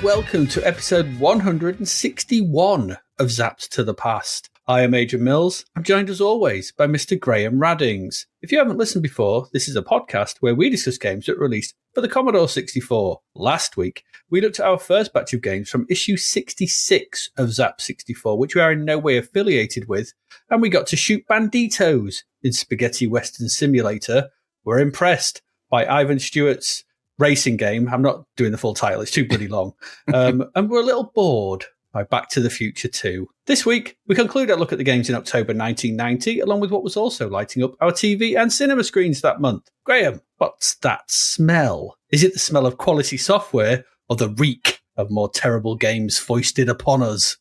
welcome to episode 161 of Zapped to the Past. I am Adrian Mills. I'm joined as always by Mr. Graham Raddings. If you haven't listened before, this is a podcast where we discuss games that were released for the Commodore 64. Last week, we looked at our first batch of games from issue 66 of Zap 64, which we are in no way affiliated with, and we got to shoot banditos in Spaghetti Western Simulator. We're impressed by Ivan Stewart's racing game. I'm not doing the full title, it's too bloody long. And we're a little bored by Back to the Future 2. This week, we conclude our look at the games in October 1990, along with what was also lighting up our TV and cinema screens that month. Graham, what's that smell? Is it the smell of quality software or the reek of more terrible games foisted upon us?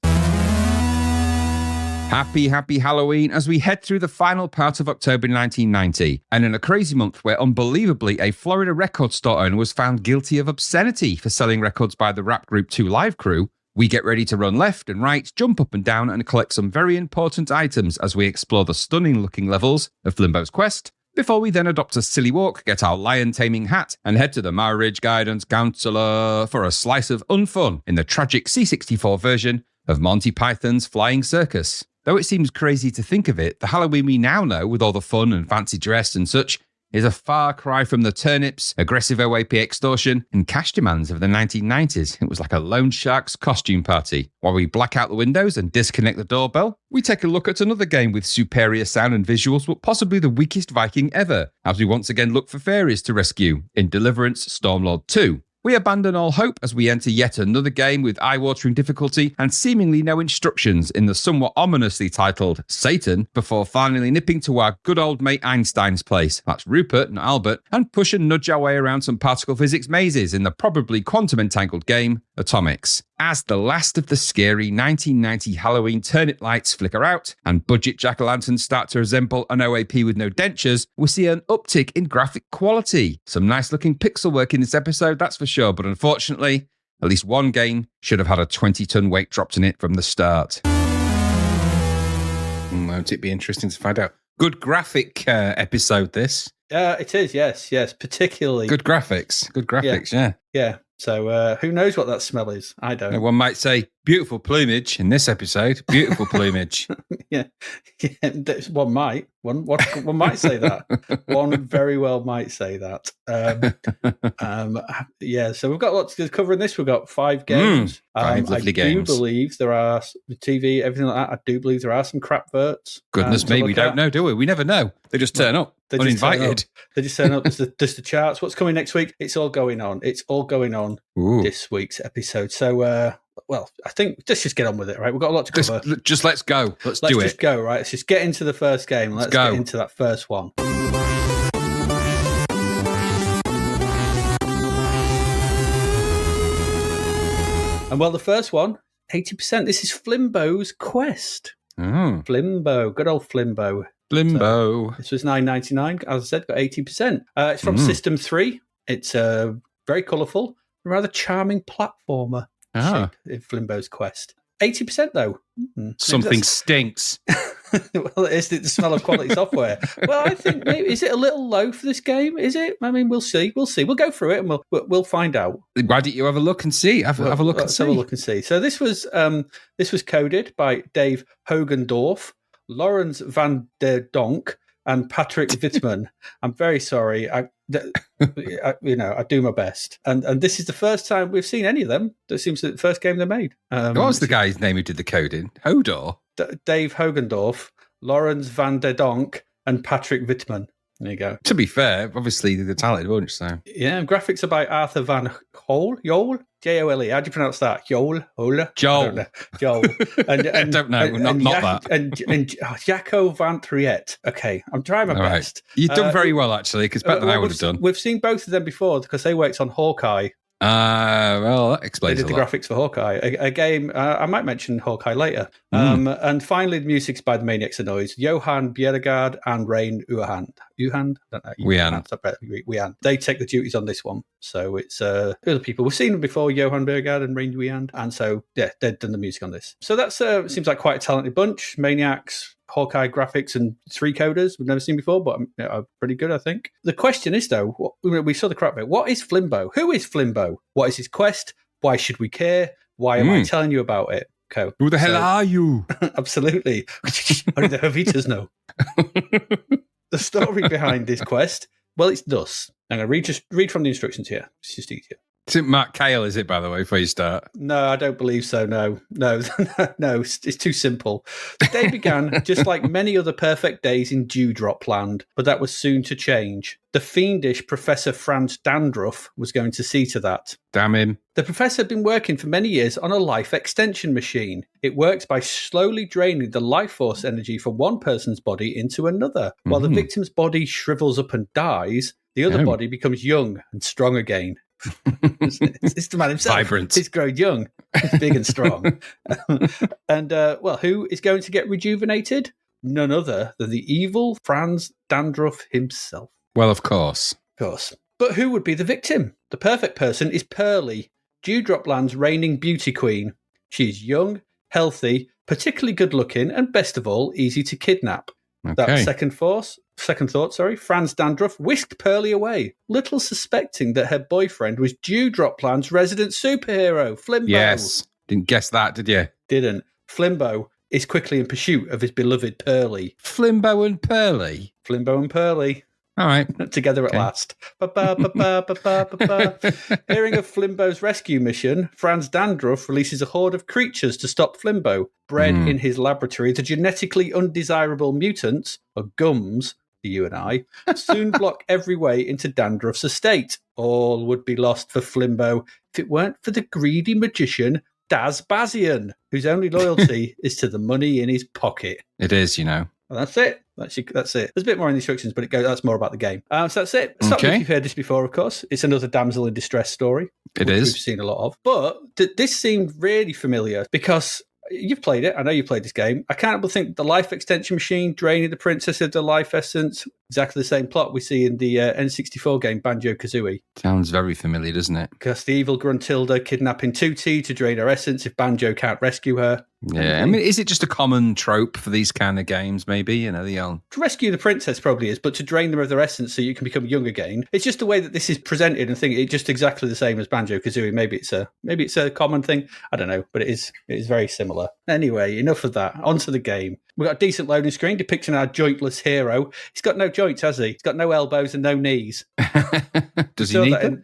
Happy Halloween as we head through the final part of October 1990. And in a crazy month where unbelievably a Florida record store owner was found guilty of obscenity for selling records by the rap group 2 Live Crew, we get ready to run left and right, jump up and down, and collect some very important items as we explore the stunning-looking levels of Flimbo's quest, before we then adopt a silly walk, get our lion-taming hat, and head to the Marriage Guidance Counselor for a slice of unfun in the tragic C64 version of Monty Python's Flying Circus. Though it seems crazy to think of it, the Halloween we now know, with all the fun and fancy dress and such, is a far cry from the turnips, aggressive OAP extortion, and cash demands of the 1990s. It was like a loan shark's costume party. While we black out the windows and disconnect the doorbell, we take a look at another game with superior sound and visuals, but possibly the weakest Viking ever, as we once again look for fairies to rescue in Deliverance Stormlord 2. We abandon all hope as we enter yet another game with eye-watering difficulty and seemingly no instructions in the somewhat ominously titled Satan, before finally nipping to our good old mate Einstein's place, that's Rupert, not Albert, and push and nudge our way around some particle physics mazes in the probably quantum-entangled game Atomix. As the last of the scary 1990 Halloween turnip lights flicker out and budget jack-o'-lanterns start to resemble an OAP with no dentures, we see an uptick in graphic quality. Some nice-looking pixel work in this episode, that's for sure, but unfortunately, at least one game should have had a 20-ton weight dropped in it from the start. Won't it be interesting to find out? Good graphic episode, this. It is, yes, particularly. Good graphics, yeah. Yeah. So who knows what that smell is? I don't. One might say beautiful plumage in this episode. Beautiful plumage. yeah. One might say that. One very well might say that. So we've got lots to cover in this. We've got 5 games. 5 lovely games. I do believe there are TV, everything like that. I do believe there are some crap verts. Goodness me, we don't know, do we? We never know. They just turn up. Uninvited. They just turn up. There's the charts. What's coming next week? It's all going on. This week's episode. So, I think let's just get on with it, right? We've got a lot to cover. Just let's go. Let's do it. Let's just go, right? Let's just get into the first game. Let's get into that first one. And the first one, 80%. This is Flimbo's Quest. Flimbo, good old Flimbo. So, this was $9.99. As I said, got 80%. It's from System 3. It's very colourful, rather charming platformer shape in Flimbo's Quest. 80% though. Something stinks. Well, it's the smell of quality software. Well, I think maybe, is it a little low for this game? Is it? I mean, we'll see. We'll go through it and we'll find out. Why don't you have a look and see? Have a look and see. Have a look and see. So this was coded by Dave Hogendorf, Lawrence van der Donk, and Patrick Wittmann. I'm very sorry. I do my best. And this is the first time we've seen any of them. That seems to be the first game they made. What was the guy's name who did the coding? Hodor? Dave Hogendorf, Lawrence van der Donk, and Patrick Wittmann. There you go. To be fair, obviously they're talented bunch, so. Yeah, graphics are by Arthur van Jole. J-O-L-E. How do you pronounce that? Joel. Joel. And I don't know. Not that. And Jacco van Triet. Okay, I'm trying my best. You've done very well, actually, because better than I would have done. We've seen both of them before because they worked on Hawkeye. Well, that explains They did the graphics for Hawkeye. A game, I might mention Hawkeye later. And finally, the music's by the Maniacs of Noise, Johan Bjerregaard and Rain Uhand. Uhand? I don't know. Wian. They take the duties on this one. So it's other people. We've seen them before, Johan Bjerregaard and Rain Uhand. And so, yeah, they've done the music on this. So that's seems like quite a talented bunch. Maniacs, Hawkeye graphics, and 3 coders we've never seen before, but are pretty good, I think. The question is, though, we saw the crap bit. What is Flimbo? Who is Flimbo? What is his quest? Why should we care? Why am I telling you about it? Okay. Who the hell are you? Absolutely. Only the Jovitas know. The story behind this quest, well, it's thus. I'm going to read from the instructions here. It's just easier. It's Matt Cale, is it, by the way, before you start? No, I don't believe so. No, it's too simple. The day began just like many other perfect days in Dewdrop Land, but that was soon to change. The fiendish Professor Franz Dandruff was going to see to that. Damn him. The professor had been working for many years on a life extension machine. It works by slowly draining the life force energy from one person's body into another. While the victim's body shrivels up and dies, the other body becomes young and strong again. It's the man himself. Vibrant. He's grown young. He's big and strong. And, who is going to get rejuvenated? None other than the evil Franz Dandruff himself. Well, of course. Of course. But who would be the victim? The perfect person is Pearly, Dewdrop Land's reigning beauty queen. She is young, healthy, particularly good-looking, and best of all, easy to kidnap. Okay. That second thought, Franz Dandruff whisked Pearly away, little suspecting that her boyfriend was Dewdrop Land's resident superhero, Flimbo. Yes. Didn't guess that, did you? Didn't. Flimbo is quickly in pursuit of his beloved Pearly. Flimbo and Pearly? Flimbo and Pearly. All right. Together at last. Hearing of Flimbo's rescue mission, Franz Dandruff releases a horde of creatures to stop Flimbo. Bred in his laboratory, the genetically undesirable mutants, or gums, you and I, soon block every way into Dandruff's estate. All would be lost for Flimbo if it weren't for the greedy magician Daz Bazian, whose only loyalty is to the money in his pocket. It is, you know. And that's it. That's it. There's a bit more in the instructions, but that's more about the game. So that's it. Stop me if you've heard this before, of course. It's another damsel in distress story. It is. We've seen a lot of. But this seemed really familiar because you've played it. I know you played this game. I can't but think the life extension machine draining the princess of the life essence. Exactly the same plot we see in the N64 game Banjo-Kazooie. Sounds very familiar, doesn't it? Because the evil Gruntilda kidnapping Tooty to drain her essence if Banjo can't rescue her. Yeah, I mean, is it just a common trope for these kind of games, maybe? You know, To rescue the princess probably is, but to drain them of their essence so you can become young again. It's just the way that this is presented and think it's just exactly the same as Banjo-Kazooie. Maybe it's a common thing. I don't know, but it is very similar. Anyway, enough of that. On to the game. We've got a decent loading screen depicting our jointless hero. He's got no joints, has he? He's got no elbows and no knees. Does he need them?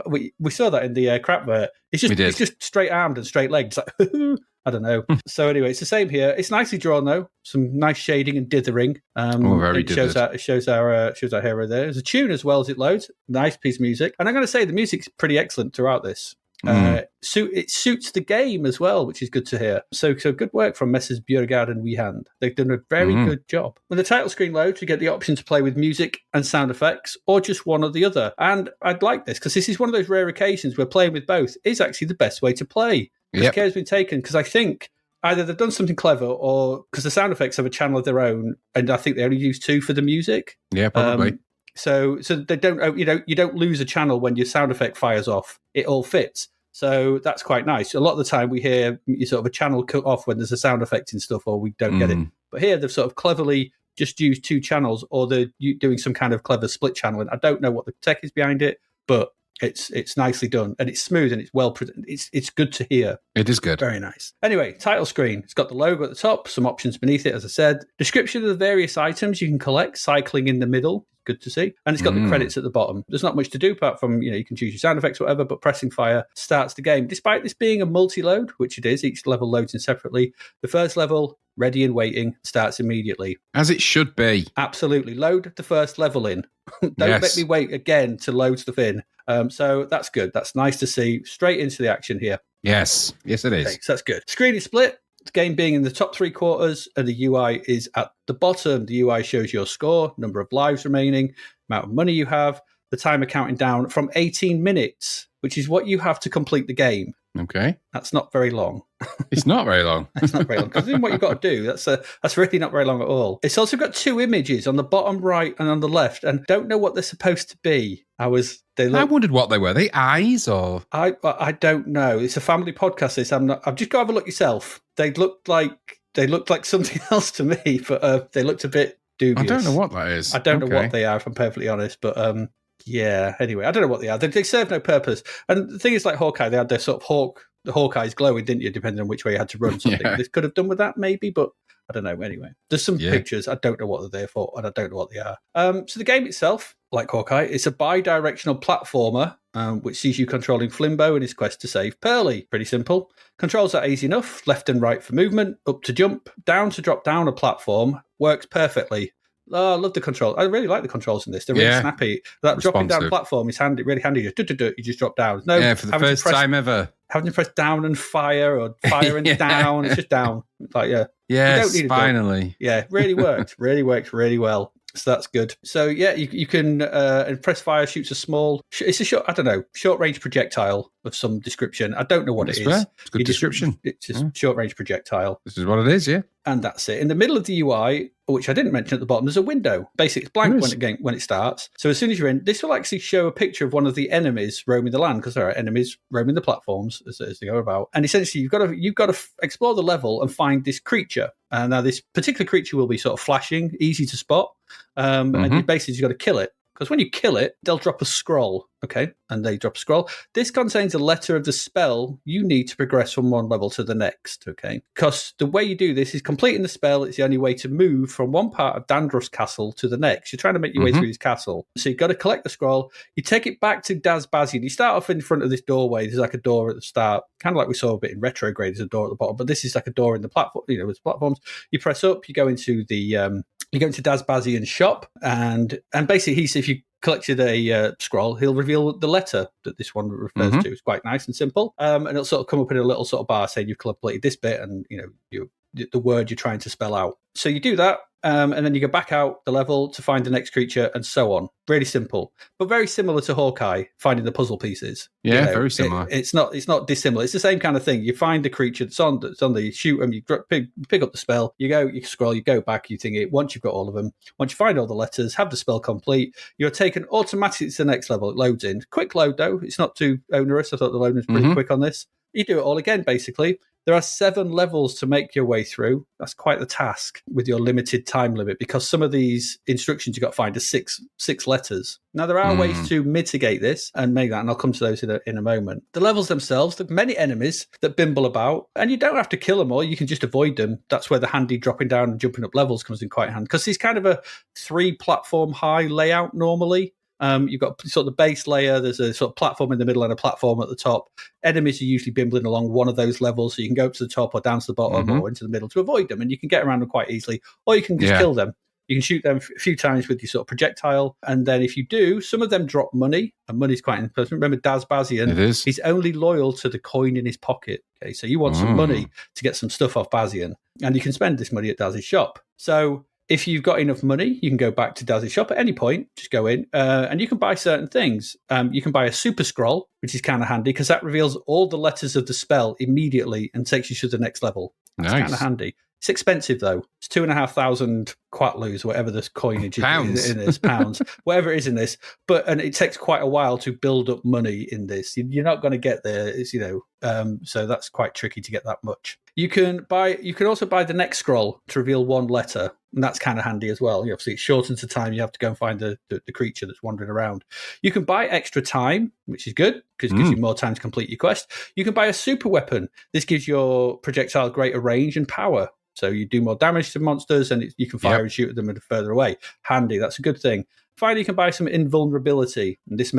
We saw that in the crap vert. He's just straight armed and straight legged. It's like, I don't know. So anyway, it's the same here. It's nicely drawn though. Some nice shading and dithering. Very it shows our hero there. There's a tune as well as it loads. Nice piece of music. And I'm going to say the music's pretty excellent throughout this. It suits the game as well, which is good to hear. So good work from Messrs. Bjerregaard and Weehand. They've done a very good job. When the title screen loads, you get the option to play with music and sound effects, or just one or the other. And I'd like this, because this is one of those rare occasions where playing with both is actually the best way to play. Because care has been taken, because I think either they've done something clever, or because the sound effects have a channel of their own, and I think they only use 2 for the music. Yeah, probably. So they don't, you don't lose a channel when your sound effect fires off. It all fits. So that's quite nice. A lot of the time we hear sort of a channel cut off when there's a sound effect and stuff, or we don't get it. But here they've sort of cleverly just used 2 channels, or they're doing some kind of clever split channel. And I don't know what the tech is behind it, but it's nicely done, and it's smooth, and it's well presented. It's good to hear. It is good. Very nice. Anyway, title screen. It's got the logo at the top, some options beneath it, as I said. Description of the various items you can collect, cycling in the middle. Good to see. And it's got the credits at the bottom. There's not much to do apart from, you can choose your sound effects or whatever, but pressing fire starts the game. Despite this being a multi-load, which it is, each level loads in separately, the first level, ready and waiting, starts immediately. As it should be. Absolutely. Load the first level in. Don't make me wait again to load stuff in. So that's good. That's nice to see. Straight into the action here. Yes. Yes, it is. Okay, so that's good. Screen is split. The game being in the top 3 quarters, and the UI is at the bottom. The UI shows your score, number of lives remaining, amount of money you have, the timer counting down from 18 minutes, which is what you have to complete the game. Okay. That's not very long. It's not very long. That's not very long. Because what you've got to do, that's really not very long at all. It's also got 2 images on the bottom right and on the left, and don't know what they're supposed to be. I wondered what they were. Are they eyes or? I don't know. It's a family podcast. I've just got to have a look yourself. They looked like something else to me, but they looked a bit dubious. I don't know what that is. I don't know what they are, if I'm perfectly honest, but Yeah, anyway, I don't know what they are. They serve no purpose. And the thing is, like Hawkeye, they had their sort of the Hawkeye's glowing, didn't you, depending on which way you had to run something. Yeah. This could have done with that, maybe, but I don't know. Anyway, there's some Yeah. pictures. I don't know what they're there for, and I don't know what they are. So the game itself, like Hawkeye, it's a bi-directional platformer, which sees you controlling Flimbo in his quest to save Pearly. Pretty simple. Controls are easy enough. Left and right for movement, up to jump, down to drop down a platform. Works perfectly. Oh, I love the controls. I really like the controls in this. They're really snappy. That dropping down platform is handy, really handy. You just drop down. No, for the first time ever. Having to press down and fire or fire and down. It's just down. It's like, yeah. Yes, finally. Yeah, really worked. Really worked really well. So that's good. So yeah, you can press fire, shoots a small. It's a short range projectile of some description. I don't know what it is. It's good description. It's just short range projectile. This is what it is, yeah. And that's it. In the middle of the UI, which I didn't mention at the bottom, there's a window. Basically, it's blank when it starts. So as soon as you're in, this will actually show a picture of one of the enemies roaming the land, because there are enemies roaming the platforms as they go about. And essentially, you've got to explore the level and find this creature. Now, this particular creature will be sort of flashing, easy to spot, and you basically just got to kill it. Because when you kill it, they'll drop a scroll, okay? And they drop a scroll. This contains a letter of the spell you need to progress from one level to the next, okay? Because the way you do this is completing the spell. It's the only way to move from one part of Dandruff's castle to the next. You're trying to make your way through his castle. So you've got to collect the scroll. You take it back to Daz Bazian. You start off in front of this doorway. There's like a door at the start, kind of like we saw a bit in Retrograde. There's a door at the bottom, but this is like a door in the platform, with platforms. You press up, you go into the... You go into Daz Bazian's shop, and basically if you collected a scroll, he'll reveal the letter that this one refers to. It's quite nice and simple, and it'll sort of come up in a little sort of bar saying you've completed this bit, and the word you're trying to spell out. So you do that, and then you go back out the level to find the next creature, and so on. Really simple, but very similar to Hawkeye, finding the puzzle pieces. Yeah, very similar. It's not dissimilar. It's the same kind of thing. You find the creature that's on the shoot them. You pick up the spell. You go, you scroll, you go back. You think it. Once you've got all of them, once you find all the letters, have the spell complete, you're taken automatically to the next level. It loads in. Quick load though. It's not too onerous. I thought the load was pretty quick on this. You do it all again, basically. There are 7 levels to make your way through. That's quite the task with your limited time limit, because some of these instructions you've got to find are six letters. Now, there are ways to mitigate this and make that, and I'll come to those in a moment. The levels themselves, there are many enemies that bimble about, and you don't have to kill them all. You can just avoid them. That's where the handy dropping down and jumping up levels comes in quite handy, because it's kind of a 3-platform high layout normally. You've got sort of the base layer, there's a sort of platform in the middle and a platform at the top. Enemies are usually bimbling along one of those levels, so you can go up to the top or down to the bottom or into the middle to avoid them, and you can get around them quite easily, or you can just kill them. You can shoot them a few times with your sort of projectile, and then if you do, some of them drop money, and money's quite important. Remember Daz Bazian, he's only loyal to the coin in his pocket. Okay, so you want some money to get some stuff off Bazian, and you can spend this money at Daz's shop. So if you've got enough money, you can go back to Daz's shop at any point, just go in, and you can buy certain things. You can buy a super scroll, which is kind of handy, because that reveals all the letters of the spell immediately and takes you to the next level. That's kind of handy. It's expensive, though. It's 2,500 quatlus, whatever this coinage is in this, pounds, whatever it is in this. And it takes quite a while to build up money in this. You're not going to get there, so that's quite tricky to get that much. You can also buy the next scroll to reveal one letter, and that's kind of handy as well. Obviously, it shortens the time you have to go and find the creature that's wandering around. You can buy extra time, which is good, because it gives you more time to complete your quest. You can buy a super weapon. This gives your projectile greater range and power. So you do more damage to monsters, and you can fire and shoot at them further away. Handy, that's a good thing. Finally, you can buy some invulnerability, and this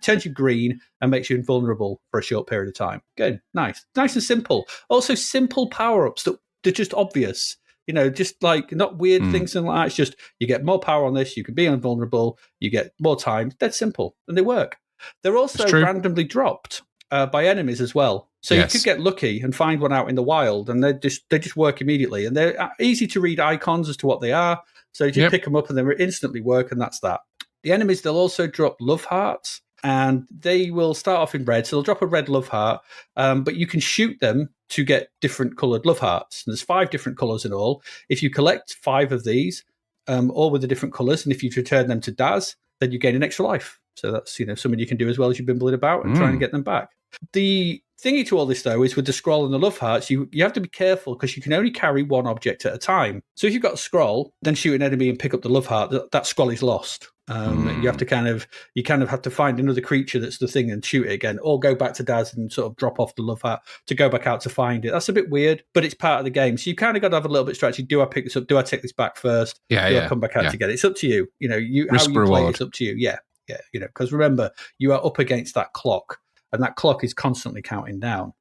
turns you green and makes you invulnerable for a short period of time. Good, nice and simple. Also, simple power-ups that they're just obvious. Just like not weird things and like that. It's just you get more power on this, you can be invulnerable, you get more time. That's simple, and they work. They're also randomly dropped by enemies as well. So you could get lucky and find one out in the wild, and they just work immediately, and they're easy to read icons as to what they are. So you just pick them up and they instantly work, and that's that. The enemies, they'll also drop love hearts, and they will start off in red. So they'll drop a red love heart, but you can shoot them to get different coloured love hearts. And there's 5 different colours in all. If you collect 5 of these, all with the different colours, and if you return them to Daz, then you gain an extra life. So that's something you can do as well as you're bimbling about and trying to get them back. The thingy to all this, though, is with the scroll and the love hearts, you have to be careful because you can only carry one object at a time. So if you've got a scroll, then shoot an enemy and pick up the love heart, that scroll is lost. You have to kind of have to find another creature that's the thing and shoot it again, or go back to Daz and sort of drop off the love heart to go back out to find it. That's a bit weird, but it's part of the game. So you kind of got to have a little bit of strategy. Do I pick this up? Do I take this back first? Do I come back out to get it? It's up to you. You know, how you play it's up to you. Yeah. You know, because remember, you are up against that clock. And that clock is constantly counting down.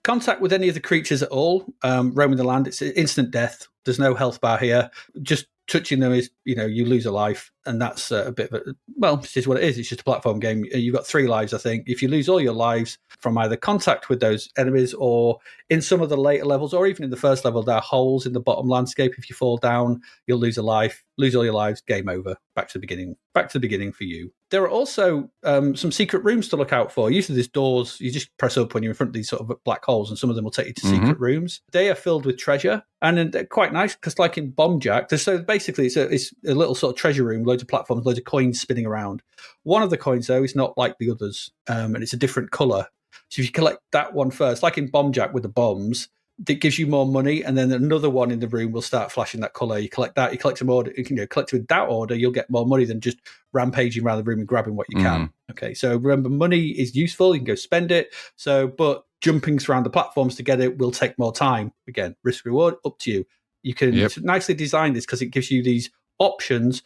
Contact with any of the creatures at all, roaming the land, it's instant death. There's no health bar here. Just touching them is, you know, you lose a life. And that's a bit of a, well, this is what it is. It's just a platform game. You've got 3 lives, I think. If you lose all your lives from either contact with those enemies or in some of the later levels, or even in the first level, there are holes in the bottom landscape. If you fall down, you'll lose a life, lose all your lives, game over. Back to the beginning for you. There are also some secret rooms to look out for. Usually there's doors you just press up when you're in front of these sort of black holes, and some of them will take you to secret rooms. They are filled with treasure, and they're quite nice because, like in Bomb Jack, so basically it's a little sort of treasure room, loads of platforms, loads of coins spinning around. One of the coins, though, is not like the others, and it's a different colour. So if you collect that one first, like in Bomb Jack with the bombs, that gives you more money, and then another one in the room will start flashing that colour. You collect that, you collect some order, collect with that order, you'll get more money than just rampaging around the room and grabbing what you can. Okay, so remember, money is useful, you can go spend it, but jumping around the platforms to get it will take more time. Again, risk reward, up to you. You can nicely design this because it gives you these options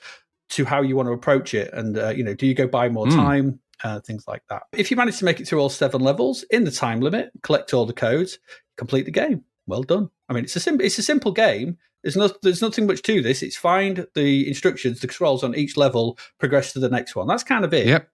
to how you want to approach it, and do you go buy more time? Things like that. If you manage to make it through all 7 levels in the time limit, collect all the codes, complete the game. Well done. I mean, it's a simple game. There's nothing much to this. It's find the instructions, the scrolls on each level, progress to the next one. That's kind of it.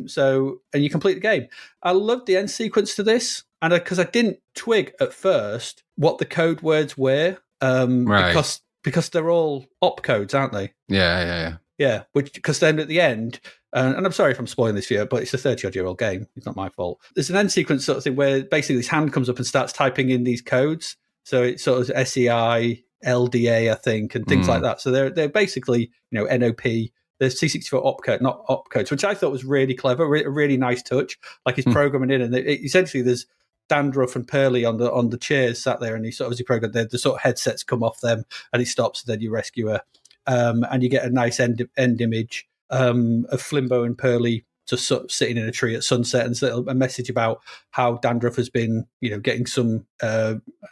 So, and you complete the game. I loved the end sequence to this, and because I didn't twig at first what the code words were, because they're all op codes, aren't they? Yeah, because then at the end, and I'm sorry if I'm spoiling this for you, but it's a 30-odd-year-old game. It's not my fault. There's an end sequence sort of thing where basically this hand comes up and starts typing in these codes. So it's sort of SEI, LDA, I think, and things like that. So they're basically, NOP. They're C64 opcode, not opcodes, which I thought was really clever, a really nice touch. Like he's programming in, and essentially there's Dandruff and Pearly on the chairs sat there, and he sort of, as he programmed, the sort of headsets come off them, and he stops, and then you rescue her. And you get a nice end image of Flimbo and Pearly just sort of sitting in a tree at sunset, and a message about how Dandruff has been, getting some.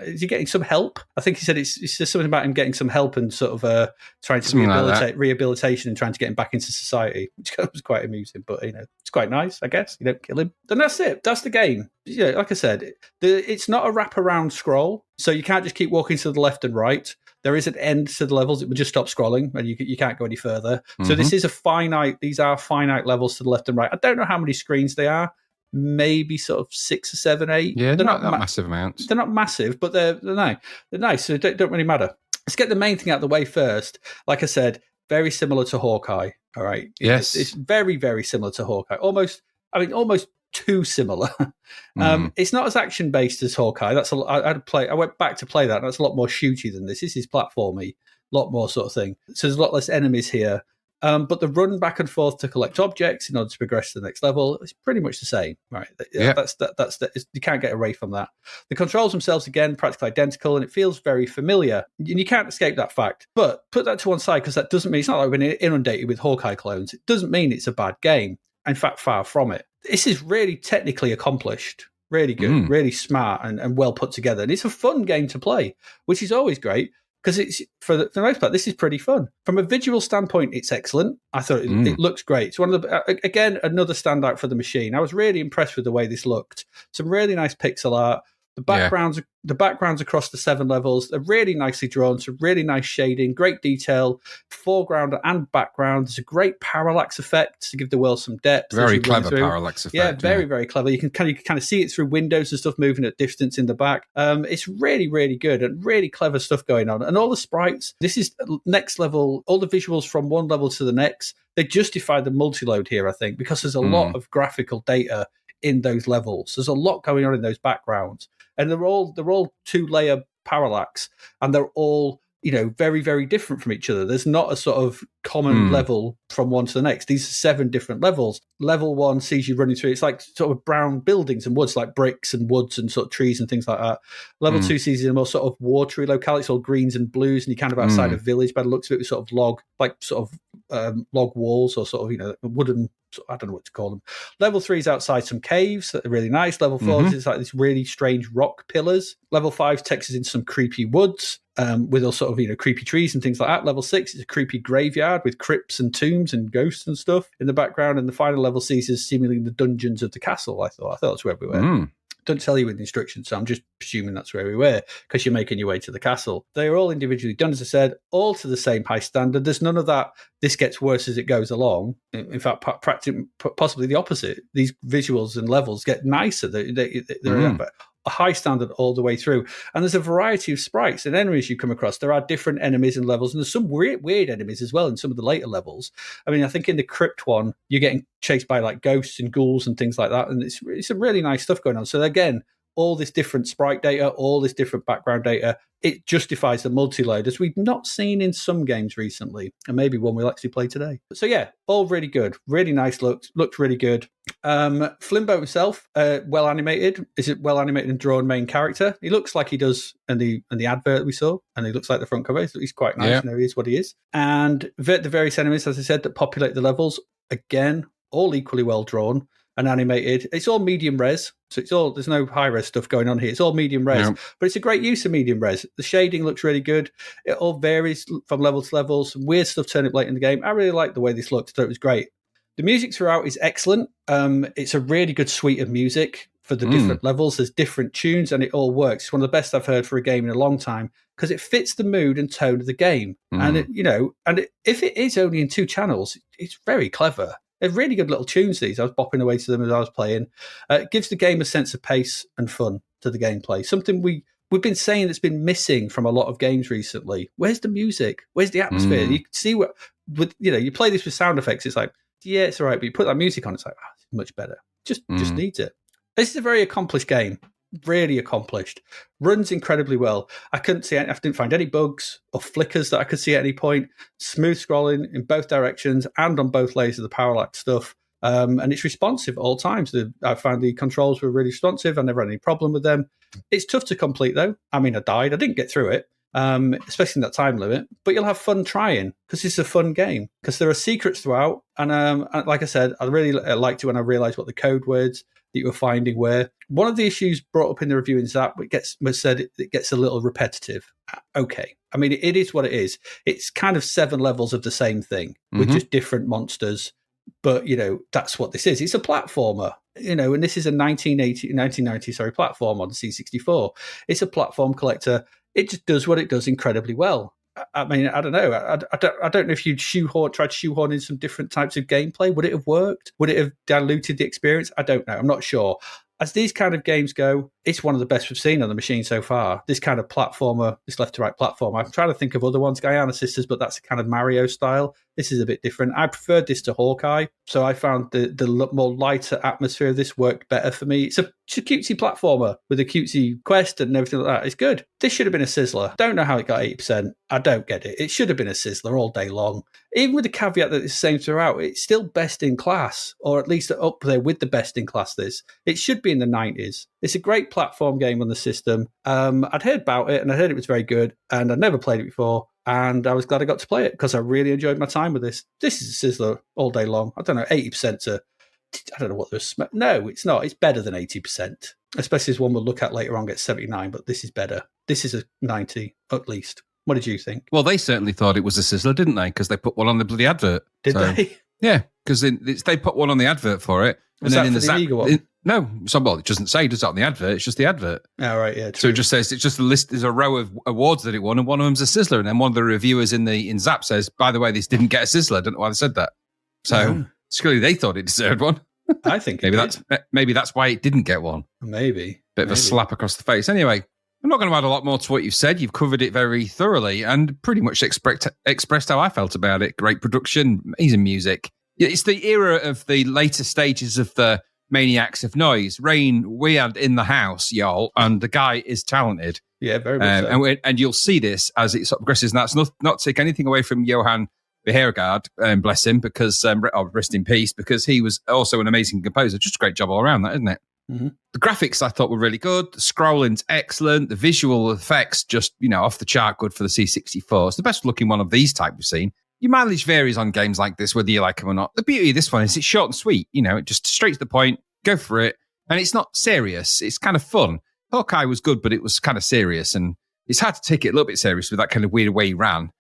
Is he getting some help? I think he said it's just something about him getting some help and sort of trying to rehabilitation and trying to get him back into society, which was quite amusing. But it's quite nice, I guess. You don't kill him. Then that's it. That's the game. Like I said, it's not a wraparound scroll, so you can't just keep walking to the left and right. There is an end to the levels. It would just stop scrolling, and you can't go any further. So this is these are finite levels to the left and right. I don't know how many screens they are. Maybe sort of 6 or 7, 8. Yeah, they're not that massive amounts. They're not massive, but they're nice. So they don't really matter. Let's get the main thing out of the way first. Like I said, very similar to Hawkeye. All right. Yes. It's very, very similar to Hawkeye. Almost too similar. It's not as action based as Hawkeye. I went back to play that, and that's a lot more shooty than this. This is platformy, a lot more sort of thing. So there's a lot less enemies here. But the run back and forth to collect objects in order to progress to the next level is pretty much the same, right? That's you can't get away from that. The controls themselves, again, practically identical, and it feels very familiar, and you can't escape that fact. But put that to one side, because that doesn't mean, it's not like we've been inundated with Hawkeye clones. It doesn't mean it's a bad game. In fact, far from it. This is really technically accomplished, really good, really smart, and well put together. And it's a fun game to play, which is always great, because it's for the most part, this is pretty fun. From a visual standpoint, it's excellent. I thought it looks great. It's one of again, another standout for the machine. I was really impressed with the way this looked. Some really nice pixel art. The backgrounds across the 7 levels are really nicely drawn, some really nice shading, great detail, foreground and background. There's a great parallax effect to give the world some depth. Very clever parallax effect. Yeah, very, very clever. You can kind of see it through windows and stuff moving at distance in the back. It's really, really good and really clever stuff going on. And all the sprites, this is next level, all the visuals from one level to the next, they justify the multi-load here, I think, because there's a lot of graphical data in those levels. There's a lot going on in those backgrounds. And they're all 2-layer parallax, and they're all, very, very different from each other. There's not a sort of common level from one to the next. These are 7 different levels. Level 1 sees you running through. It's like sort of brown buildings and woods, like bricks and woods and sort of trees and things like that. Level 2 sees you in a more sort of watery localities, all greens and blues, and you're kind of outside a village by the looks of it, with sort of log walls, or sort of, wooden, I don't know what to call them. Level 3 is outside some caves that are really nice. Level 4 is like these really strange rock pillars. Level 5 takes us into some creepy woods with all sort of, creepy trees and things like that. Level 6 is a creepy graveyard with crypts and tombs and ghosts and stuff in the background. And the final level sees us seemingly in the dungeons of the castle, I thought that's where we were. Don't tell you with instructions, so I'm just presuming that's where we were, because you're making your way to the castle. They are all individually done, as I said, all to the same high standard. There's none of that, this gets worse as it goes along. In fact, possibly the opposite. These visuals and levels get nicer. They're a high standard all the way through. And there's a variety of sprites and enemies you come across. There are different enemies and levels, and there's some weird enemies as well in some of the later levels. I mean, I think in the crypt one, you're getting chased by like ghosts and ghouls and things like that, and it's some really nice stuff going on. So again, all this different sprite data, all this different background data, it justifies the multi-load, as we've not seen in some games recently, and maybe one we'll actually play today. So yeah, all really good. Really nice looks. Looked really good. Flimbo himself, well animated. Is it well animated and drawn main character? He looks like he does in the advert we saw, and he looks like the front cover. He's quite nice, he is what he is. And the various enemies, as I said, that populate the levels, again, all equally well drawn and animated. It's all medium res, so there's no high res stuff going on here. It's all medium res, but it's a great use of medium res. The shading looks really good. It all varies from level to level. Some weird stuff turned up late in the game. I really like the way this looked. I thought it was great. The music throughout is excellent. It's a really good suite of music for the different levels. There's different tunes, and it all works. It's one of the best I've heard for a game in a long time, because it fits the mood and tone of the game. And if it is only in 2 channels, it's very clever. They're really good little tunes, these. I was bopping away to them as I was playing. It gives the game a sense of pace and fun to the gameplay. Something we've been saying that's been missing from a lot of games recently. Where's the music? Where's the atmosphere? You can see you play this with sound effects. It's like, yeah, it's all right. But you put that music on, it's like, it's much better. Just needs it. This is a very accomplished game. Really accomplished. Runs incredibly well. I didn't find any bugs or flickers that I could see at any point. Smooth scrolling in both directions and on both layers of the parallax stuff. And it's responsive at all times. I found the controls were really responsive. I never had any problem with them. It's tough to complete, though. I mean, I died. I didn't get through it, especially in that time limit. But you'll have fun trying, because it's a fun game. Because there are secrets throughout. And like I said, I really liked it when I realised what the code words that you were finding were. One of the issues brought up in the review in Zapped, it gets a little repetitive. Okay. I mean, it is what it is. It's kind of 7 levels of the same thing with just different monsters. But, that's what this is. It's a platformer, and this is a 1990 platform on the C64. It's a platform collector. It just does what it does incredibly well. I mean, I don't know. I don't know if you'd tried to shoehorn in some different types of gameplay. Would it have worked? Would it have diluted the experience? I don't know. I'm not sure. As these kind of games go, it's one of the best we've seen on the machine so far. This kind of platformer, this left-to-right platform. I'm trying to think of other ones, Guyana Sisters, but that's a kind of Mario style. This is a bit different. I preferred this to Hawkeye, so I found the more lighter atmosphere of this worked better for me. It's a cutesy platformer with a cutesy quest and everything like that. It's good. This should have been a sizzler. Don't know how it got 80%. I don't get it. It should have been a sizzler all day long. Even with the caveat that it's the same throughout, it's still best in class, or at least up there with the best in class. It should be in the 90s. It's a great platform game on the system. I'd heard about it, and I heard it was very good, and I'd never played it before, and I was glad I got to play it, because I really enjoyed my time with this. This is a sizzler all day long. I don't know, 80% to... I don't know what there's... No, it's not. It's better than 80%, especially as one we'll look at later on gets 79, but this is better. This is a 90, at least. What did you think? Well, they certainly thought it was a sizzler, didn't they? Because they put one on the bloody advert. Did they? Yeah, because they put one on the advert for it. Was and then that in the Amiga one? No, it doesn't say, does that on the advert? It's just the advert. Oh, right, yeah. True. So it just says, it's just a list, there's a row of awards that it won, and one of them's a sizzler. And then one of the reviewers in Zap says, by the way, this didn't get a sizzler. I don't know why they said that. So surely they thought it deserved one. I think maybe that's why it didn't get one. Maybe. Bit of a slap across the face. Anyway, I'm not going to add a lot more to what you've said. You've covered it very thoroughly and pretty much expressed how I felt about it. Great production, amazing music. It's the era of the later stages of the Maniacs of Noise. Rain, we had in the house, y'all, and the guy is talented. Yeah, very much so. And you'll see this as it sort of progresses. And that's not to take anything away from Johan Behergard, bless him, because rest in peace, because he was also an amazing composer. Just a great job all around, that, isn't it? Mm-hmm. The graphics I thought were really good. The scrolling's excellent. The visual effects just, off the chart good for the C64. It's the best looking one of these type we've seen. Your mileage varies on games like this, whether you like them or not. The beauty of this one is it's short and sweet. It just straight to the point, go for it. And it's not serious. It's kind of fun. Hawkeye was good, but it was kind of serious. And it's hard to take it a little bit serious with that kind of weird way he ran.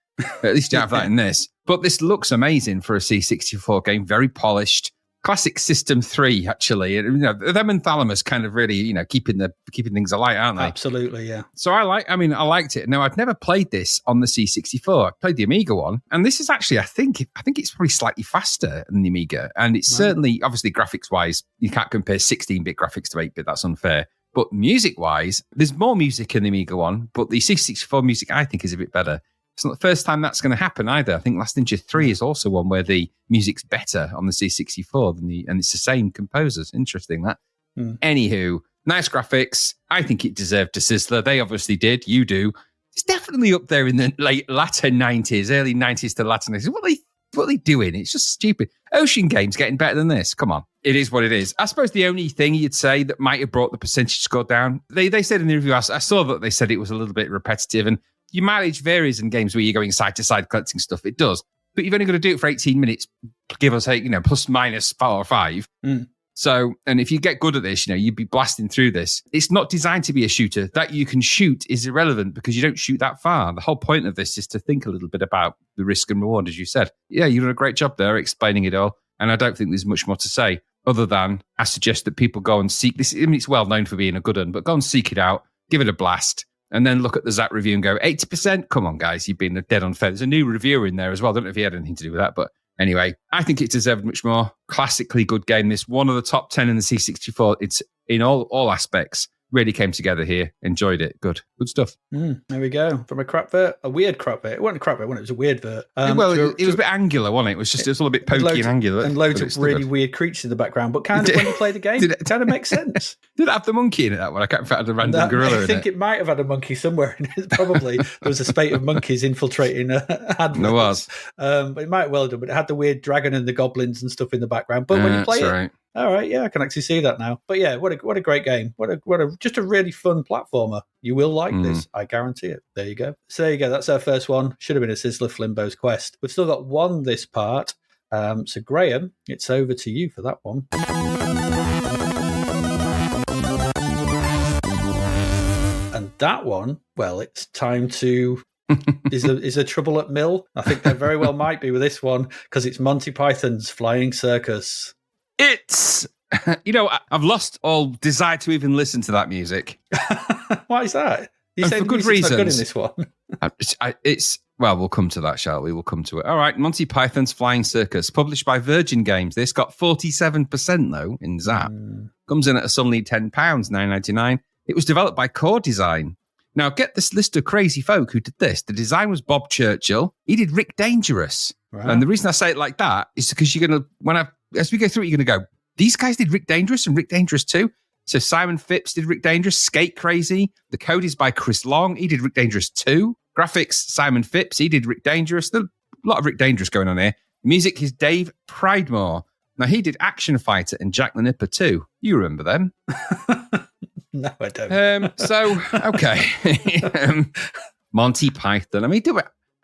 At least you have that in this. But this looks amazing for a C64 game. Very polished. Classic System 3, actually. Them and Thalamus kind of really, keeping things alight, aren't they? Absolutely, yeah. So I liked it. Now, I've never played this on the C64. I played the Amiga one, and this is actually, I think it's probably slightly faster than the Amiga, and it's certainly, obviously, graphics-wise, you can't compare 16-bit graphics to 8-bit. That's unfair. But music-wise, there's more music in the Amiga one, but the C64 music, I think, is a bit better. It's not the first time that's going to happen either. I think Last Ninja 3 is also one where the music's better on the C64 and it's the same composers. Interesting, that. Anywho, nice graphics. I think it deserved a sizzler. They obviously did. You do. It's definitely up there in the latter 90s, early 90s to latter 90s. What are they doing? It's just stupid. Ocean Games getting better than this. Come on. It is what it is. I suppose the only thing you'd say that might have brought the percentage score down, they said in the review, I saw that they said it was a little bit repetitive, and your mileage varies in games where you're going side to side collecting stuff. It does. But you've only got to do it for 18 minutes, give or take, plus minus 4 or 5. So, and if you get good at this, you'd be blasting through this. It's not designed to be a shooter. That you can shoot is irrelevant because you don't shoot that far. The whole point of this is to think a little bit about the risk and reward, as you said. Yeah, you've done a great job there explaining it all. And I don't think there's much more to say other than I suggest that people go and seek this. I mean, it's well known for being a good one, but go and seek it out, give it a blast. And then look at the Zapped review and go, 80%? Come on, guys, you've been dead unfair. There's a new reviewer in there as well. I don't know if he had anything to do with that. But anyway, I think it deserved much more. Classically good game. This one of the top 10 in the C64. It's in all aspects. Really came together here. Enjoyed it. Good stuff. There we go. From a crap vert, a weird crap vert. It wasn't a crap vert, it was a weird vert. It was a bit angular, wasn't it? It was all a bit pokey and angular. And loads of really weird creatures in the background, but kind of when you play the game, it kind of makes sense. Did it have the monkey in it, that one? I can't find a random gorilla in it. I think it might have had a monkey somewhere in it. Probably. There was a spate of monkeys infiltrating adverts. There was. But it might well have done, but it had the weird dragon and the goblins and stuff in the background. But when you play it, right. All right, yeah, I can actually see that now. But yeah, what a great game. Just a really fun platformer. You will like this, I guarantee it. There you go. So there you go. That's our first one. Should have been a sizzler, Flimbo's Quest. We've still got one this part. So Graham, it's over to you for that one. And that one, well, it's time to... is there trouble at Mill? I think there very well might be with this one because it's Monty Python's Flying Circus. It's, I've lost all desire to even listen to that music. Why is that? You said for good reasons. Not good in this one. Well, we'll come to that, shall we? We'll come to it. All right, Monty Python's Flying Circus, published by Virgin Games. This got 47%, though, in Zap. Comes in at a sunny £10, $9.99. It was developed by Core Design. Now, get this list of crazy folk who did this. The design was Bob Churchill. He did Rick Dangerous. Wow. And the reason I say it like that is because you're going to, as we go through it, you're going to go, these guys did Rick Dangerous and Rick Dangerous 2. So Simon Phipps did Rick Dangerous, Skate Crazy. The code is by Chris Long. He did Rick Dangerous 2. Graphics, Simon Phipps. He did Rick Dangerous. There's a lot of Rick Dangerous going on here. Music is Dave Pridemore. Now, he did Action Fighter and Jack the Nipper 2. You remember them? No, I don't. Okay. Monty Python. I mean,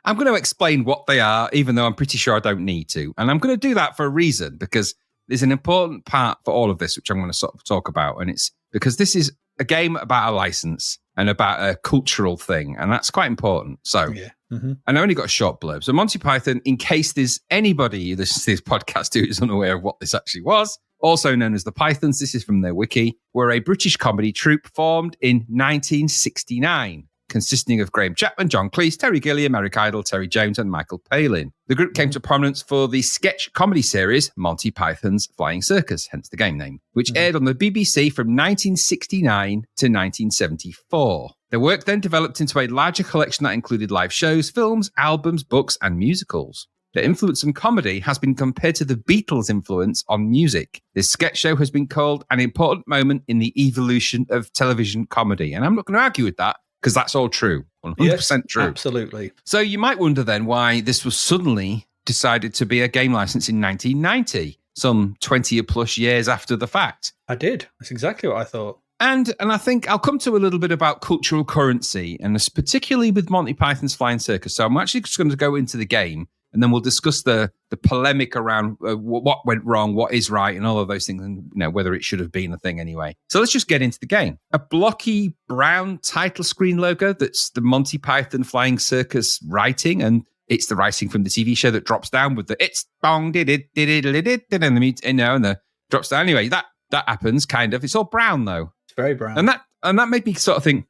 I'm going to explain what they are, even though I'm pretty sure I don't need to. And I'm going to do that for a reason, because there's an important part for all of this, which I'm going to sort of talk about. And it's because this is a game about a license and about a cultural thing. And that's quite important. So, yeah. And I only got a short blurb. So Monty Python, in case there's anybody this podcast who is unaware of what this actually was, also known as the Pythons, this is from their wiki, were a British comedy troupe formed in 1969, consisting of Graham Chapman, John Cleese, Terry Gilliam, Eric Idle, Terry Jones, and Michael Palin. The group came to prominence for the sketch comedy series Monty Python's Flying Circus, hence the game name, which aired on the BBC from 1969 to 1974. Their work then developed into a larger collection that included live shows, films, albums, books, and musicals. Their influence on comedy has been compared to the Beatles' influence on music. This sketch show has been called an important moment in the evolution of television comedy. And I'm not going to argue with that, because that's all true. 100% true. Absolutely. So you might wonder then why this was suddenly decided to be a game license in 1990, some 20 plus years after the fact. I did. That's exactly what I thought. And I think I'll come to a little bit about cultural currency, and particularly with Monty Python's Flying Circus. So I'm actually just going to go into the game, and then we'll discuss the polemic around what went wrong, what is right, and all of those things, and whether it should have been a thing anyway. So let's just get into the game. A blocky brown title screen logo that's the Monty Python Flying Circus writing, and it's the writing from the TV show that drops down with the "it's bong did it and the drops down. Anyway, that happens kind of. It's all brown though. It's very brown, and that made me sort of think,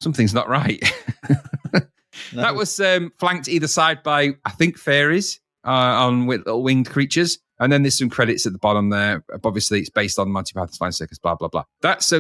something's not right. No. That was flanked either side by, I think, fairies on with little winged creatures. And then there's some credits at the bottom there. Obviously, it's based on Monty Python's Flying Circus, blah, blah, blah. That's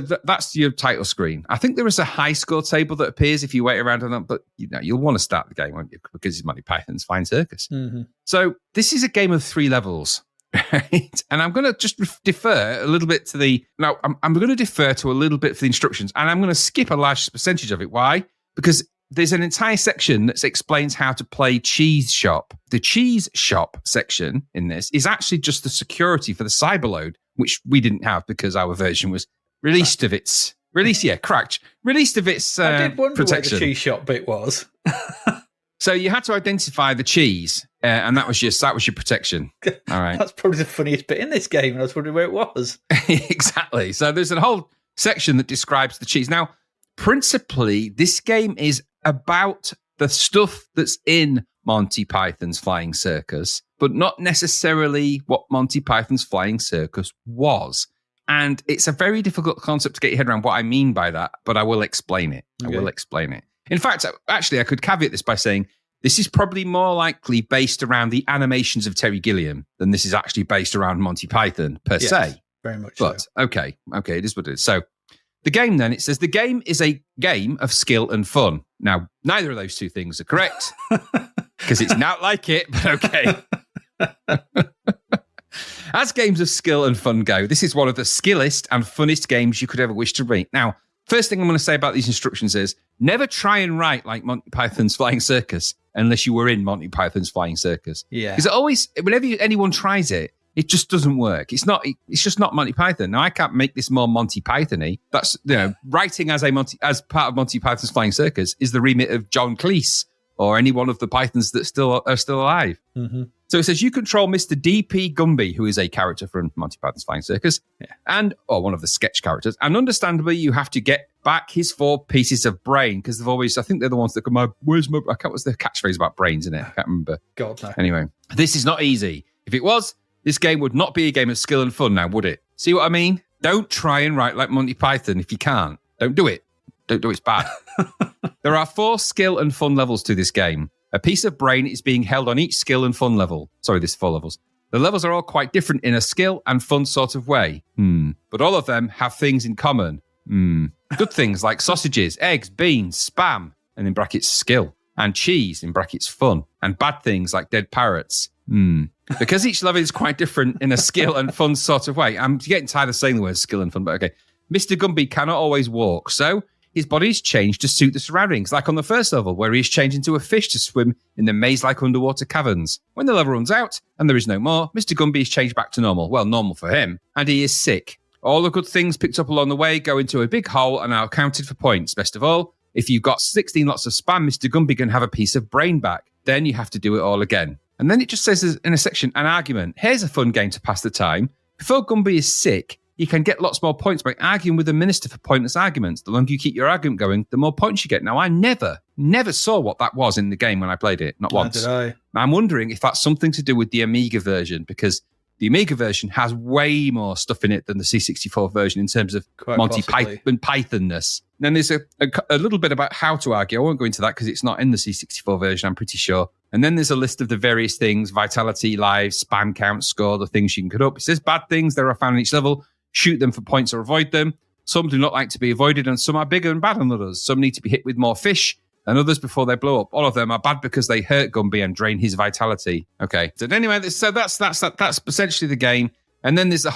your title screen. I think there is a high score table that appears if you wait around on that, but you'll want to start the game, won't you? Because it's Monty Python's Flying Circus. Mm-hmm. So this is a game of 3 levels. Right? And I'm going to just defer a little bit to I'm going to defer to a little bit for the instructions, and I'm going to skip a large percentage of it. Why? Because there's an entire section that explains how to play Cheese Shop. The Cheese Shop section in this is actually just the security for the Cyberload, which we didn't have because our version was released of its cracked. Released of its I did wonder protection. where the Cheese Shop bit was. So you had to identify the cheese, and that was your protection. All right, that's probably the funniest bit in this game. I was wondering where it was. Exactly. So there's a whole section that describes the cheese. Now, principally, this game is about the stuff that's in Monty Python's Flying Circus, but not necessarily what Monty Python's Flying Circus was. And it's a very difficult concept to get your head around what I mean by that, but I will explain it. Okay. I will explain it. In fact, actually, I could caveat this by saying this is probably more likely based around the animations of Terry Gilliam than this is actually based around Monty Python per se. Very much but, so. Okay, it is what it is. So the game then, it says the game is a game of skill and fun. Now, neither of those two things are correct because it's not like it, but okay. As games of skill and fun go, this is one of the skillest and funnest games you could ever wish to read. Now, first thing I'm going to say about these instructions is never try and write like Monty Python's Flying Circus unless you were in Monty Python's Flying Circus. Yeah. Because whenever anyone tries it, it just doesn't work. It's just not Monty Python. Now, I can't make this more Monty Python-y. That's, writing as part of Monty Python's Flying Circus is the remit of John Cleese or any one of the Pythons that are still alive. Mm-hmm. So it says you control Mr. D.P. Gumby, who is a character from Monty Python's Flying Circus, or one of the sketch characters. And understandably, you have to get back his 4 pieces of brain because they've always, I think they're the ones that come, what's the catchphrase about brains in it? I can't remember. God, no. Anyway, this is not easy. If it was, this game would not be a game of skill and fun now, would it? See what I mean? Don't try and write like Monty Python if you can't. Don't do it. Don't do it. It's bad. There are 4 skill and fun levels to this game. A piece of brain is being held on each skill and fun level. Sorry, there's 4 levels. The levels are all quite different in a skill and fun sort of way. But all of them have things in common. Good things like sausages, eggs, beans, spam, and in brackets skill, and cheese in brackets fun, and bad things like dead parrots. Because each level is quite different in a skill and fun sort of way. I'm getting tired of saying the word skill and fun, but okay. Mr. Gumby cannot always walk, so his body is changed to suit the surroundings, like on the first level, where he is changed into a fish to swim in the maze-like underwater caverns. When the level runs out, and there is no more, Mr. Gumby is changed back to normal. Well, normal for him. And he is sick. All the good things picked up along the way go into a big hole and are counted for points. Best of all, if you've got 16 lots of spam, Mr. Gumby can have a piece of brain back. Then you have to do it all again. And then it just says in a section, an argument. Here's a fun game to pass the time. Before Gumby is sick, you can get lots more points by arguing with the minister for pointless arguments. The longer you keep your argument going, the more points you get. Now, I never saw what that was in the game when I played it. Not once. Neither did I. I'm wondering if that's something to do with the Amiga version, because the Amiga version has way more stuff in it than the C64 version in terms of Monty Python-ness. Then there's a little bit about how to argue. I won't go into that because it's not in the C64 version, I'm pretty sure. And then there's a list of the various things, vitality, lives, spam count, score, the things you can cut up. It says bad things, there are found in each level. Shoot them for points or avoid them. Some do not like to be avoided, and some are bigger and bad than others. Some need to be hit with more fish than others before they blow up. All of them are bad because they hurt Gumby and drain his vitality. Okay. So anyway, so that's essentially the game. And then there's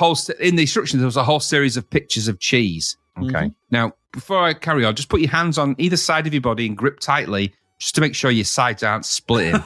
in the instructions, there was a whole series of pictures of cheese. Okay. Mm-hmm. Now, before I carry on, just put your hands on either side of your body and grip tightly just to make sure your sides aren't splitting.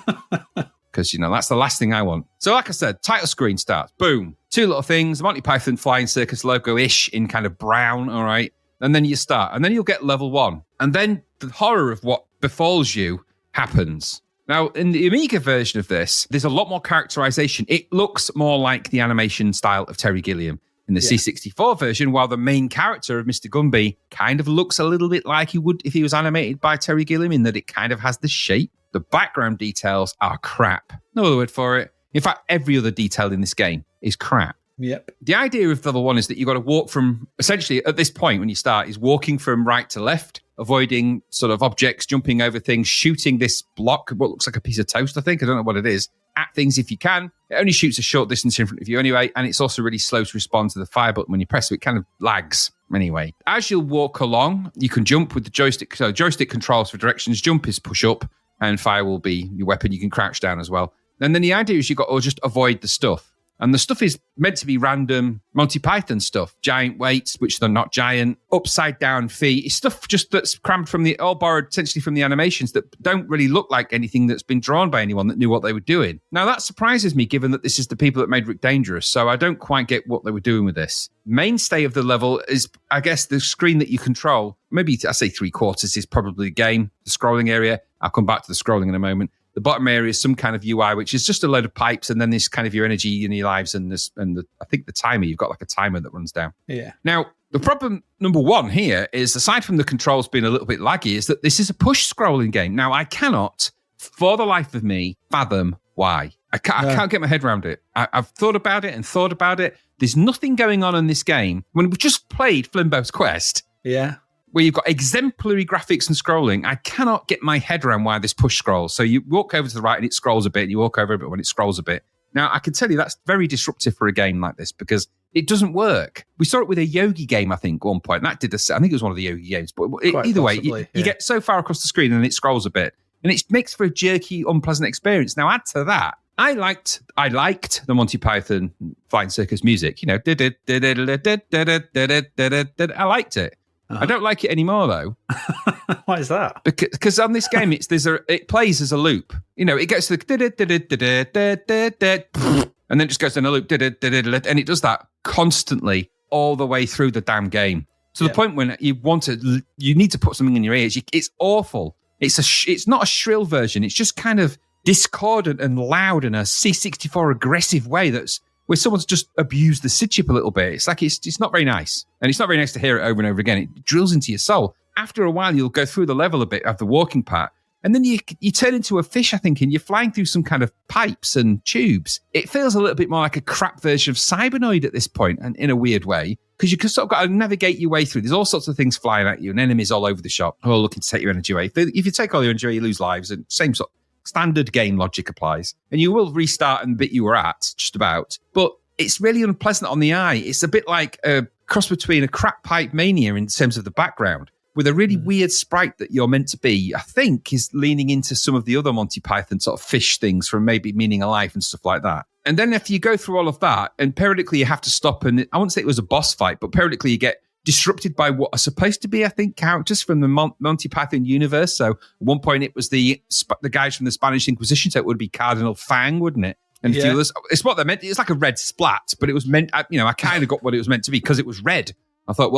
because, that's the last thing I want. So like I said, title screen starts. Boom. Two little things. Monty Python Flying Circus logo-ish in kind of brown, all right? And then you start. And then you'll get level 1. And then the horror of what befalls you happens. Now, in the Amiga version of this, there's a lot more characterization. It looks more like the animation style of Terry Gilliam. In the C64 version, while the main character of Mr. Gumby kind of looks a little bit like he would if he was animated by Terry Gilliam, in that it kind of has the shape. The background details are crap. No other word for it. In fact, every other detail in this game is crap. Yep. The idea of level 1 is that you've got to walk from, essentially at this point when you start, is walking from right to left, avoiding sort of objects, jumping over things, shooting this block, what looks like a piece of toast, I think. I don't know what it is. At things if you can. It only shoots a short distance in front of you anyway, and it's also really slow to respond to the fire button when you press it. It kind of lags anyway. As you'll walk along, you can jump with the joystick. So joystick controls for directions. Jump is push up, and fire will be your weapon. You can crouch down as well. And then the idea is you've got to just avoid the stuff. And the stuff is meant to be random Monty Python stuff. Giant weights, which they're not giant. Upside down feet. It's stuff just that's crammed all borrowed essentially from the animations that don't really look like anything that's been drawn by anyone that knew what they were doing. Now that surprises me, given that this is the people that made Rick Dangerous. So I don't quite get what they were doing with this. Mainstay of the level is, I guess, the screen that you control. Maybe I say 3/4 is probably the game. The scrolling area. I'll come back to the scrolling in a moment. The bottom area is some kind of UI, which is just a load of pipes, and then this kind of your energy in your lives, and I think the timer. You've got like a timer that runs down. Yeah. Now, the problem number 1 here is, aside from the controls being a little bit laggy, is that this is a push scrolling game. Now, I cannot, for the life of me, fathom why. I can't get my head around it. I've thought about it and thought about it. There's nothing going on in this game. When we just played Flimbo's Quest. Yeah. Where you've got exemplary graphics and scrolling, I cannot get my head around why this push scrolls. So you walk over to the right and it scrolls a bit, and you walk over a bit when it scrolls a bit. Now, I can tell you that's very disruptive for a game like this because it doesn't work. We saw it with a Yogi game, I think, at one point. That did I think it was one of the Yogi games. But either way, you get so far across the screen and it scrolls a bit. And it makes for a jerky, unpleasant experience. Now, add to that, I liked the Monty Python Flying Circus music. I liked it. I don't like it anymore, though. Why is that? Because on this game, it plays as a loop. It gets to the and then it just goes in a loop, and it does that constantly all the way through the damn game. To the point when you need to put something in your ears. It's awful. It's not a shrill version. It's just kind of discordant and loud in a C64 aggressive way where someone's just abused the SID chip a little bit. It's like it's not very nice. And it's not very nice to hear it over and over again. It drills into your soul. After a while, you'll go through the level a bit of the walking part, and then you turn into a fish, I think, and you're flying through some kind of pipes and tubes. It feels a little bit more like a crap version of Cybernoid at this point, and in a weird way, because you've sort of got to navigate your way through. There's all sorts of things flying at you and enemies all over the shop all looking to take your energy away. If you take all your energy away, you lose lives, and same sort of standard game logic applies. And you will restart in the bit you were at, just about. But it's really unpleasant on the eye. It's a bit like a cross between a crap pipe mania in terms of the background, with a really weird sprite that you're meant to be, I think, is leaning into some of the other Monty Python sort of fish things from maybe Meaning of Life and stuff like that. And then if you go through all of that, and periodically you have to stop, and I wouldn't say it was a boss fight, but periodically you get disrupted by what are supposed to be, I think, characters from the Monty Python universe. So at one point it was the guys from the Spanish Inquisition, so it would be Cardinal Fang, wouldn't it? And a few others. It's what they meant. It's like a red splat, but it was meant, I kind of got what it was meant to be because it was red. I thought,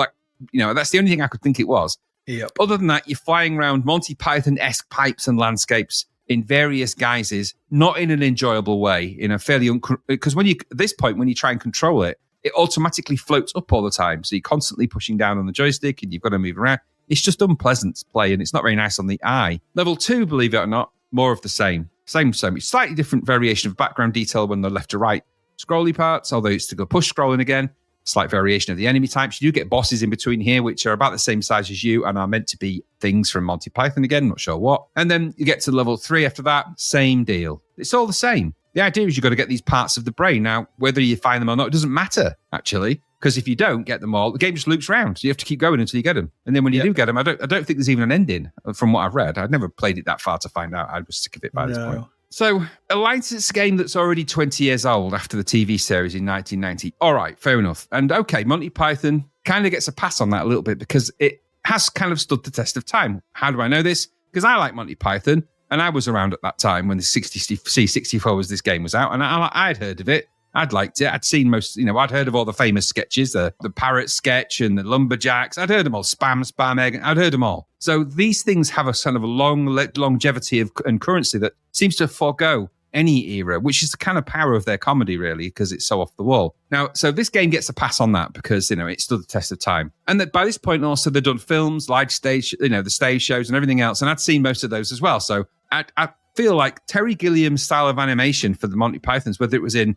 that's the only thing I could think it was. Yep. Other than that, you're flying around Monty Python-esque pipes and landscapes in various guises, not in an enjoyable way, in a fairly because at this point, when you try and control it, it automatically floats up all the time. So you're constantly pushing down on the joystick and you've got to move around. It's just unpleasant to play, and it's not very nice on the eye. Level 2, believe it or not, more of the same. Same. It's slightly different variation of background detail when they're left to right scrolly parts, although it's to go push scrolling again. Slight variation of the enemy types. You do get bosses in between here, which are about the same size as you and are meant to be things from Monty Python again, not sure what. And then you get to level 3 after that, same deal. It's all the same. The idea is you've got to get these parts of the brain. Now, whether you find them or not, it doesn't matter, actually, because if you don't get them all, the game just loops around. So you have to keep going until you get them. And then when you do get them, I don't think there's even an ending from what I've read. I'd never played it that far to find out. I was sick of it by this point. So, a licensed game that's already 20 years old after the TV series in 1990. All right, fair enough. And okay, Monty Python kind of gets a pass on that a little bit because it has kind of stood the test of time. How do I know this? Because I like Monty Python, And I was around at that time when the C64 this game was out, and I'd heard of it. I'd liked it. I'd seen most, I'd heard of all the famous sketches, the parrot sketch and the lumberjacks. I'd heard them all, spam egg. I'd heard them all. So these things have a kind of a long longevity and currency that seems to forego any era, which is the kind of power of their comedy, really, because it's so off the wall. Now, so this game gets a pass on that because, it stood the test of time. And that by this point also, they've done films, live stage, the stage shows and everything else. And I'd seen most of those as well. So I feel like Terry Gilliam's style of animation for the Monty Pythons, whether it was in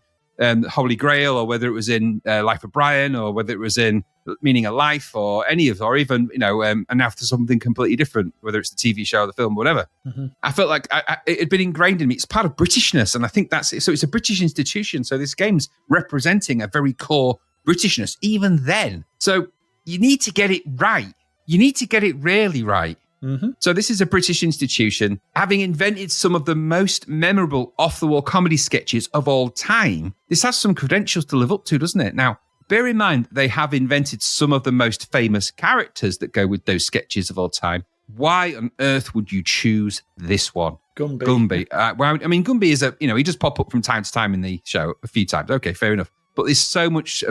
Holy Grail, or whether it was in Life of Brian, or whether it was in Meaning of Life, or any of, or even and now for something completely different, whether it's the TV show or the film, or whatever. Mm-hmm. I felt like it had been ingrained in me. It's part of Britishness, and I think that's it. So it's a British institution. So this game's representing a very core Britishness, even then. So you need to get it right. You need to get it really right. Mm-hmm. So this is a British institution, having invented some of the most memorable off-the-wall comedy sketches of all time. This has some credentials to live up to, doesn't it? Now, bear in mind, they have invented some of the most famous characters that go with those sketches of all time. Why on earth would you choose this one? Gumby. Gumby is he does pop up from time to time in the show a few times. Okay, fair enough. But there's so much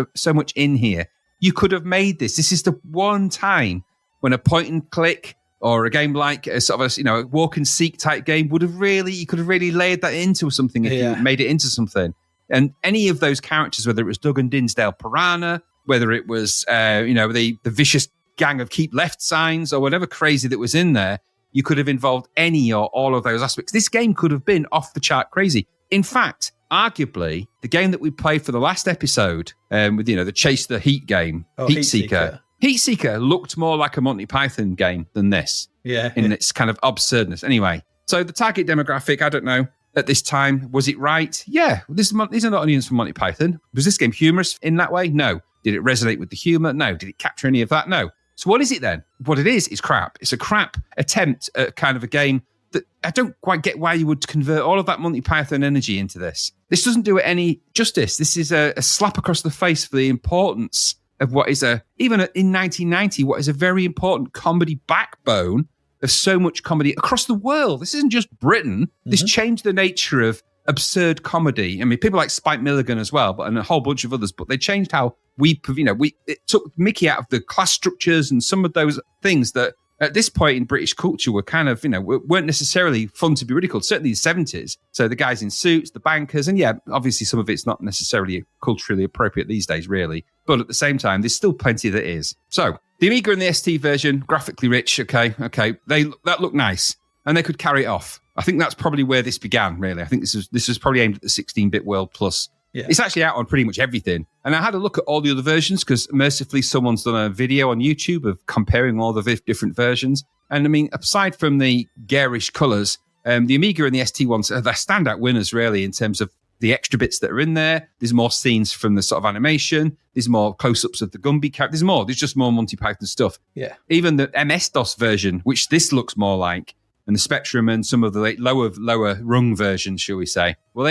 in here. You could have made this. This is the one time when a point and click or a game like a sort of a walk and seek type game you could have really laid that into something if you made it into something. And any of those characters, whether it was Doug and Dinsdale Piranha, whether it was the vicious gang of Keep Left signs or whatever crazy that was in there, you could have involved any or all of those aspects. This game could have been off the chart crazy. In fact, arguably, the game that we played for the last episode with the Chase the Heat game, Heat Seeker. Heat Seeker looked more like a Monty Python game than this. In its kind of absurdness. Anyway, so the target demographic, I don't know, at this time, was it right? Yeah, these are not audience for Monty Python. Was this game humorous in that way? No. Did it resonate with the humor? No. Did it capture any of that? No. So what is it then? What it is crap. It's a crap attempt at kind of a game that I don't quite get why you would convert all of that Monty Python energy into this. This doesn't do it any justice. This is a slap across the face for the importance of what is even in 1990, what is a very important comedy backbone of so much comedy across the world. This isn't just Britain. This changed the nature of absurd comedy. I mean, people like Spike Milligan as well, and a whole bunch of others, but they changed how it took Mickey out of the class structures and some of those things that at this point in British culture were kind of, weren't necessarily fun to be ridiculed, certainly in the 70s. So the guys in suits, the bankers, and obviously some of it's not necessarily culturally appropriate these days, really. But at the same time, there's still plenty that is. So the Amiga and the ST version, graphically rich, okay, that looked nice. And they could carry it off. I think that's probably where this began, really. I think this was probably aimed at the 16-bit world plus. Yeah. It's actually out on pretty much everything. And I had a look at all the other versions because mercifully someone's done a video on YouTube of comparing all the different versions. And I mean, aside from the garish colours, the Amiga and the ST ones are the standout winners, really, in terms of the extra bits that are in there. There's more scenes from the sort of animation. There's more close-ups of the Gumby character. There's just more Monty Python stuff. Yeah. Even the MS-DOS version, which this looks more like, and the Spectrum and some of the lower rung versions, shall we say. Well,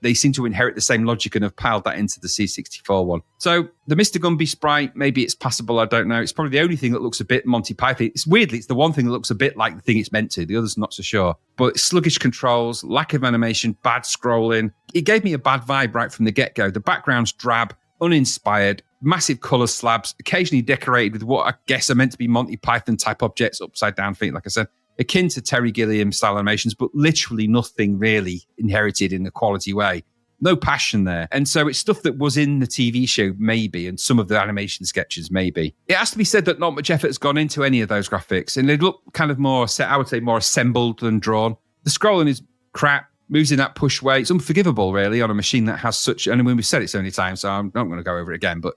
they seem to inherit the same logic and have piled that into the C64 one. So the Mr. Gumby sprite, maybe it's passable, I don't know. It's probably the only thing that looks a bit Monty Python. It's the one thing that looks a bit like the thing it's meant to. The others, not so sure. But sluggish controls, lack of animation, bad scrolling. It gave me a bad vibe right from the get-go. The background's drab, uninspired, massive colour slabs, occasionally decorated with what I guess are meant to be Monty Python type objects, upside down feet, like I said. Akin to Terry Gilliam style animations, but literally nothing really inherited in a quality way. No passion there. And so it's stuff that was in the TV show, maybe, and some of the animation sketches, maybe. It has to be said that not much effort has gone into any of those graphics, and they look kind of more assembled than drawn. The scrolling is crap, moves in that push way. It's unforgivable, really, on a machine that has such, and we've said it so many times, so I'm not going to go over it again, but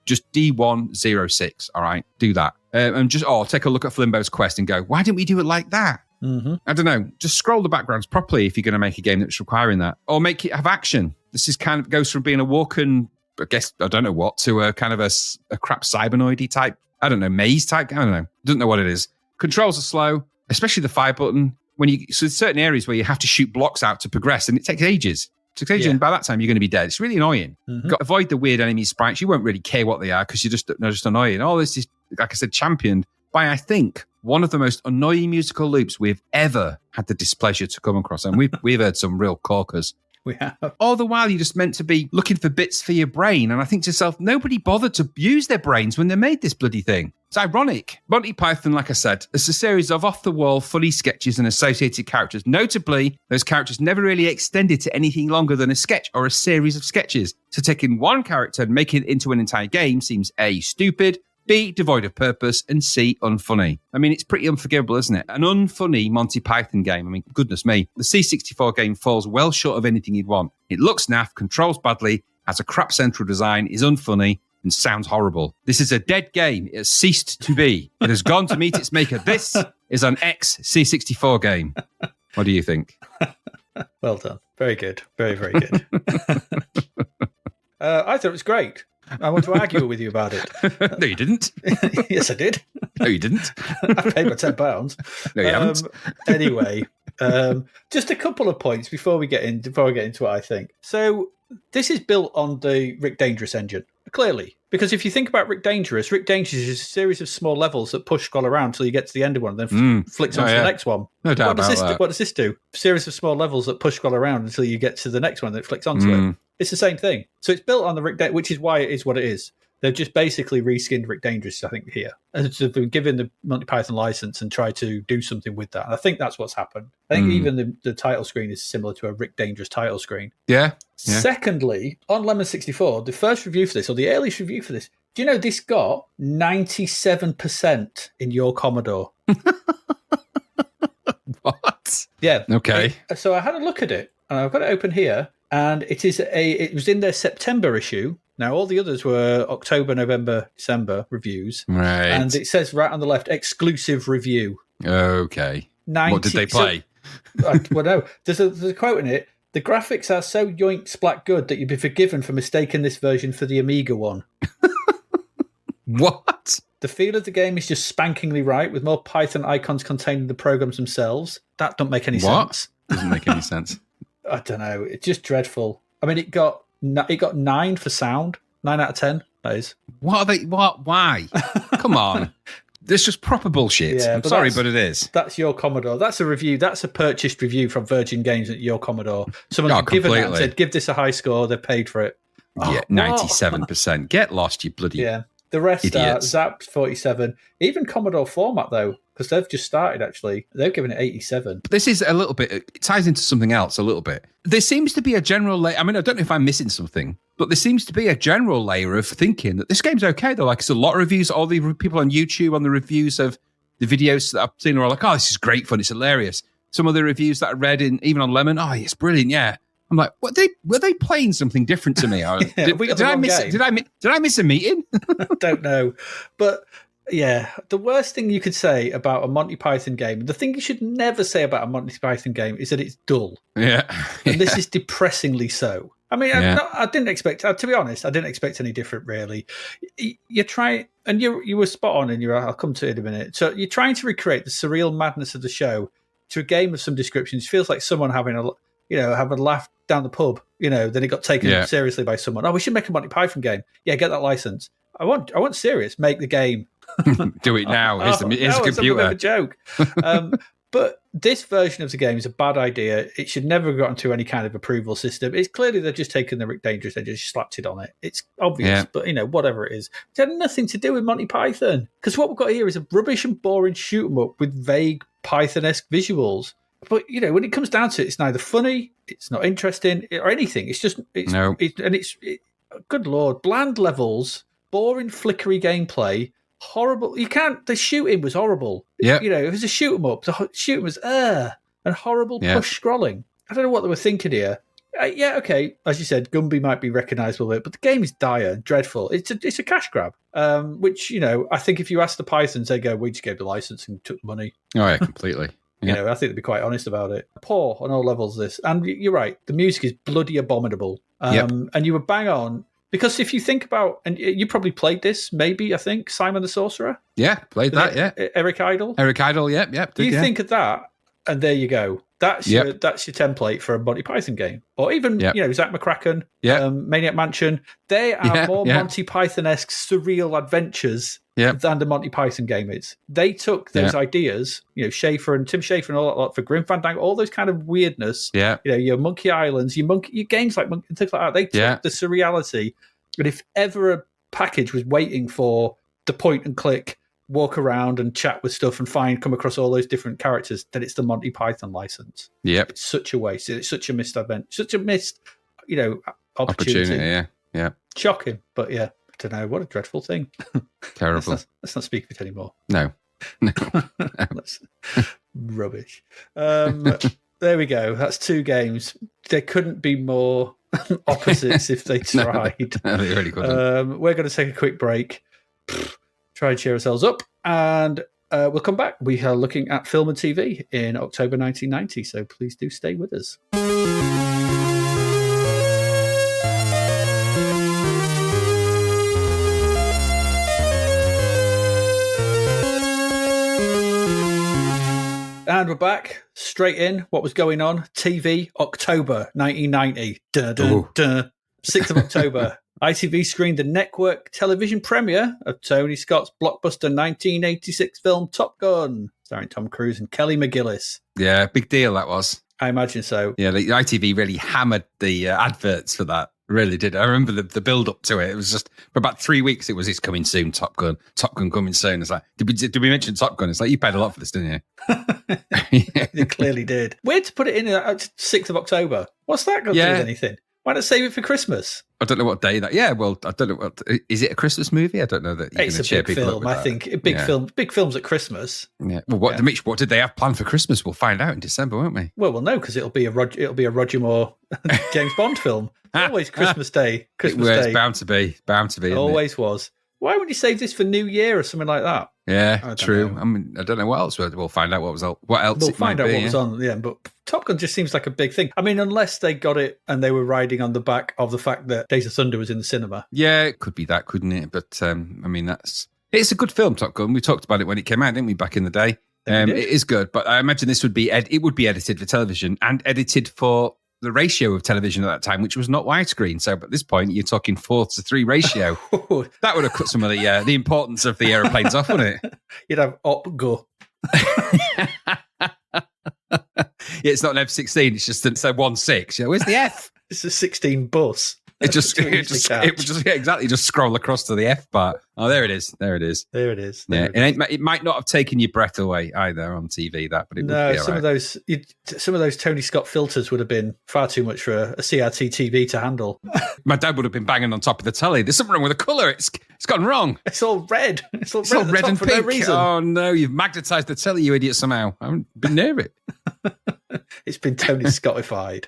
just D106, all right? Do that. And just, take a look at Flimbo's quest and go, why didn't we do it like that? Mm-hmm. I don't know. Just scroll the backgrounds properly if you're going to make a game that's requiring that. Or make it have action. This is kind of goes from being a walk and, I guess, I don't know what, to a kind of a crap cybernoidy type, I don't know, maze type, I don't know. Don't know what it is. Controls are slow, especially the fire button. So there's certain areas where you have to shoot blocks out to progress, and it takes ages. And by that time, you're going to be dead. It's really annoying. Mm-hmm. Got to avoid the weird enemy sprites. You won't really care what they are because you're just annoying. All this is, like I said, championed by, I think, one of the most annoying musical loops we've ever had the displeasure to come across. And we've heard some real corkers. We have. All the while, you're just meant to be looking for bits for your brain. And I think to yourself, nobody bothered to use their brains when they made this bloody thing. It's ironic. Monty Python, like I said, is a series of off-the-wall, funny sketches and associated characters. Notably, those characters never really extended to anything longer than a sketch or a series of sketches. So taking one character and making it into an entire game seems A, stupid, B, devoid of purpose, and C, unfunny. I mean, it's pretty unforgivable, isn't it? An unfunny Monty Python game. I mean, goodness me. The C64 game falls well short of anything you'd want. It looks naff, controls badly, has a crap central design, is unfunny, and sounds horrible. This is a dead game. It has ceased to be. It has gone to meet its maker. This is an ex-C64 game. What do you think? Well done. Very good. Very, very good. I thought it was great. I want to argue with you about it. No, you didn't. Yes, I did. No, you didn't. I paid my £10. No, you haven't. Anyway, just a couple of points before we get into what I think. So this is built on the Rick Dangerous engine, clearly. Because if you think about Rick Dangerous is a series of small levels that push scroll around until you get to the end of one and then flicks on to the next one. No doubt about that. What does this do? A series of small levels that push scroll around until you get to the next one that flicks onto it. It's the same thing. So it's built on the Rick which is why it is what it is. They've just basically reskinned Rick Dangerous, I think, here. And so they've given the Monty Python license and tried to do something with that. And I think that's what's happened. I think even the title screen is similar to a Rick Dangerous title screen. Yeah. Secondly, on Lemon 64, the first review for this, or the earliest review for this, do you know this got 97% in your Commodore? What? Yeah. Okay. So I had a look at it, and I've got it open here, and it was in their September issue. Now, all the others were October, November, December reviews. Right. And it says right on the left, exclusive review. Okay. What did they play? Well, no. There's a quote in it. The graphics are so yoink splat good that you'd be forgiven for mistaking this version for the Amiga one. What? The feel of the game is just spankingly right, with more Python icons contained in the programs themselves. That don't make any sense. Doesn't make any sense. I don't know. It's just dreadful. I mean, it got 9 for sound. 9 out of 10, that is. What are they? What? Why? Come on. This is just proper bullshit. Yeah, I'm sorry, but it is. That's your Commodore. That's a review. That's a purchased review from Virgin Games at your Commodore. Someone's given that and said, give this a high score. They've paid for it. Yeah, 97%. Get lost, you bloody The rest idiots. are Zapped, 47. Even Commodore Format, though, because they've just started, actually. They've given it 87. This is a little bit, it ties into something else a little bit. There seems to be a general, I mean, I don't know if I'm missing something, but there seems to be a general layer of thinking that this game's okay, though. Like, it's a lot of reviews, all the people on YouTube on the reviews of the videos that I've seen are all like, oh, this is great fun, it's hilarious. Some of the reviews that I read, even on Lemon, oh, it's brilliant, yeah. I'm like, were they playing something different to me? Did I miss a meeting? Don't know. But yeah, the worst thing you could say about a Monty Python game, the thing you should never say about a Monty Python game is that it's dull. Yeah. And this is depressingly so. I mean, I didn't expect, to be honest, I didn't expect any different, really. You try, and you were spot on, and I'll come to it in a minute. So you're trying to recreate the surreal madness of the show to a game of some description. It feels like someone having a laugh down the pub, then it got taken seriously by someone. Oh, we should make a Monty Python game. Yeah, get that license. I want serious. Make the game. Do it now. Here's the computer. It's a joke. But this version of the game is a bad idea. It should never have gotten to any kind of approval system. It's clearly they've just taken the Rick Dangerous and just slapped it on it. It's obvious, but whatever it is. It had nothing to do with Monty Python. Because what we've got here is a rubbish and boring shoot 'em up with vague Python-esque visuals. But, when it comes down to it, it's neither funny, it's not interesting, or anything. It's just, good Lord, bland levels, boring, flickery gameplay, horrible. The shooting was horrible. Yeah. It was a shoot 'em up. The shooting was, and horrible push scrolling. I don't know what they were thinking here. Okay, as you said, Gumby might be recognisable with it, but the game is dire, dreadful. It's a cash grab, which, I think if you ask the Pythons, they go, we just gave the license and took the money. Oh, yeah, completely. I think they'd be quite honest about it. Poor on all levels, this. And you're right, the music is bloody abominable. And you were bang on, because if you think about, and you probably played this, maybe, I think, Simon the Sorcerer? Yeah, played that, yeah. Eric Idle? Eric Idle, yep. You think of that, and there you go. That's your template for a Monty Python game, or even Zach McCracken, Maniac Mansion. They are more Monty Python-esque surreal adventures than the Monty Python game is. They took those ideas, Tim Schafer and all that lot for Grim Fandango, all those kind of weirdness. Yeah, your Monkey Islands, your games like Monkey and things like that. They took the surreality, and if ever a package was waiting for the point and click, walk around and chat with stuff and come across all those different characters, then it's the Monty Python license. Yep. It's such a waste. It's such a missed event. Such a missed, opportunity. Yeah. Shocking. But I don't know. What a dreadful thing. Terrible. Let's not speak of it anymore. No. Rubbish. There we go. That's 2 games. They couldn't be more opposites if they tried. No, they really couldn't. We're going to take a quick break. Try and cheer ourselves up, and we'll come back. We are looking at film and TV in October 1990, so please do stay with us. And we're back, straight in. What was going on? TV, October 1990. 6th of October. ITV screened the network television premiere of Tony Scott's blockbuster 1986 film Top Gun, starring Tom Cruise and Kelly McGillis. Yeah, big deal that was. I imagine so. Yeah, the ITV really hammered the adverts for that. Really did. I remember the build up to it. It was just for about 3 weeks. It's coming soon. Top Gun coming soon. It's like, did we mention Top Gun? It's like, you paid a lot for this, didn't you? They clearly did. Weird to put it in 6th of October. What's that got to do with anything? Why not save it for Christmas? I don't know what day that. Yeah, well, I don't know what. Is it a Christmas movie? I don't know that. It's a big film. I think big films at Christmas. Yeah. Well, what did they have planned for Christmas? We'll find out in December, won't we? Well, we'll know because it'll be a Roger Moore James Bond film. Always Christmas Day. It's bound to be. It always was. Why wouldn't you save this for New Year or something like that? Yeah, true. Know. I mean, I don't know what else. We'll find out what else. We'll find out what was on. Yeah, but Top Gun just seems like a big thing. I mean, unless they got it and they were riding on the back of the fact that Days of Thunder was in the cinema. Yeah, it could be that, couldn't it? But I mean, it's a good film, Top Gun. We talked about it when it came out, didn't we? Back in the day. It is good, but I imagine this would be edited for television and edited for the ratio of television at that time, which was not widescreen. So at this point, you're talking 4:3 ratio. That would have cut some of the importance of the aeroplanes off, wouldn't it? You'd have go. It's not an F-16. It's just a 1.6. Where's the F? It's a 16 bus. It just scroll across to the F part. Oh, there it is. It might not have taken your breath away either on TV. But it would be some of those Tony Scott filters would have been far too much for a CRT TV to handle. My dad would have been banging on top of the telly. There's something wrong with the colour. It's gone wrong. It's all red. It's all red and for pink. No reason. Oh no, you've magnetised the telly, you idiot! Somehow I haven't been near it. It's been Tony Scottified.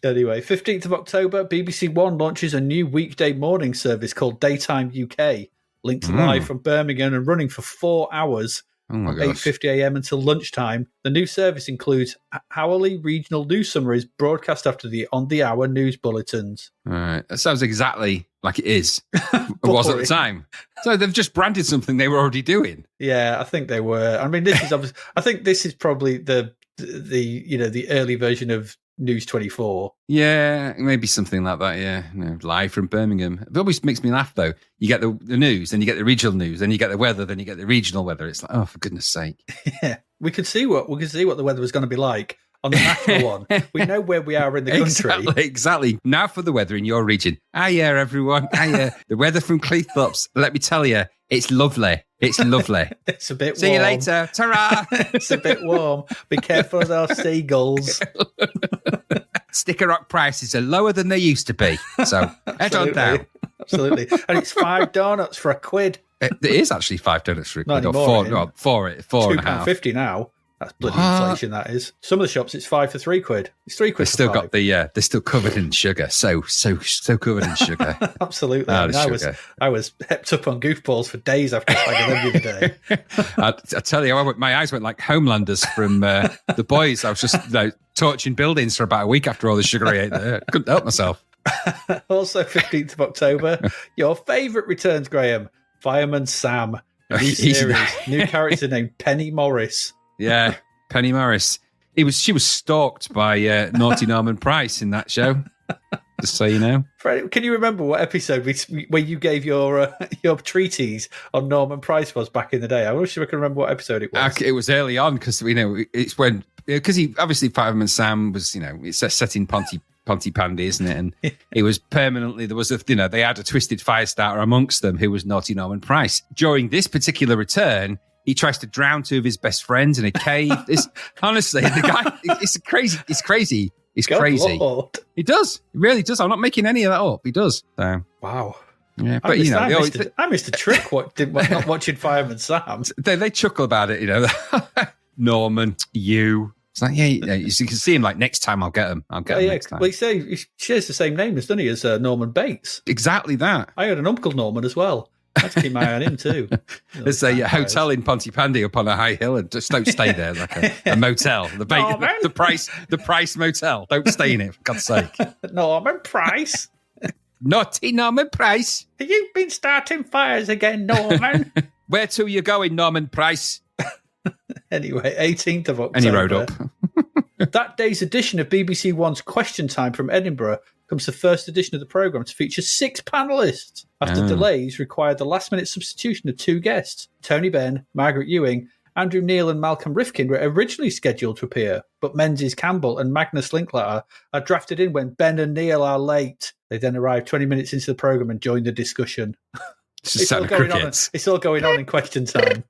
Anyway, 15th of October, BBC One launches a new weekday morning service called Daytime UK, linked live from Birmingham and running for 4 hours from 8:50 a.m. until lunchtime. The new service includes hourly regional news summaries broadcast after the on-the-hour news bulletins. All right. That sounds exactly like it is. It was at the time. So they've just branded something they were already doing. Yeah, I think they were. I mean, this is obviously, I think this is probably the early version of News 24. Yeah, maybe something like that, yeah. Live from Birmingham. It always makes me laugh, though. You get the news, then you get the regional news, then you get the weather, then you get the regional weather. It's like, oh, for goodness sake. Yeah, we could see what the weather was going to be like on the national one. We know where we are in the country. Exactly. Now for the weather in your region. Hiya, everyone. Hiya. The weather from Cleethorpes. Let me tell you, it's lovely. It's lovely. It's a bit warm. See you later. Ta-ra. It's a bit warm. Be careful of those seagulls. Sticker rock prices are lower than they used to be. So head on down. Absolutely. And it's 5 donuts for £1. It is actually 5 donuts for £1. Not anymore, four and a half. £2.50 now. That's bloody inflation, that is. Some of the shops, it's 5 for £3. It's £3 for still £5. got they're still covered in sugar. So covered in sugar. Absolutely. I was hepped up on goofballs for days after finding them the other day. I tell you, my eyes went like Homelanders from The Boys. I was just torching buildings for about a week after all the sugar I ate there. Couldn't help myself. Also, 15th of October, your favourite returns, Graham. Fireman Sam. New series. New character named Penny Morris. Yeah, Penny Morris. She was stalked by naughty Norman Price in that show. Just so you know. Fred, can you remember what episode where you gave your treatise on Norman Price was back in the day? I wish I can remember what episode it was. It was early on because it's when he obviously Fireman Sam was it's set in Pontypandy, isn't it? And it was permanently they had a twisted fire starter amongst them who was naughty Norman Price. During this particular return, he tries to drown two of his best friends in a cave. Honestly, the guy, it's crazy. It's crazy. It's God crazy. Lord. He does. He really does. I'm not making any of that up. He does. So. Wow. Yeah, but I missed a trick. Not watching Fireman Sam. They chuckle about it. Norman, you. It's like you can see him. Like next time, I'll get him. Next time. Well, he shares the same name, doesn't he, as Norman Bates? Exactly that. I had an uncle Norman as well. I had to keep my eye on him too. There's a hotel in Pontypandy up on a high hill, and just don't stay there, like a motel. The Price Motel. Don't stay in it, for God's sake. Norman Price. Naughty Norman Price. Have you been starting fires again, Norman? Where to you going, Norman Price? Anyway, 18th of October. And he rode up. That day's edition of BBC One's Question Time from Edinburgh comes the first edition of the programme to feature 6 panellists. After delays required the last-minute substitution of 2 guests. Tony Benn, Margaret Ewing, Andrew Neil and Malcolm Rifkin were originally scheduled to appear, but Menzies Campbell and Magnus Linklater are drafted in when Ben and Neil are late. They then arrive 20 minutes into the programme and join the discussion. It's all going on in Question Time.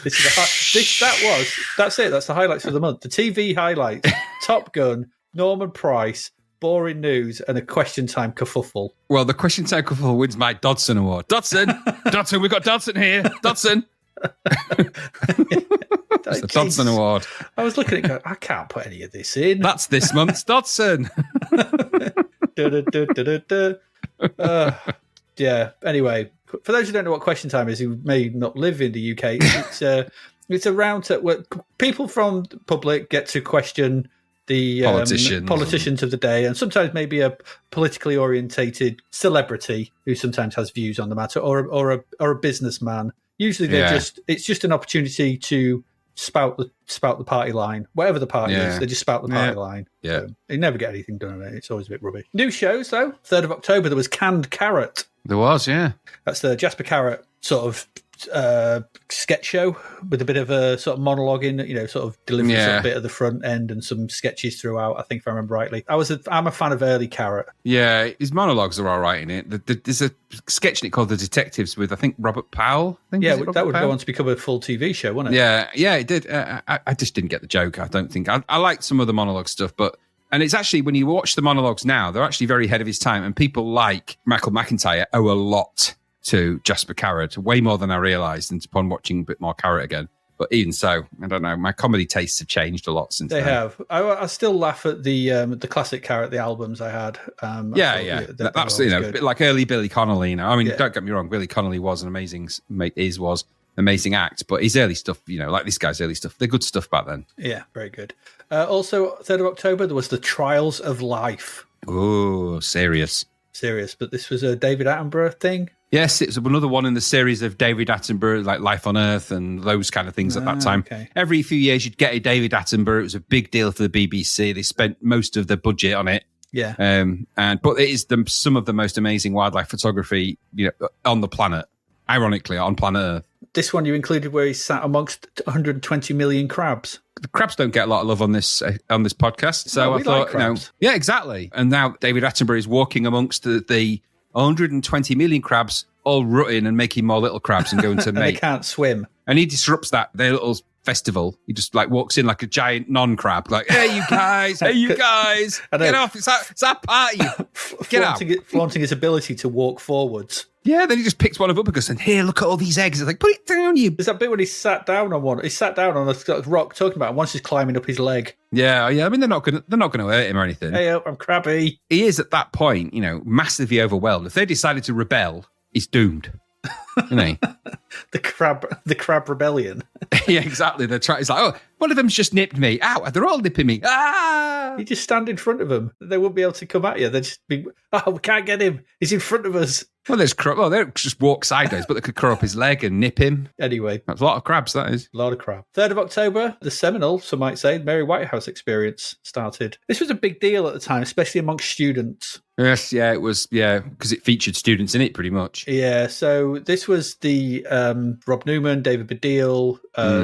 That's it. That's the highlights for the month. The TV highlights: Top Gun, Norman Price, boring news, and a Question Time kerfuffle. Well, the Question Time kerfuffle wins my Dodson Award. Dodson, we've got Dodson here. Dodson. It's the Dodson Award. I was looking at it going, I can't put any of this in. That's this month's Dodson. Yeah. Anyway, for those who don't know what Question Time is, who may not live in the UK, it's a round where people from the public get to question the politicians of the day, and sometimes maybe a politically orientated celebrity who sometimes has views on the matter, or a businessman. Usually, it's just an opportunity to spout the party line, whatever the party is. They just spout the party line. Yeah, so they never get anything done on it. It's always a bit rubbish. New shows though. 3rd of October there was Canned Carrot. There was, yeah. That's the Jasper Carrot sort of sketch show with a bit of a sort of monologue in, sort of delivering a bit at the front end and some sketches throughout, I think, if I remember rightly. I'm a fan of early Carrot. Yeah, his monologues are all right in it. There's a sketch in it called The Detectives with, I think, Robert Powell. That would go on to become a full TV show, wouldn't it? Yeah, it did. I just didn't get the joke, I don't think. I liked some of the monologue stuff, and it's actually, when you watch the monologues now, they're actually very ahead of his time, and people like Michael McIntyre owe a lot to Jasper Carrot, way more than I realised, and upon watching a bit more Carrot again. But even so, I don't know. My comedy tastes have changed a lot since they then. have. I still laugh at the classic Carrot, the albums I had. That's a bit like early Billy Connolly. Don't get me wrong, Billy Connolly was an amazing act, but his early stuff, like this guy's early stuff, they're good stuff back then. Yeah, very good. Also, 3rd of October there was The Trials of Life. Oh, serious, but this was a David Attenborough thing. Yes, it's another one in the series of David Attenborough, like Life on Earth and those kind of things at that time. Okay. Every few years you'd get a David Attenborough. It was a big deal for the BBC. They spent most of the budget on it. Yeah. But it is some of the most amazing wildlife photography, on the planet. Ironically, on planet Earth. This one you included where he sat amongst 120 million crabs. The crabs don't get a lot of love on this podcast, so I thought, yeah, exactly. And now David Attenborough is walking amongst the 120 million crabs, all rutting and making more little crabs and going to mate. They can't swim, and he disrupts their little festival. He just walks in like a giant non-crab, like, "Hey, you guys! Get off! It's our party! Get out!" Flaunting his ability to walk forwards. Yeah, then he just picks one of up and goes, and here, look at all these eggs. It's like, put it down, you. There's that bit when he sat down on one. He sat down on a rock talking about it, and once he's climbing up his leg. Yeah. I mean, they're not going to hurt him or anything. Hey, I'm crabby. He is at that point, massively overwhelmed. If they decided to rebel, he's doomed. isn't he? The crab rebellion. Yeah, exactly. It's like, oh, one of them's just nipped me. Ow, they're all nipping me. Ah! You just stand in front of them. They won't be able to come at you. They'd just be, we can't get him. He's in front of us. Well, they'll just walk sideways, but they could curl up his leg and nip him. Anyway. That's a lot of crabs, that is. A lot of crab. 3rd of October, the seminal, some might say, Mary Whitehouse experience started. This was a big deal at the time, especially amongst students. Yes, yeah, it was, because it featured students in it pretty much. Yeah, so this was the Rob Newman, David Baddiel,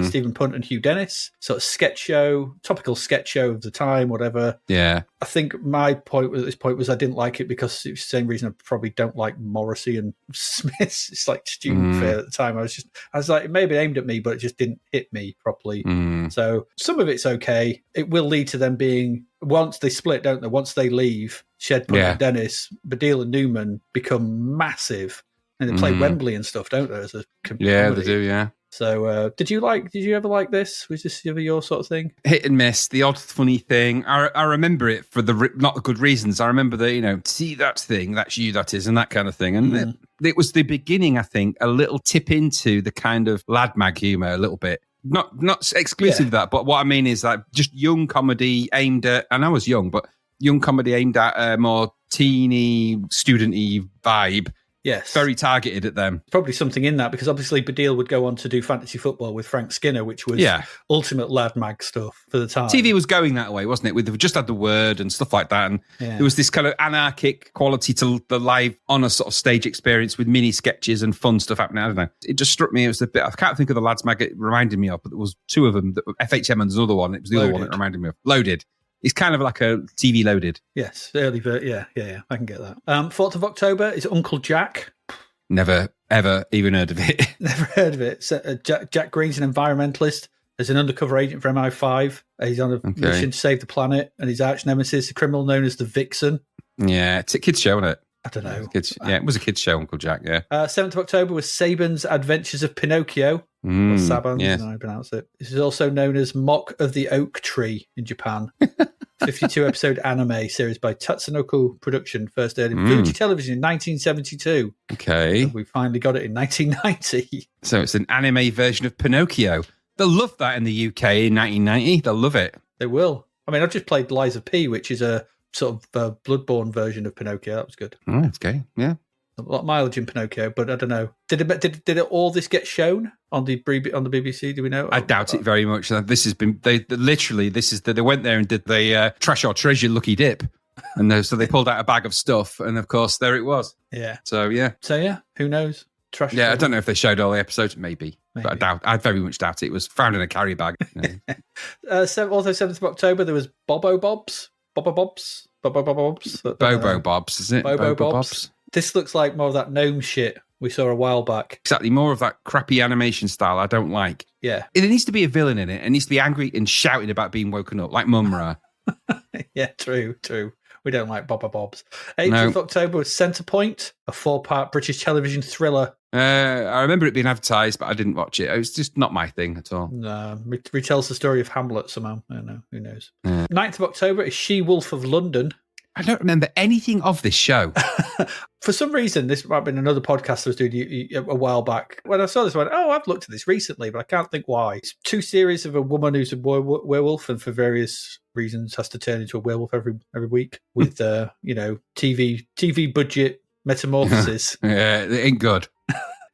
Stephen Punt and Hugh Dennis sort of sketch show, topical sketch show of the time, whatever. Yeah. I think my point at this point was I didn't like it because it's the same reason I probably don't like Morrissey and Smiths. It's like student fair at the time. I was like, it may have been aimed at me, but it just didn't hit me properly. So some of it's okay. It will lead to them being, once they split, don't they? Once they leave, Shed, Punt and Dennis, Baddiel and Newman become massive. And they play Wembley and stuff, don't they? As a comedy. Yeah, they do, yeah. So, did you ever like this? Was this ever your sort of thing? Hit and miss, the odd funny thing. I remember it for not the good reasons. I remember the, see that thing, that's you, that is, and that kind of thing. And it was the beginning, I think, a little tip into the kind of lad mag humour a little bit. Not exclusive of that, but what I mean is that just young comedy aimed at, and I was young, but young comedy aimed at a more teeny, student-y vibe. Yes. Very targeted at them. Probably something in that, because obviously Baddiel would go on to do fantasy football with Frank Skinner, which was ultimate lad mag stuff for the time. TV was going that way, wasn't it? We've just had The Word and stuff like that. And there was this kind of anarchic quality to the live on a sort of stage experience with mini sketches and fun stuff happening. I don't know. It just struck me. It was a bit, I can't think of the lads mag it reminded me of, but there was two of them. FHM and another one. It was the other one it reminded me of. Loaded. It's kind of like a TV Loaded. Yes, early, yeah. I can get that. 4th of October is Uncle Jack. Never, ever even heard of it. Never heard of it. So, Jack Green's an environmentalist. As an undercover agent for MI5. He's on a mission to save the planet, and his arch nemesis, a criminal known as the Vixen. Yeah, it's a kid's show, isn't it? I don't know. It was a kid's show, Uncle Jack, yeah. 7th of October was Saban's Adventures of Pinocchio. Or Saban, I don't know how I pronounce it. This is also known as Mock of the Oak Tree in Japan. 52-episode anime series by Tatsunoko Production, first aired in Fuji Television in 1972. Okay. So we finally got it in 1990. So it's an anime version of Pinocchio. They'll love that in the UK in 1990. They'll love it. They will. I mean, I've just played Lies of P, which is a sort of Bloodborne version of Pinocchio. That was good. Oh, okay, yeah. A lot of mileage in Pinocchio, but I don't know. Did all this get shown on the BBC? Do we know? I doubt it very much. This has been they went there and did the Trash or Treasure Lucky Dip, and so they pulled out a bag of stuff, and of course there it was. Yeah. So yeah. Who knows? Trash. Yeah, I don't know if they showed all the episodes. Maybe. But I very much doubt it. It was found in a carry bag. Also 7th of October there was Bobo Bobs, is it? Bobo Bobs. This looks like more of that gnome shit we saw a while back. Exactly, more of that crappy animation style I don't like. Yeah. There needs to be a villain in it. It needs to be angry and shouting about being woken up, like Mumra. Yeah, true. We don't like Bobo Bobs. 8th of October was Centrepoint, a 4-part British television thriller. I remember it being advertised, but I didn't watch it. It was just not my thing at all. No, retells the story of Hamlet somehow. I don't know. Who knows? 9th of October is She-Wolf of London. I don't remember anything of this show. For some reason, this might have been another podcast I was doing a while back. When I saw this, I went, I've looked at this recently, but I can't think why. It's 2 series of a woman who's a werewolf and for various reasons has to turn into a werewolf every week with, TV budget metamorphosis. Yeah, it ain't good.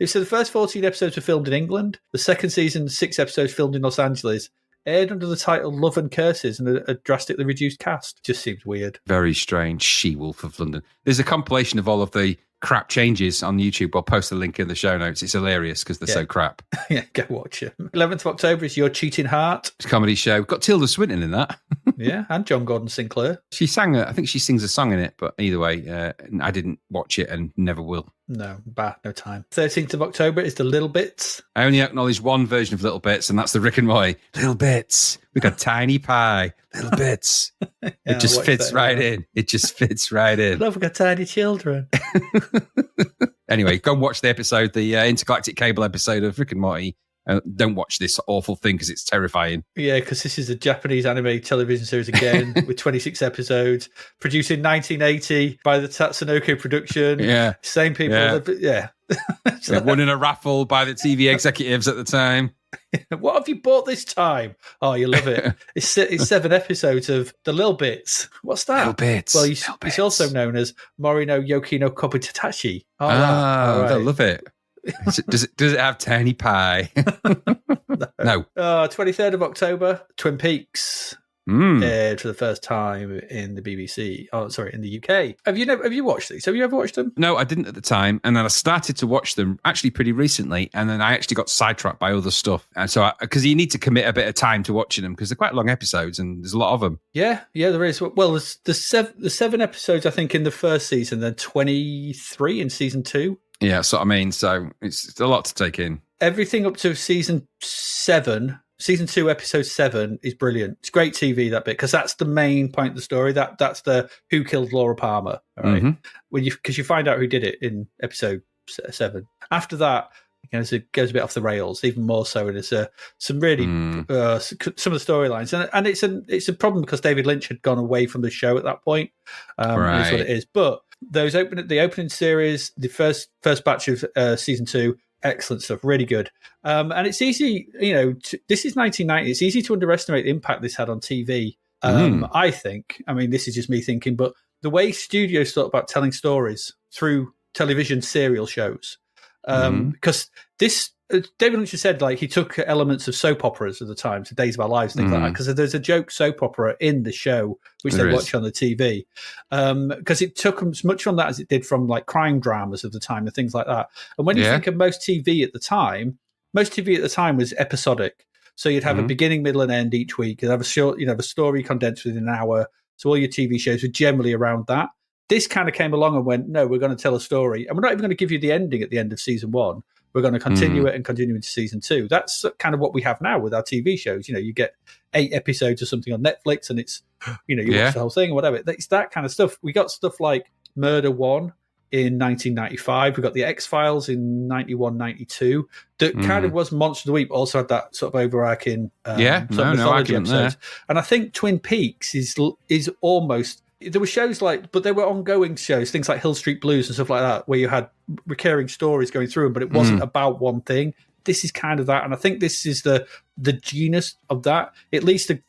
So the first 14 episodes were filmed in England. The second season, 6 episodes filmed in Los Angeles. Aired under the title Love and Curses and a drastically reduced cast. Just seems weird. Very strange. She-Wolf of London. There's a compilation of all of the crap changes on YouTube. I'll post a link in the show notes. It's hilarious because they're so crap. Yeah, go watch it. 11th of October is Your Cheating Heart. It's a comedy show. Got Tilda Swinton in that. Yeah, and John Gordon Sinclair. She sang, I think she sings a song in it, but either way, I didn't watch it and never will. No time. 13th of October is The Little Bits. I only acknowledge one version of Little Bits, and that's the Rick and Morty. Little Bits. We got tiny pie. Little Bits. It just fits right in. It just fits right in. Love, we got tiny children. Anyway, go and watch the episode, the Intergalactic Cable episode of Rick and Morty. don't watch this awful thing because it's terrifying. Yeah, because this is a Japanese anime television series again with 26 episodes, produced in 1980 by the Tatsunoko production. Yeah. Same people. Yeah. Won in a raffle by the TV executives at the time. What have you bought this time? Oh, you love it. It's 7 episodes of The Little Bits. What's that? Little Bits. Well, it's also known as Morino Yokino Kobutatashi. They'll love it. Does it have tiny pie? No. 23rd of October, Twin Peaks. For the first time in the BBC. Oh, sorry, in the UK. Have you watched these? Have you ever watched them? No, I didn't at the time, and then I started to watch them actually pretty recently, and then I actually got sidetracked by other stuff. And so, because you need to commit a bit of time to watching them because they're quite long episodes, and there's a lot of them. Yeah, there is. Well, there's the 7 episodes I think in the first season, then 23 in season 2. Yeah, so I mean, so it's a lot to take in. Everything up to season 7. Season 2, episode 7 is brilliant. It's great TV, that bit, because that's the main point of the story. That's the who killed Laura Palmer. All right, because you find out who did it in episode 7. After that, it goes a bit off the rails, even more so. And it's some really some of the storylines, and it's a problem because David Lynch had gone away from the show at that point. Right. Is what it is. But the opening series, the first batch of season 2. Excellent stuff, really good. And it's easy, this is 1990. It's easy to underestimate the impact this had on TV. I think. I mean, this is just me thinking, but the way studios thought about telling stories through television serial shows, because this. David Lynch said, he took elements of soap operas at the time, to Days of Our Lives, things like that, because there's a joke soap opera in the show, which they watch on the TV. Because it took as much from that as it did from, crime dramas of the time and things like that. And when you think of most TV at the time was episodic. So you'd have a beginning, middle, and end each week. You'd have a short, a story condensed within an hour. So all your TV shows were generally around that. This kind of came along and went, no, we're going to tell a story. And we're not even going to give you the ending at the end of season 1. We're going to continue it and continue into season 2. That's kind of what we have now with our TV shows. You get 8 episodes or something on Netflix, and it's, you watch the whole thing or whatever. It's that kind of stuff. We got stuff like Murder One in 1995. We got the X-Files in 91, 92. That kind of was Monster of the Week, but also had that sort of overarching mythology episodes. And I think Twin Peaks is almost. There were shows but they were ongoing shows, things like Hill Street Blues and stuff like that, where you had recurring stories going through them, but it wasn't about one thing. This is kind of that, and I think this is the genius of that. At least the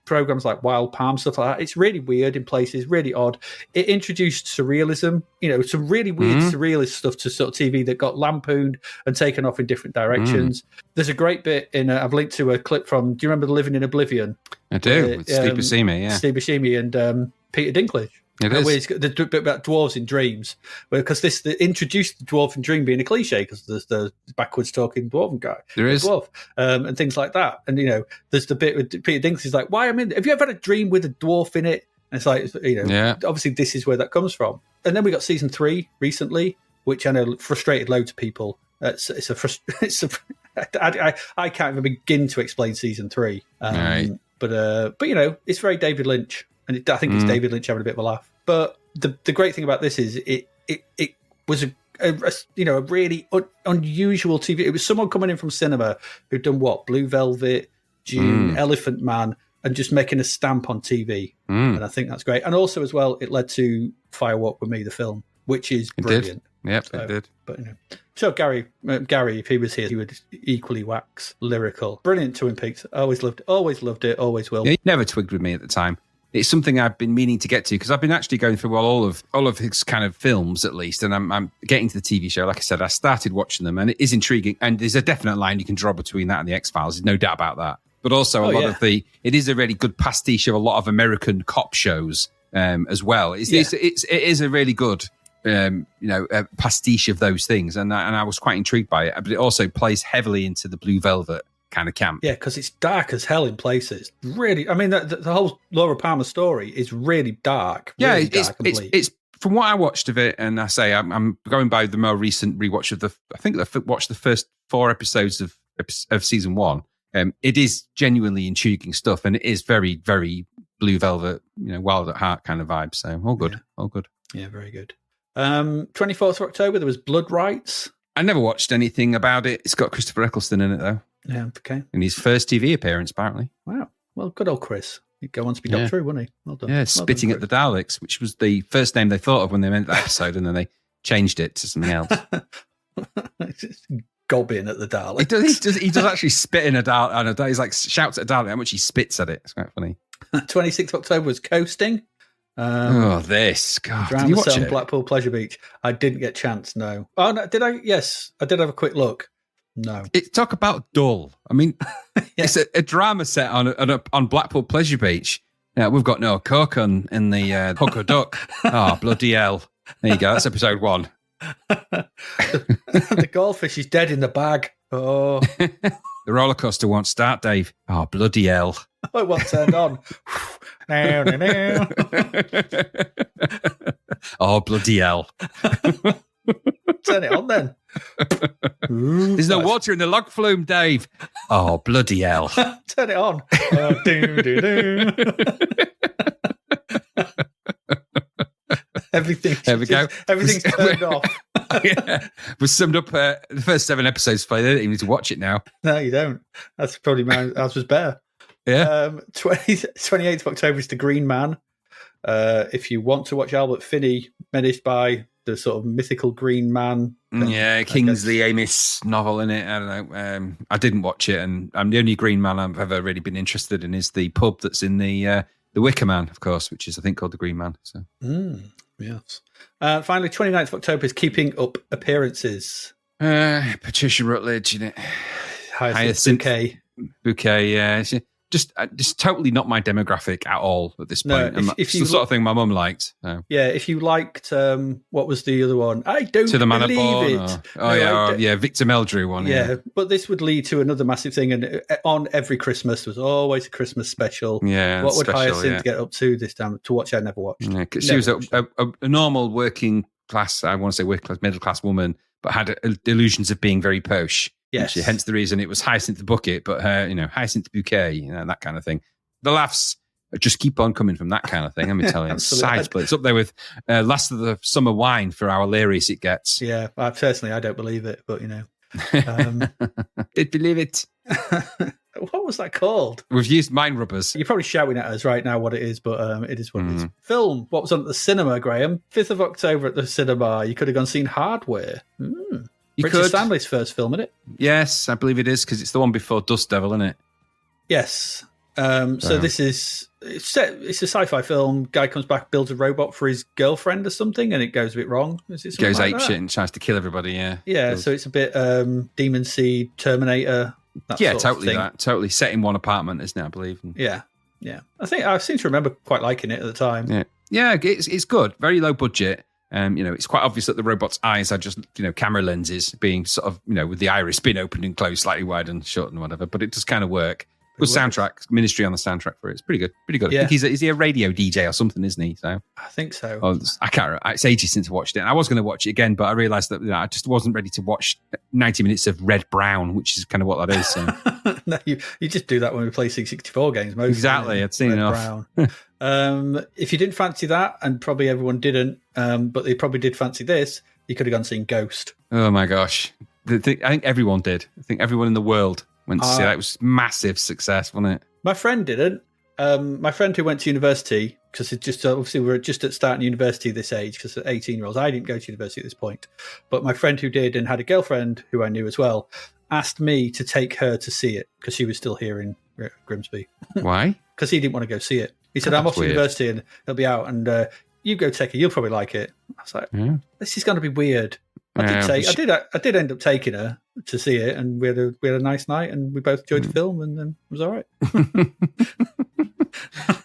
programs like Wild Palm, stuff like that. It's really weird in places, really odd. It introduced surrealism, some really weird surrealist stuff to sort of TV that got lampooned and taken off in different directions. There's a great bit I've linked to a clip from. Do you remember Living in Oblivion? I do. With Steve Buscemi, yeah. Steve Buscemi and Peter Dinklage. It is. The bit about dwarves in dreams, because this introduced the dwarf in dream being a cliche, because there's the backwards talking dwarven guy. There is. Dwarf, and things like that. And, there's the bit with Peter Dinklage is like, why have you ever had a dream with a dwarf in it? And it's like, obviously this is where that comes from. And then we got season 3 recently, which I know frustrated loads of people. I can't even begin to explain season 3. Right. But it's very David Lynch. And I think it's David Lynch having a bit of a laugh. But the great thing about this is it was a really unusual TV. It was someone coming in from cinema who'd done Blue Velvet, Dune, Elephant Man, and just making a stamp on TV. And I think that's great. And also as well, it led to Fire Walk With Me, the film, which is brilliant. Yep, it did. But so Gary, if he was here, he would equally wax lyrical. Brilliant Twin Peaks. Always loved it. Always will. Yeah, it never twigged with me at the time. It's something I've been meaning to get to because I've been actually going through all of his kind of films at least, and I'm getting to the TV show. Like I said, I started watching them, and it is intriguing. And there's a definite line you can draw between that and the X-Files. There's no doubt about that. But also it is a really good pastiche of a lot of American cop shows as well. It is a really good a pastiche of those things, and I was quite intrigued by it. But it also plays heavily into the Blue Velvet kind of camp. Yeah, because it's dark as hell in places. Really, I mean, the whole Laura Palmer story is really dark. Really it's from what I watched of it, and I say I'm going by the more recent rewatch of I think I watched the first 4 episodes of season 1. It is genuinely intriguing stuff, and it is very, very Blue Velvet, Wild at Heart kind of vibe. So all good, all good. Yeah, very good. 24th of October, there was Blood Rights. I never watched anything about it. It's got Christopher Eccleston in it, though. Yeah, okay. In his first TV appearance, apparently. Wow. Well, good old Chris. He'd go on to be Doctor Who, wouldn't he? Well done. Yeah, Well spitting done, at the Daleks, which was the first name they thought of when they meant that episode, and then they changed it to something else. Gobbing at the Daleks. He does actually spit in a Dalek. He's like shouts at a Dalek how much he spits at it. It's quite funny. 26th of October was Coasting. This. God, Drama did you watch set on it? Blackpool Pleasure Beach. I didn't get a chance, no. Oh, no, did I? Yes, I did have a quick look. No. Talk about dull. I mean, it's a drama set on Blackpool Pleasure Beach. Yeah, we've got no coke in the Hooker Duck. Oh, bloody hell. There you go. That's episode 1. The goldfish is dead in the bag. Oh. The roller coaster won't start, Dave. Oh, bloody hell. Oh, it won't turn on. Oh, bloody hell. Turn it on then. There's no water in the log flume, Dave. Oh, bloody hell. Turn it on. Everything's turned off. Yeah. We've summed up the first 7 episodes played. They don't even need to watch it now. No, you don't. That's probably ours was better. Yeah. 28th of October is The Green Man. If you want to watch Albert Finney menaced by the sort of mythical Green Man. Yeah, Kingsley Amis novel in it. I don't know. I didn't watch it, and the only Green Man I've ever really been interested in is the pub that's in the Wicker Man, of course, which is I think called The Green Man. So. Yes. Finally, 29th of October is Keeping Up Appearances. Patricia Rutledge in it. Hyacinth Bouquet, yeah. Just totally not my demographic at all at this point. No, it's the sort of thing my mum liked. So. Yeah, if you liked, what was the other one? I don't To the Man believe Born, it. Victor Meldrew one. Yeah, but this would lead to another massive thing. And on every Christmas, there was always a Christmas special. Yeah, what would Hyacinth get up to this time? To watch I never watched. Yeah, because she was a normal working class, I want to say working class, middle class woman, but had illusions of being very posh. Yes. Hence the reason it was Hyacinth the Bucket, but her, Hyacinth Bouquet, that kind of thing. The laughs just keep on coming from that kind of thing. Let me tell you, side split. It's up there with Last of the Summer Wine for how hilarious it gets. Yeah, personally, I don't believe it, but Did believe it. What was that called? We've used mind rubbers. You're probably shouting at us right now what it is, but it is what it is. Film. What was on at the cinema, Graham? 5th of October at the cinema. You could have gone seen Hardware. Richard Stanley's first film, isn't it? Yes, I believe it is, because it's the one before Dust Devil, isn't it? Yes. So this is it's a sci-fi film. Guy comes back, builds a robot for his girlfriend or something, and it goes a bit wrong. Is it goes like ape shit and tries to kill everybody. Yeah. Yeah. So it's a bit Demon Seed, Terminator. Totally set in one apartment, isn't it? I believe. Yeah. I seem to remember quite liking it at the time. Yeah. It's good. Very low budget. It's quite obvious that the robot's eyes are just, camera lenses being sort of, with the iris being opened and closed, slightly wide and short and whatever. But it does kind of work. Good soundtrack, Ministry on the soundtrack for it. It's pretty good. Yeah. I think is he a radio DJ or something, isn't he? So I think so. I can't remember. It's ages since I watched it. And I was going to watch it again, but I realised that I just wasn't ready to watch 90 minutes of Red Brown, which is kind of what that is. So. No, you just do that when we play C64 games. Mostly, exactly. I'd seen enough. If you didn't fancy that, and probably everyone didn't, but they probably did fancy this, you could have gone seen Ghost. Oh my gosh. I think everyone did. I think everyone in the world went to see that. It was massive success, wasn't it? My friend didn't. My friend who went to university, because it's just obviously we're just at starting university this age, because at 18-year-olds, I didn't go to university at this point. But my friend who did and had a girlfriend who I knew as well asked me to take her to see it because she was still here in Grimsby. Why? Because he didn't want to go see it. He said, I'm off to university and it'll be out, and you go take it. You'll probably like it. I was like, this is going to be weird. I did end up taking her to see it, and we had a nice night, and we both enjoyed the film, and then it was all right.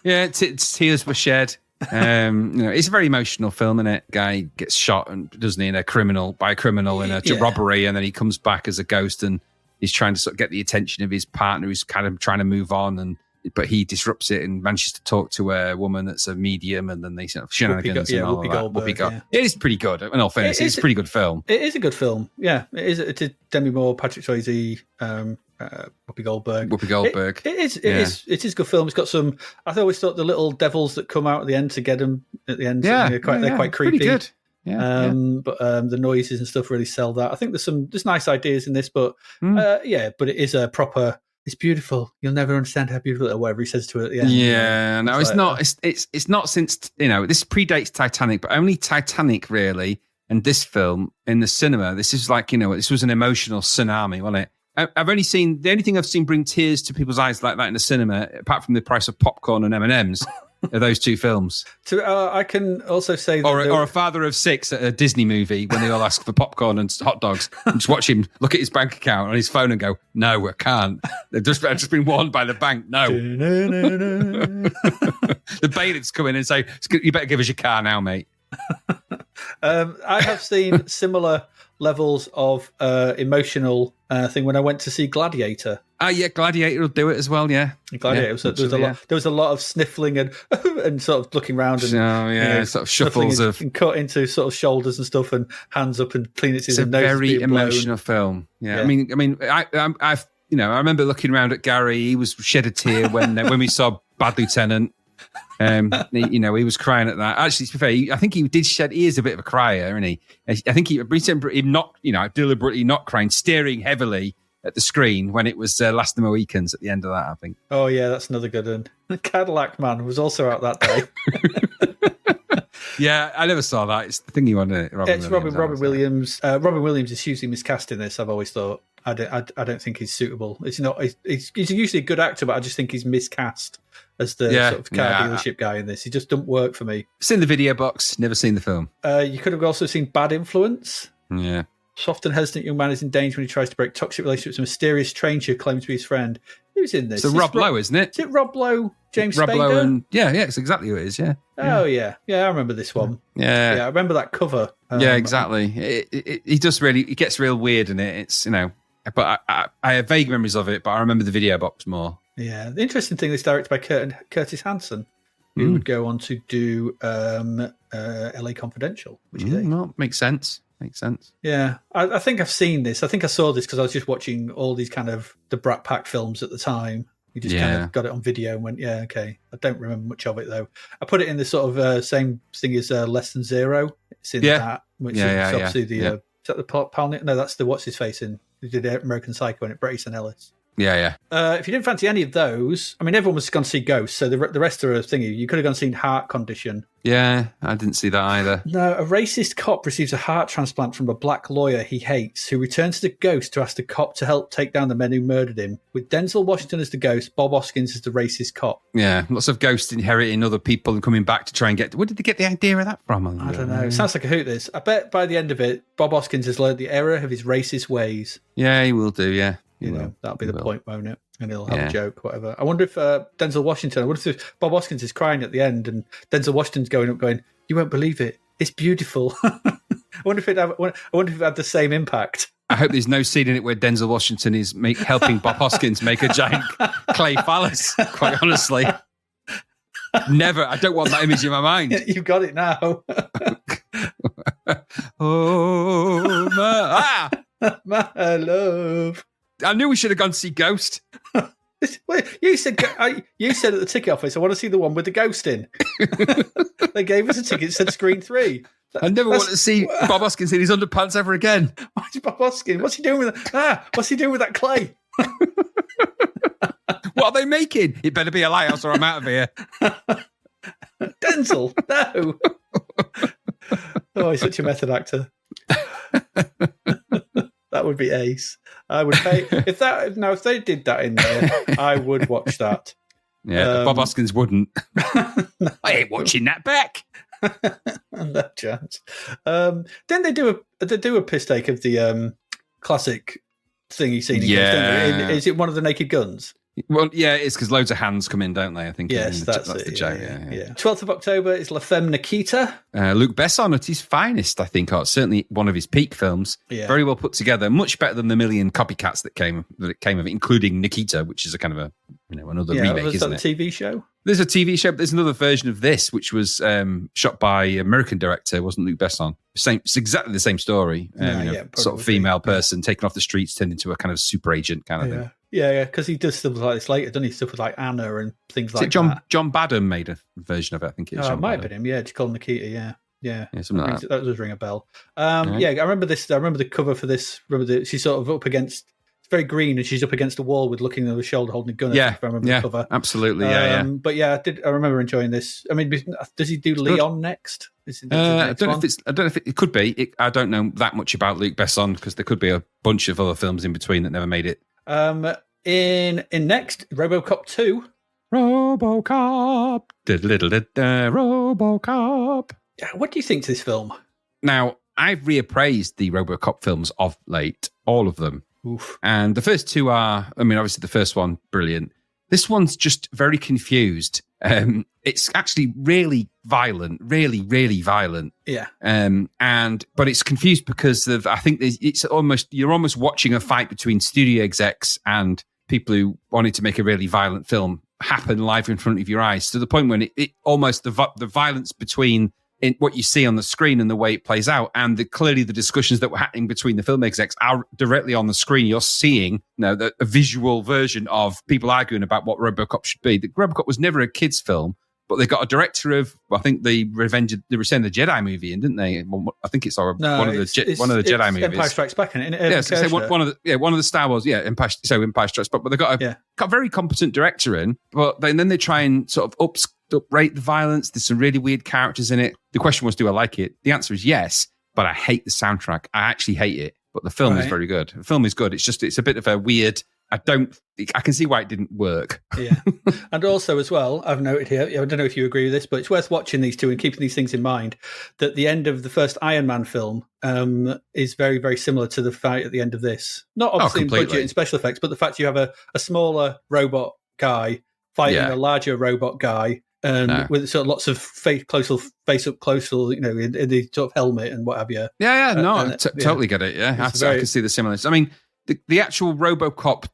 Yeah, tears were shed. It's a very emotional film, isn't it? Guy gets shot, and doesn't he, by a criminal in a robbery, and then he comes back as a ghost, and he's trying to sort of get the attention of his partner, who's kind of trying to move on, but he disrupts it and manages to talk to a woman that's a medium, and then they sort of shenanigans and all Whoopi that. Goldberg, yeah. It is pretty good. In all fairness, it's a pretty good film. It is a good film. Yeah, it is. It's a Demi Moore, Patrick Swayze, Whoopi Goldberg. It is a good film. It's got some. I always thought the little devils that come out at the end to get him at the end. They're quite creepy. Pretty good. But the noises and stuff really sell that. I think there's nice ideas in this, but but it is a proper. It's beautiful. You'll never understand how beautiful, or whatever he says to it at the end. Yeah, no, it's not. It's not since this predates Titanic, but only Titanic really. And this film in the cinema, this is like this was an emotional tsunami, wasn't it? I've only seen the only thing I've seen bring tears to people's eyes like that in the cinema, apart from the price of popcorn and M&Ms. Are those two films? I can also say that or a father of six at a Disney movie when they all ask for popcorn and hot dogs, and just watch him look at his bank account on his phone and go, "No, I can't. I've just been warned by the bank. No." The bailiffs come in and say, "You better give us your car now, mate." I have seen similar levels of emotional thing when I went to see Gladiator. Yeah, Gladiator will do it as well. Yeah, Gladiator. So there was a lot of sniffling and and sort of looking around and sort of shuffles and cut into sort of shoulders and stuff and hands up and cleaning his nose. It's a very emotional film. Yeah, I mean, I remember looking around at Gary. He was shed a tear when we saw Bad Lieutenant. He was crying at that. Actually, to be fair, I think he did shed. He is a bit of a crier, isn't he? I think he not, deliberately not crying, staring heavily at the screen when it was Last of the Mohicans at the end of that. I think. Oh yeah, that's another good one. The Cadillac Man was also out that day. Yeah, I never saw that. It's the thing you wanted. It's Robin Williams. Robin Williams is hugely miscast in this. I've always thought. I don't think he's suitable. It's not. He's usually a good actor, but I just think he's miscast as the sort of car dealership guy in this. He just doesn't work for me. Seen the video box, never seen the film. You could have also seen Bad Influence. Yeah. Soft and hesitant young man is in danger when he tries to break toxic relationships with a mysterious stranger who claims to be his friend. Who's in this? It's Rob Lowe, isn't it? Is it Rob Lowe, James Rob Spader? Lowe and, it's exactly who it is, yeah. Oh, yeah. Yeah, I remember this one. Yeah. Yeah, I remember that cover. Yeah, exactly. He does really, it gets real weird in it. It's, but I have vague memories of it, but I remember the video box more. Yeah. The interesting thing is directed by Curtis Hanson, who would go on to do LA Confidential, which is makes sense. Makes sense. Yeah. I think I've seen this. I think I saw this because I was just watching all these kind of the Brat Pack films at the time. We just kind of got it on video and went, yeah, okay. I don't remember much of it, though. I put it in the sort of same thing as Less Than Zero. It's in that. Which is obviously the... is that the Pal? No, that's the What's-His-Face in. Who did American Psycho and it, Bret Easton Ellis. Yeah. If you didn't fancy any of those, I mean, everyone was going to see Ghosts, so the rest are a thingy. You could have gone and seen Heart Condition. Yeah, I didn't see that either. No, a racist cop receives a heart transplant from a black lawyer he hates, who returns to the Ghost to ask the cop to help take down the men who murdered him. With Denzel Washington as the Ghost, Bob Hoskins as the racist cop. Yeah, lots of ghosts inheriting other people and coming back to try and get... Where did they get the idea of that from? I don't know. It sounds like a hoot, this. I bet by the end of it, Bob Hoskins has learned the error of his racist ways. Yeah, he will do, yeah. That'll be the point, won't it? And he'll have a joke, whatever. I wonder if Denzel Washington, if Bob Hoskins is crying at the end and Denzel Washington's going up going, you won't believe it. It's beautiful. I wonder if it had the same impact. I hope there's no scene in it where Denzel Washington is helping Bob Hoskins make a giant clay phallus, quite honestly. Never. I don't want that image in my mind. You've got it now. My love. I knew we should have gone to see Ghost. You said at the ticket office, I want to see the one with the ghost in. They gave us a ticket, said screen 3. I never want to see Bob Hoskins in his underpants ever again. What's Bob Hoskins? What's he doing with that? What's he doing with that clay? What are they making? It better be a lighthouse or I'm out of here. Denzel, no. Oh, he's such a method actor. That would be ace. I would pay if they did that in there, I would watch that. Yeah, Bob Hoskins wouldn't. I ain't watching that back. No chance. Then they do a piss take of the classic thing you've seen. Is it one of the Naked Guns? Well, yeah, it's because loads of hands come in, don't they? I think. Yes, that's the joke. Yeah. 12th of October is La Femme Nikita. Luc Besson at his finest, I think, or certainly one of his peak films. Yeah. Very well put together, much better than the million copycats that came of it, including Nikita, which is a kind of another remake, isn't it? A TV show? There's a TV show, but there's another version of this, which was shot by an American director, wasn't Luc Besson? It's exactly the same story. Sort of female person taken off the streets, turned into a kind of super agent kind of thing. Yeah, because he does stuff like this later, doesn't he? Stuff with like Anna and things like John, that. John Badham made a version of it, I think it is. It might have been him, just called Nikita, yeah. Yeah, something like that does ring a bell. I remember this. I remember the cover for this. She's sort of up against. It's very green, and she's up against a wall with looking over her shoulder, holding a gun. If I remember the cover. Absolutely. But I remember enjoying this. I mean, does he do it's Leon good. next? I don't know if it could be. I don't know that much about Luc Besson because there could be a bunch of other films in between that never made it. In next, RoboCop 2. RoboCop. RoboCop. What do you think to this film? Now, I've reappraised the RoboCop films of late, all of them. Oof. And the first two are, obviously the first one, brilliant. This one's just very confused. It's actually really violent, really, really violent. Yeah. But it's confused because of, I think you're almost watching a fight between studio execs and people who wanted to make a really violent film happen live in front of your eyes, to the point when it almost the violence between in what you see on the screen and the way it plays out, and clearly the discussions that were happening between the film execs are directly on the screen. You're seeing a visual version of people arguing about what RoboCop should be. The RoboCop was never a kids' film, but they got a director of, I think, the Return of the Jedi movie in, didn't they? I think it's one of the Jedi movies. Empire Strikes Back, isn't it? Yes, one of the Star Wars. Yeah, Empire Strikes Back. But they got a very competent director in, but then they try and sort of uprate the violence. There's some really weird characters in it. The question was, do I like it? The answer is yes, but I hate the soundtrack. I actually hate it. But the film is very good. The film is good. It's a bit of a weird. I can see why it didn't work. Yeah. And also as well, I've noted here, I don't know if you agree with this, but it's worth watching these two and keeping these things in mind, that the end of the first Iron Man film is very, very similar to the fight at the end of this. Not obviously in budget and special effects, but the fact you have a smaller robot guy fighting a larger robot guy with sort of lots of face up close, in the sort of helmet and what have you. Totally get it. Yeah, I can see the similarities. I mean, the actual RoboCop,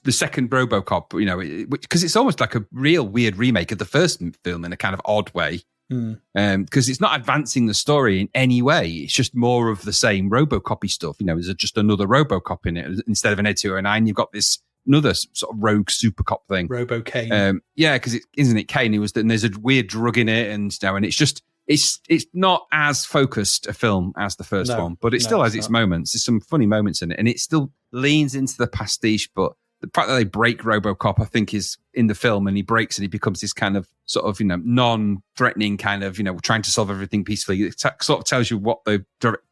the second RoboCop, because it's almost like a real weird remake of the first film in a kind of odd way, because it's not advancing the story in any way. It's just more of the same RoboCop-y stuff. There's just another RoboCop in it. Instead of an Ed 209, you've got this another sort of rogue super cop thing. Robo Kane. Because isn't it Kane? And there's a weird drug in it, and it's just it's not as focused a film as the first one, but it still has its moments. There's some funny moments in it, and it still leans into the pastiche. But the fact that they break RoboCop, I think, is in the film, and he breaks and he becomes this kind of sort of non-threatening kind of trying to solve everything peacefully. It sort of tells you what the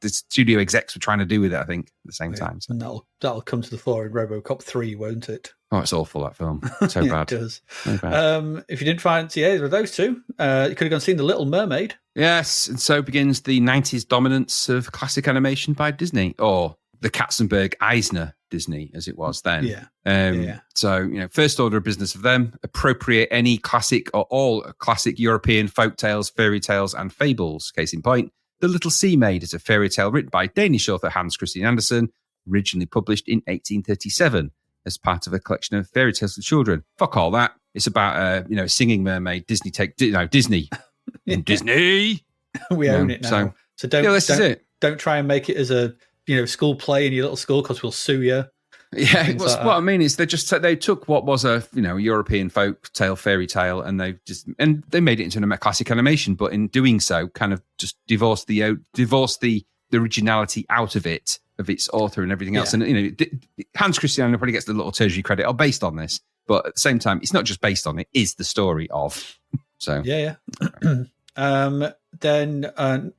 studio execs were trying to do with it, I think, at the same time. So. And that'll come to the fore in RoboCop 3, won't it? Oh, it's awful, that film. So bad. It does. So bad. If you didn't fancy either of those two, you could have gone seen The Little Mermaid. Yes, and so begins the 90s dominance of classic animation by Disney, or the Katzenberg-Eisner Disney, as it was then. So, first order of business of them, appropriate any classic or all classic European folk tales, fairy tales, and fables. Case in point, The Little Sea Maid is a fairy tale written by Danish author Hans Christian Andersen, originally published in 1837 as part of a collection of fairy tales for children. Fuck all that. It's about a singing mermaid. Disney. Disney. Disney. We own it now. So don't try and make it as a school play in your little school because we'll sue you. Yeah, what I mean is they took what was a European folk tale, fairy tale, and they made it into a classic animation. But in doing so, kind of just divorced the originality out of it, of its author and everything else. And Hans Christian probably gets the little tertiary credit, based on this. But at the same time, it's not just based on it; is the story of. So then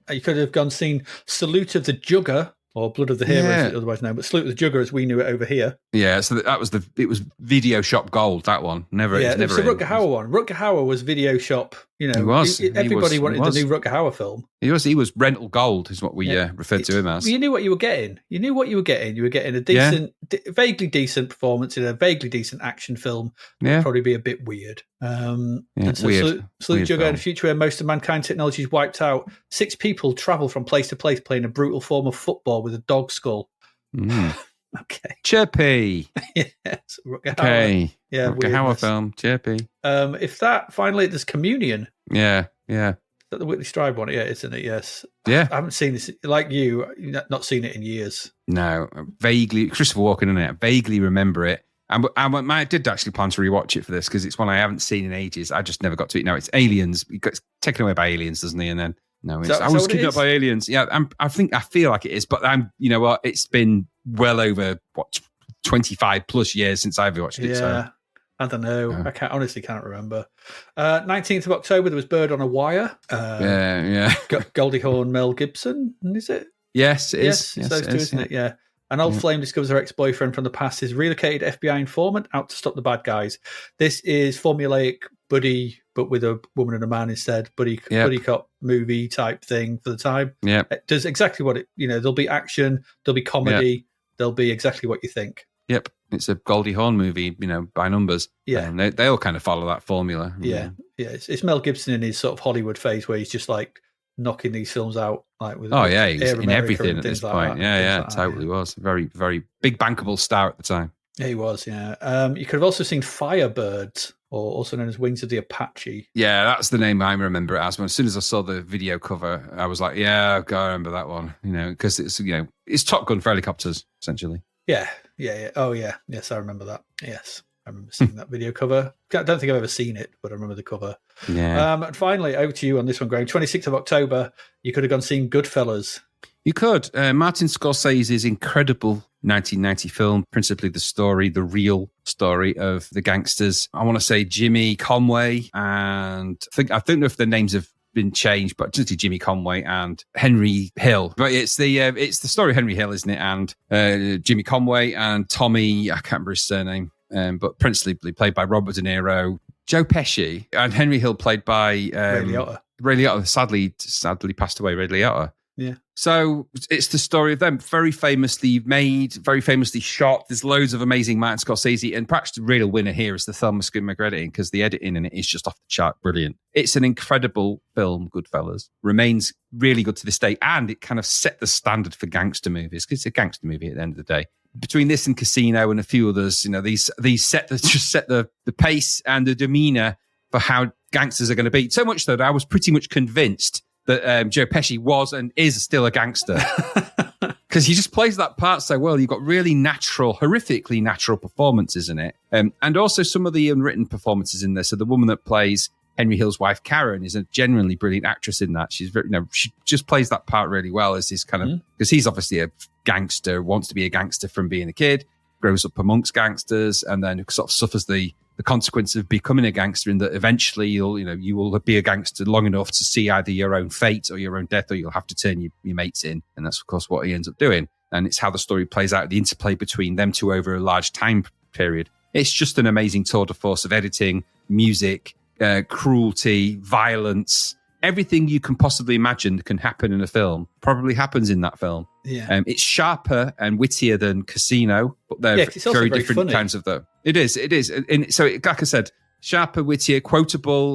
you could have gone seen Salute of the Jugger. Or Blood of the Hero, as it otherwise known, but Salute of the Jugger as we knew it over here. Yeah, so it was Video Shop Gold, that one. It was the Rutger Hauer one. Rutger Hauer was Video Shop, He was. Everybody wanted the new Rutger Hauer film. He was Rental Gold, is what we referred to him as. You knew what you were getting. You were getting a decent, vaguely decent performance in a vaguely decent action film. Would probably be a bit weird. Weird. Salute Jugger in a future where most of mankind's technology is wiped out. 6 people travel from place to place playing a brutal form of football with a dog skull. Okay. Chirpy. Yes. Rutger Hauer. Yeah. Rutger Hauer film. Chirpy. If that finally there's Communion. Yeah. Is that the Whitley Strieber one? Yeah, isn't it? Yes. Yeah. I haven't seen this like you. Not seen it in years. No, vaguely. Christopher Walken in it. Vaguely remember it. I did actually plan to rewatch it for this because it's one I haven't seen in ages. I just never got to it. Now it's Aliens. He gets taken away by aliens, doesn't he? And then No, Is that I was what it kidnapped is? by aliens. Yeah, I feel like it is, but you know what? It's been well over 25 plus years since I've watched it. So I don't know. I honestly can't remember. 19th of October, there was Bird on a Wire. yeah. Goldie Hawn, Mel Gibson, is it? Yes, it is. Yes, it's those two, isn't it? Yeah. An old flame discovers her ex-boyfriend from the past is relocated FBI informant out to stop the bad guys. This is formulaic buddy, but with a woman and a man instead. Buddy cop movie type thing for the time. Yeah, it does exactly what it. There'll be action, there'll be comedy, there'll be exactly what you think. Yep, it's a Goldie Hawn movie, by numbers. Yeah, and they all kind of follow that formula. Yeah. It's Mel Gibson in his sort of Hollywood phase where he's just like knocking these films out like with he's in America everything at this point. Totally was very, very big bankable star at the time. Yeah, he was. Yeah, you could have also seen Firebirds, or also known as Wings of the Apache. Yeah, that's the name I remember it as. As soon as I saw the video cover, I was like, yeah, I remember that one. Because it's Top Gun for helicopters essentially. Yeah. Oh yeah, yes, I remember that. Yes. I remember seeing that video cover. I don't think I've ever seen it, but I remember the cover. Yeah. And finally, over to you on this one, Graham. 26th of October, you could have gone seen Goodfellas. You could. Martin Scorsese's incredible 1990 film, principally the real story of the gangsters. I want to say Jimmy Conway, and I don't know if the names have been changed, but just Jimmy Conway and Henry Hill. But it's the story of Henry Hill, isn't it? And Jimmy Conway and Tommy, I can't remember his surname. But principally played by Robert De Niro, Joe Pesci, and Henry Hill played by Ray Liotta. Ray Liotta sadly passed away. Ray Liotta. Yeah. So it's the story of them, very famously made, very famously shot. There's loads of amazing Martin Scorsese, and perhaps the real winner here is the Thelma Schoonmaker editing, because the editing in it is just off the chart brilliant. It's an incredible film, Goodfellas. Remains really good to this day, and it kind of set the standard for gangster movies, because it's a gangster movie at the end of the day. Between this and Casino and a few others, these set the pace and the demeanor for how gangsters are going to be. So much so that I was pretty much convinced that Joe Pesci was and is still a gangster, because he just plays that part so well. You've got really horrifically natural performances in it, and also some of the unwritten performances in there. So the woman that plays Henry Hill's wife, Karen, is a genuinely brilliant actress in that. She's very, she just plays that part really well as this kind of, because he's obviously a gangster, wants to be a gangster from being a kid, grows up amongst gangsters, and then sort of suffers the consequence of becoming a gangster, in that eventually you will be a gangster long enough to see either your own fate or your own death, or you'll have to turn your mates in. And that's, of course, what he ends up doing. And it's how the story plays out, the interplay between them two over a large time period. It's just an amazing tour de force of editing, music, cruelty, violence. Everything you can possibly imagine can happen in a film probably happens in that film. Yeah. It's sharper and wittier than Casino, but they're very different funny. Kinds of though. It is. And so, like I said, sharper, wittier,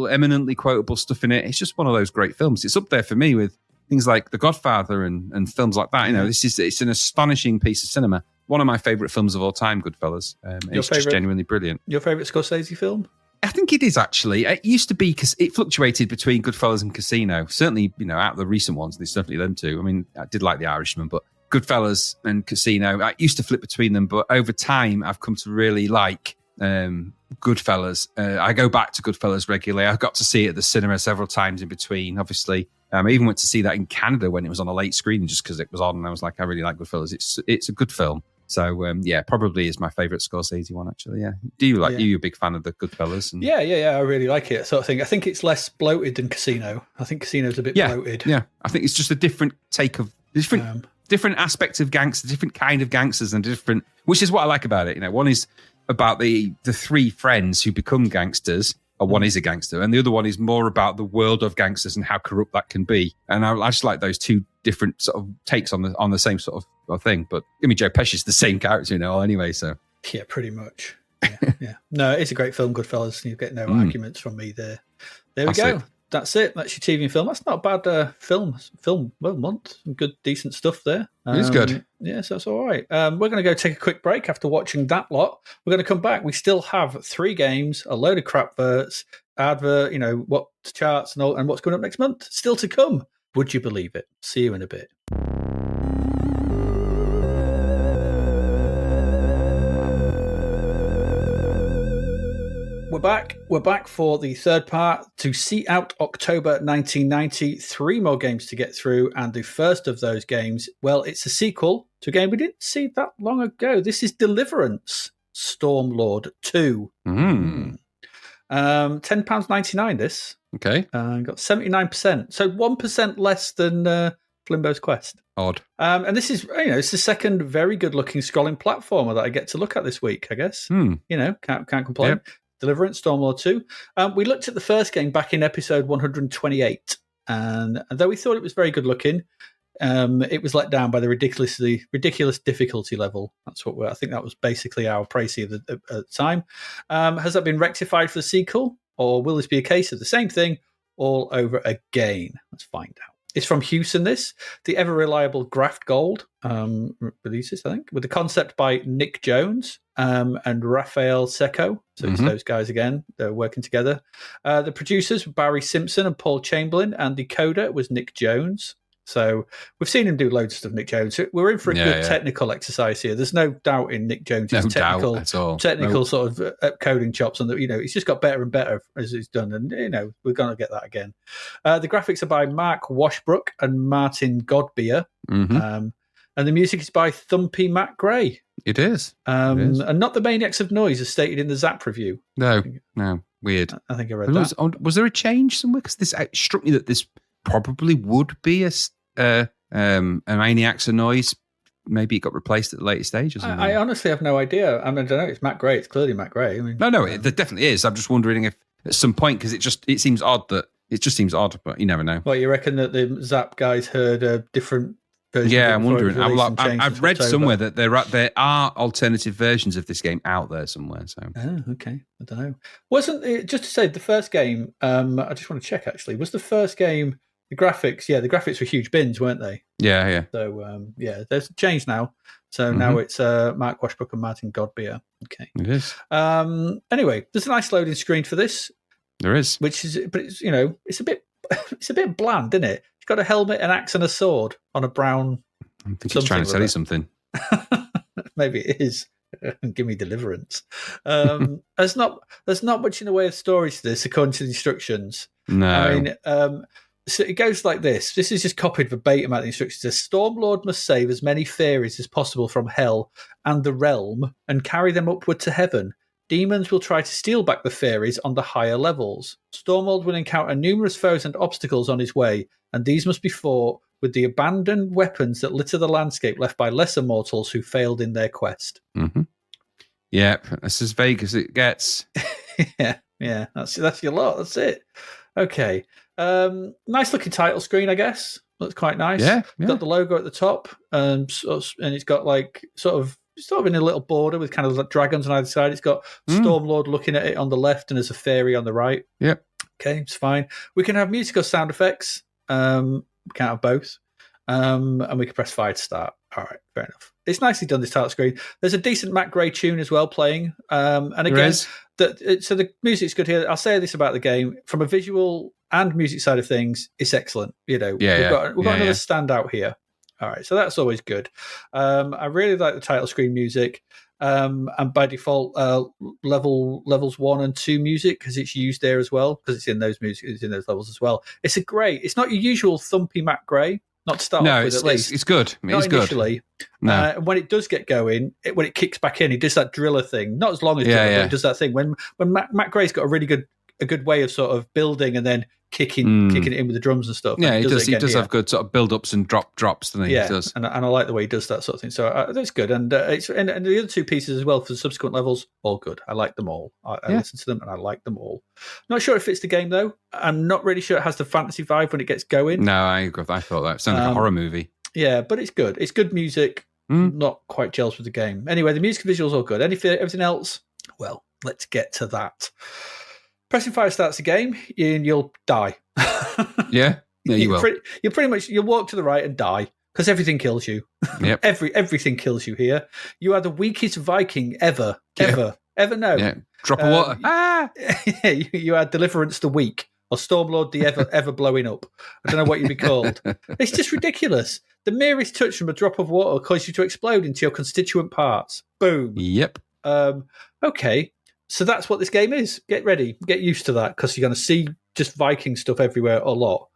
eminently quotable stuff in it. It's just one of those great films. It's up there for me with things like The Godfather and films like that. It's an astonishing piece of cinema. One of my favourite films of all time, Goodfellas. It's just genuinely brilliant. Your favourite Scorsese film? I think it is, actually. It used to be, because it fluctuated between Goodfellas and Casino. Certainly, out of the recent ones, there's definitely them two. I mean, I did like The Irishman, but Goodfellas and Casino, I used to flip between them, but over time, I've come to really like Goodfellas. I go back to Goodfellas regularly. I got to see it at the cinema several times in between, obviously. I even went to see that in Canada when it was on a late screen, just because it was on, and I was like, I really like Goodfellas. It's a good film. So, probably is my favourite Scorsese one, actually, yeah. Do you like, you're a big fan of the Goodfellas? And... Yeah, I really like it, sort of thing. I think it's less bloated than Casino. I think Casino's a bit bloated. Yeah, I think it's just a different take of, different aspects of gangsters, different kind of gangsters, and different, which is what I like about it. One is about the three friends who become gangsters, or one is a gangster, and the other one is more about the world of gangsters and how corrupt that can be. And I just like those two different sort of takes on the same sort of thing. But I mean, Joe Pesci's the same character, anyway. So yeah, pretty much. Yeah. No, it's a great film, Goodfellas. You get no arguments from me there. There we go. That's it. That's your TV and film. That's not a bad film month. Some good, decent stuff there. It is good. Yes, that's all right. We're going to go take a quick break after watching that lot. We're going to come back. We still have 3 games, a load of crapverts, advert, what charts and all, and what's coming up next month. Still to come. Would you believe it? See you in a bit. We're back. We're back for the third part to see out October 1990. 3 more games to get through, and the first of those games, well, it's a sequel to a game we didn't see that long ago. This is Deliverance, Stormlord 2. £10.99 this. Okay. Got 79%. So 1% less than Flimbo's Quest. Odd. And this is, it's the second very good-looking scrolling platformer that I get to look at this week, I guess. Can't complain. Yep. Deliverance, Stormlord 2. We looked at the first game back in episode 128, and though we thought it was very good-looking, it was let down by the ridiculous difficulty level. That's what I think that was basically our précis at the time. Has that been rectified for the sequel, or will this be a case of the same thing all over again? Let's find out. It's from Hewson, this. The ever-reliable Graft Gold releases, I think, with the concept by Nick Jones and Raphael Secco. So it's those guys again. They're working together. The producers were Barry Simpson and Paul Chamberlain, and the coder was Nick Jones. So we've seen him do loads of stuff, Nick Jones. We're in for a good technical exercise here. There's no doubt in Nick Jones' technical sort of coding chops, and he's just got better and better as he's done. And we're going to get that again. The graphics are by Mark Washbrook and Martin Godbeer, and the music is by Thumpy Matt Gray. It is. And not the Maniacs of Noise, as stated in the Zapped review. No, weird. I think I read that. Was there a change somewhere? Because this struck me that this probably would be a Maniacs of Noise. Maybe it got replaced at the later stage or something. I honestly have no idea. I don't know. It's Matt Gray. It's clearly Matt Gray. There definitely is. I'm just wondering if at some point, because it seems odd, but you never know. Well, you reckon that the Zap guys heard a different version? Yeah, I'm wondering. I've read somewhere that there are alternative versions of this game out there somewhere. So, okay, I don't know. Wasn't it, just to say, the first game? I just want to check. Actually, was the first game the graphics? Yeah, the graphics were huge bins, weren't they? Yeah. So, there's a change now. So now it's Mark Washbrook and Martin Godbeer. Okay, it is. Anyway, there's a nice loading screen for this. There is, but it's a bit bland, isn't it? It's got a helmet, an axe, and a sword on a brown. I think it's trying to tell you something. Maybe it is. Give me Deliverance. There's not much in the way of stories to this, according to the instructions. No. I mean, so it goes like this. This is just copied verbatim out of the instructions. It says, Stormlord must save as many fairies as possible from hell and the realm and carry them upward to heaven. Demons will try to steal back the fairies on the higher levels. Stormlord will encounter numerous foes and obstacles on his way, and these must be fought with the abandoned weapons that litter the landscape left by lesser mortals who failed in their quest. Yep, that's as vague as it gets. yeah, that's your lot. That's it. Okay. Nice looking title screen, I guess. Looks quite nice. Yeah. Got the logo at the top, and it's got like sort of in a little border with kind of like dragons on either side. It's got Stormlord looking at it on the left, and there's a fairy on the right. Yep. Okay, it's fine. We can have musical sound effects. We can't have both. And we can press fire to start. All right, fair enough. It's nicely done, this title screen. There's a decent Matt Gray tune as well playing. And again, so the music's good here. I'll say this about the game. From a visual and music side of things, it's excellent. We've got another standout here. All right, so that's always good. I really like the title screen music. And by default, levels 1 and 2 music, because it's used there as well, because it's in those levels as well. It's not your usual thumpy Matt Gray. Not to start off with, at least. It's good. Not initially. No. When it does get going, when it kicks back in, he does that driller thing. Not as long as driller, but he does that thing. When Matt Gray's got a good way of sort of building and then kicking it in with the drums and stuff. Yeah, he does have good sort of build-ups and drops, doesn't he? Yeah, he does. And I like the way he does that sort of thing. So that's good. And and the other 2 pieces as well for the subsequent levels, all good. I like them all. I listen to them and I like them all. Not sure it fits the game, though. I'm not really sure it has the fantasy vibe when it gets going. No, I agree. I thought that sounded like a horror movie. Yeah, but it's good. It's good music. Not quite gels with the game. Anyway, the music and visuals all good. Everything else? Well, let's get to that. Pressing fire starts the game, and you'll die. Yeah, you will. You'll walk to the right and die because everything kills you. Yep. Everything kills you here. You are the weakest Viking ever known. Yeah. Drop of water. You are Deliverance the weak, or Stormlord the ever blowing up. I don't know what you'd be called. It's just ridiculous. The merest touch from a drop of water causes you to explode into your constituent parts. Boom. Yep. Okay. So that's what this game is. Get ready, get used to that, because you're going to see just Viking stuff everywhere a lot.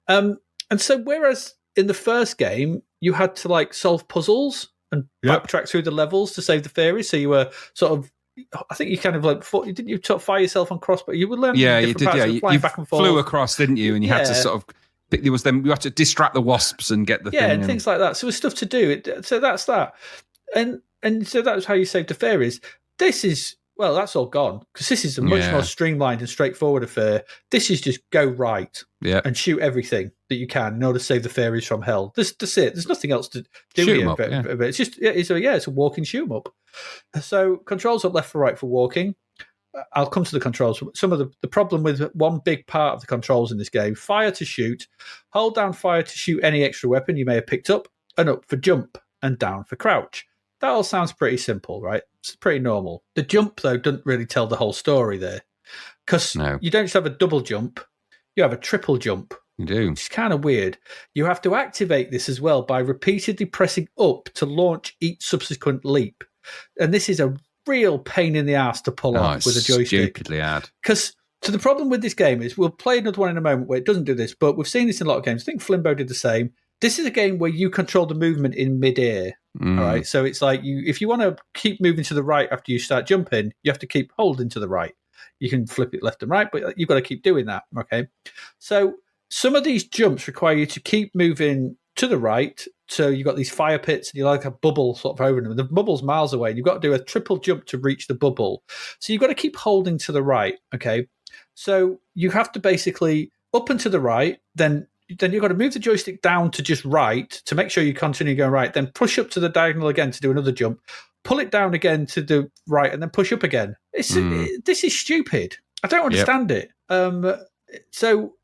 And so whereas in the first game, you had to like solve puzzles and backtrack through the levels to save the fairies. So you were sort of, I think you kind of like, didn't you sort of fire yourself on crossbow? You were learning different parts, you flying back and forth. Flew across, didn't you? And you had to sort of, there was them, you had to distract the wasps and get the thing. And things like that. So there's stuff to do. So that's that. And so that's how you save the fairies. This is, well, that's all gone, because this is a much more streamlined and straightforward affair. This is just go right and shoot everything that you can in order to save the fairies from hell. That's it. There's nothing else to do here. It's just, it's a walking shoot 'em up. So controls up, left for right for walking. I'll come to the controls. Some of the problem with one big part of the controls in this game: fire to shoot, hold down fire to shoot any extra weapon you may have picked up, and up for jump, and down for crouch. That all sounds pretty simple, right? It's pretty normal. The jump, though, doesn't really tell the whole story there, because you don't just have a double jump, you have a triple jump. You do. Which is kind of weird. You have to activate this as well by repeatedly pressing up to launch each subsequent leap. And this is a real pain in the ass to pull off with a joystick. Stupidly hard. Because the problem with this game is, we'll play another one in a moment where it doesn't do this, but we've seen this in a lot of games. I think Flimbo did the same. This is a game where you control the movement in midair. All right. So it's like if you want to keep moving to the right after you start jumping, you have to keep holding to the right. You can flip it left and right, but you've got to keep doing that. Okay. So some of these jumps require you to keep moving to the right. So you've got these fire pits and you like a bubble sort of over them. The bubble's miles away and you've got to do a triple jump to reach the bubble. So you've got to keep holding to the right. Okay. So you have to basically up and to the right, then you've got to move the joystick down to just right to make sure you continue going right, then push up to the diagonal again to do another jump, pull it down again to the right, and then push up again. This is stupid. I don't understand it. So,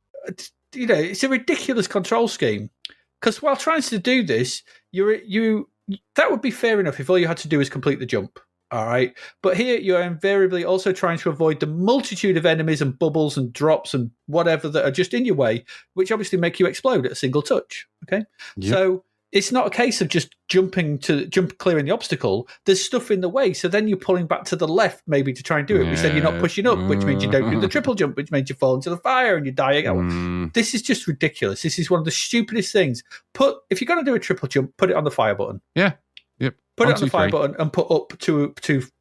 it's a ridiculous control scheme, because while trying to do this, that would be fair enough if all you had to do is complete the jump. All right. But here you're invariably also trying to avoid the multitude of enemies and bubbles and drops and whatever that are just in your way, which obviously make you explode at a single touch. Okay. Yep. So it's not a case of just jump clearing the obstacle. There's stuff in the way. So then you're pulling back to the left maybe to try and do it, which then you're not pushing up, which means you don't do the triple jump, which means you fall into the fire and you die again. This is just ridiculous. This is one of the stupidest things. If you're going to do a triple jump, put it on the fire button. Yeah. Yep. Put it on the fire button and put up to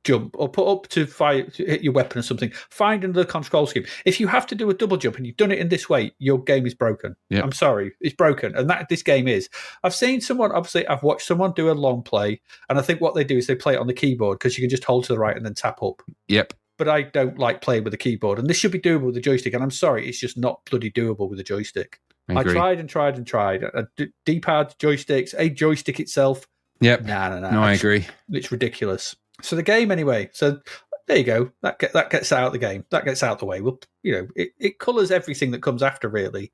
jump, or put up to fire to hit your weapon or something. Find another control scheme. If you have to do a double jump and you've done it in this way, your game is broken. Yep. I'm sorry, it's broken, and that this game is. I've watched someone do a long play, and I think what they do is they play it on the keyboard, because you can just hold to the right and then tap up. Yep. But I don't like playing with the keyboard, and this should be doable with the joystick. And I'm sorry, it's just not bloody doable with the joystick. I tried and tried and tried. D-pad, joysticks, a joystick itself. Yep. No, I agree. It's ridiculous. So the game, anyway. So there you go. That gets out of the game. That gets out of the way. It colours everything that comes after, really.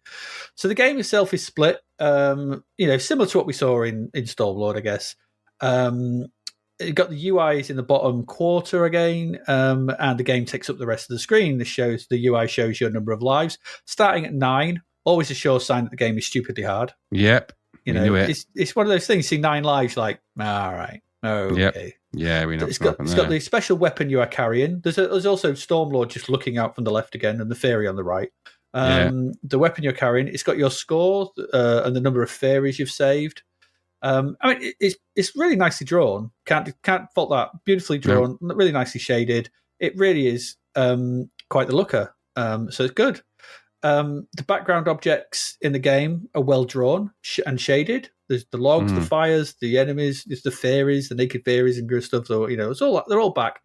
So the game itself is split. Similar to what we saw in Stormlord, I guess. You've got the UIs in the bottom quarter again, and the game takes up the rest of the screen. The UI shows your number of lives, starting at 9. Always a sure sign that the game is stupidly hard. Yep. It's one of those things. See 9 lives, like, all right, okay. Yep. Yeah, we know. It's got the special weapon you are carrying. There's also Stormlord just looking out from the left again, and the fairy on the right. The weapon you're carrying, it's got your score and the number of fairies you've saved. It's really nicely drawn. Can't fault that. Beautifully drawn, really nicely shaded. It really is quite the looker. So it's good. The background objects in the game are well drawn and shaded. There's the logs, the fires, the enemies, there's the fairies, the naked fairies and good stuff. So they're all back.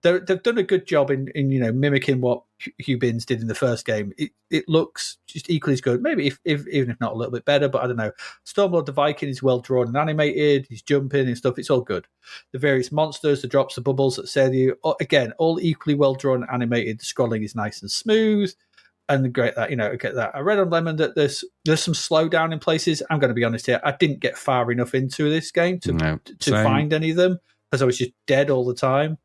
They've done a good job in mimicking what Hugh Binns did in the first game. It looks just equally as good, maybe even if not a little bit better. But I don't know. Stormlord the Viking is well drawn and animated. He's jumping and stuff. It's all good. The various monsters, the drops, the bubbles that say you again, all equally well drawn and animated. The scrolling is nice and smooth. And great that, get that. I read on Lemon that there's some slowdown in places. I'm going to be honest here. I didn't get far enough into this game to find any of them, because I was just dead all the time.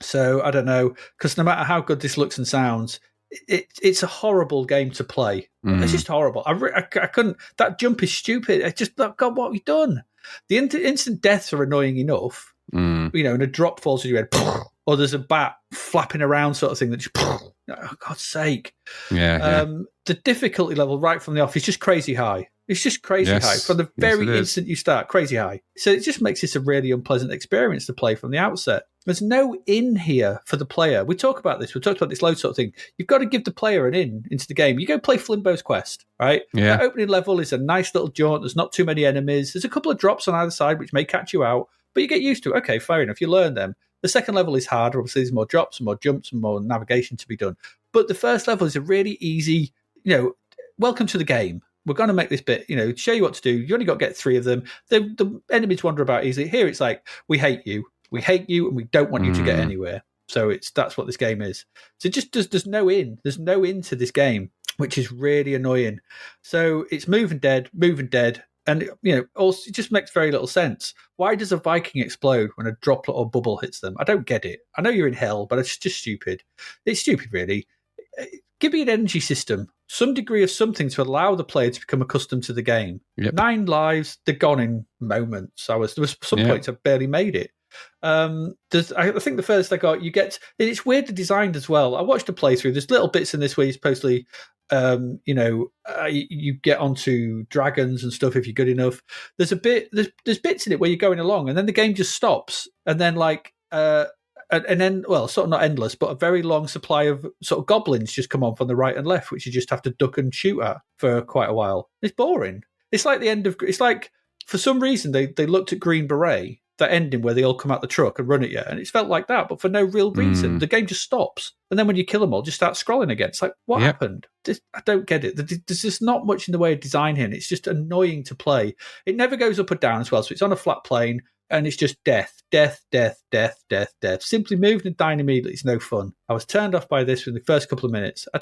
So I don't know, because no matter how good this looks and sounds, it's a horrible game to play. It's just horrible. I couldn't. That jump is stupid. I just thought, God, what have we done? The instant deaths are annoying enough. And a drop falls on your head, or there's a bat flapping around sort of thing that just, oh, God's sake. The difficulty level right from the off is just crazy high. It's just crazy high. From the very instant you start, crazy high. So it just makes this a really unpleasant experience to play from the outset. There's no in here for the player. We talk about this. We talked about this load sort of thing. You've got to give the player an in into the game. You go play Flimbo's Quest, right? Yeah. The opening level is a nice little jaunt. There's not too many enemies. There's a couple of drops on either side which may catch you out, but you get used to it. Okay, fair enough. You learn them. The second level is harder. Obviously, there's more drops and more jumps and more navigation to be done. But the first level is a really easy, welcome to the game. We're going to make this bit, show you what to do. You only got to get 3 of them. The enemies wander about easily. Here it's like, we hate you, and we don't want you to get anywhere. So that's what this game is. So there's no in. There's no in to this game, which is really annoying. So it's move and dead. And, also it just makes very little sense. Why does a Viking explode when a droplet or bubble hits them? I don't get it. I know you're in hell, but it's just stupid. It's stupid, really. Give me an energy system, some degree of something to allow the player to become accustomed to the game. Yep. 9 lives, they're gone in moments. There was some points I barely made it. I think the first I got, it's weirdly designed as well. I watched a playthrough. There's little bits in this where you supposedly, you get onto dragons and stuff if you're good enough. There's bits in it where you're going along and then the game just stops and then and then, sort of not endless, but a very long supply of sort of goblins just come on from the right and left, which you just have to duck and shoot at for quite a while. It's boring. It's like the end of. It's like for some reason they looked at Green Beret, that ending where they all come out the truck and run at you, and it's felt like that, but for no real reason. The game just stops, and then when you kill them all, just start scrolling again. It's like, what happened? I don't get it. There's just not much in the way of design here, and it's just annoying to play. It never goes up or down as well, so it's on a flat plane. And it's just death. Simply moving and dying immediately. It's no fun. I was turned off by this in the first couple of minutes. I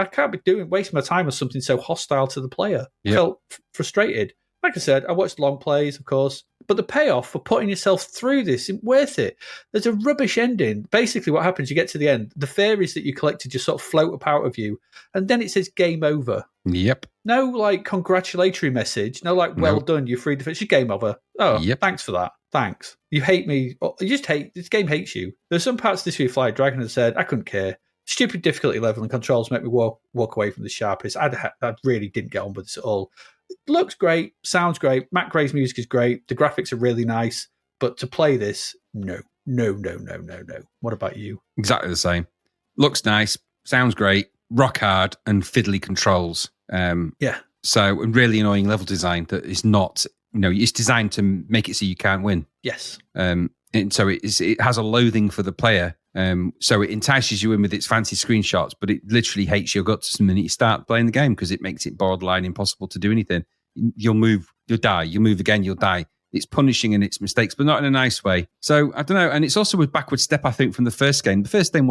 can't be wasting my time on something so hostile to the player. I felt frustrated. Like I said, I watched long plays, of course, but the payoff for putting yourself through this isn't worth it. There's a rubbish ending. Basically, what happens, you get to the end, the fairies that you collected just sort of float up out of you, and then it says game over. Yep. No, congratulatory message. No, well done, you're free to finish. Your game over. Oh, Thanks for that. Thanks. You hate me. You just hate, this game hates you. There's some parts of this where you fly a dragon and said, I couldn't care. Stupid difficulty level and controls make me walk away from the sharpest. I really didn't get on with this at all. It looks great, sounds great. Matt Gray's music is great. The graphics are really nice. But to play this, no. What about you? Exactly the same. Looks nice, sounds great, rock hard, and fiddly controls. So, really annoying level design that is not, it's designed to make it so you can't win. Yes. And so it has a loathing for the player. So it entices you in with its fancy screenshots, but it literally hates your guts the minute you start playing the game because it makes it borderline impossible to do anything. You'll move, you'll die. You'll move again, you'll die. It's punishing in its mistakes, but not in a nice way. So I don't know. And it's also a backward step, I think, from the first game. The first game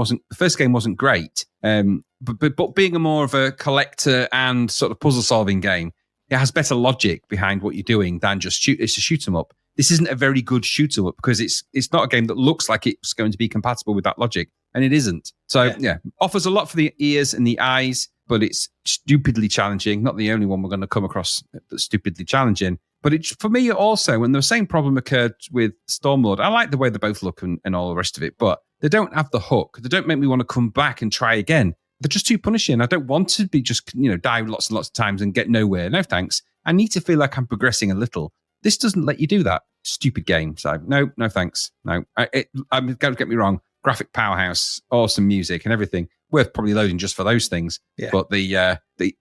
wasn't great. But being a more of a collector and sort of puzzle solving game, it has better logic behind what you're doing than just it's a shoot 'em up. This isn't a very good shoot 'em up because it's not a game that looks like it's going to be compatible with that logic, and it isn't. So offers a lot for the ears and the eyes, but it's stupidly challenging. Not the only one we're going to come across that's stupidly challenging. But it's for me also, when the same problem occurred with Stormlord, I like the way they both look and all the rest of it, but they don't have the hook. They don't make me want to come back and try again. They're just too punishing. I don't want to be just, die lots and lots of times and get nowhere. No, thanks. I need to feel like I'm progressing a little. This doesn't let you do that. Stupid game. So no thanks. No, don't get me wrong. Graphic powerhouse, awesome music and everything. Worth probably loading just for those things. Yeah. But the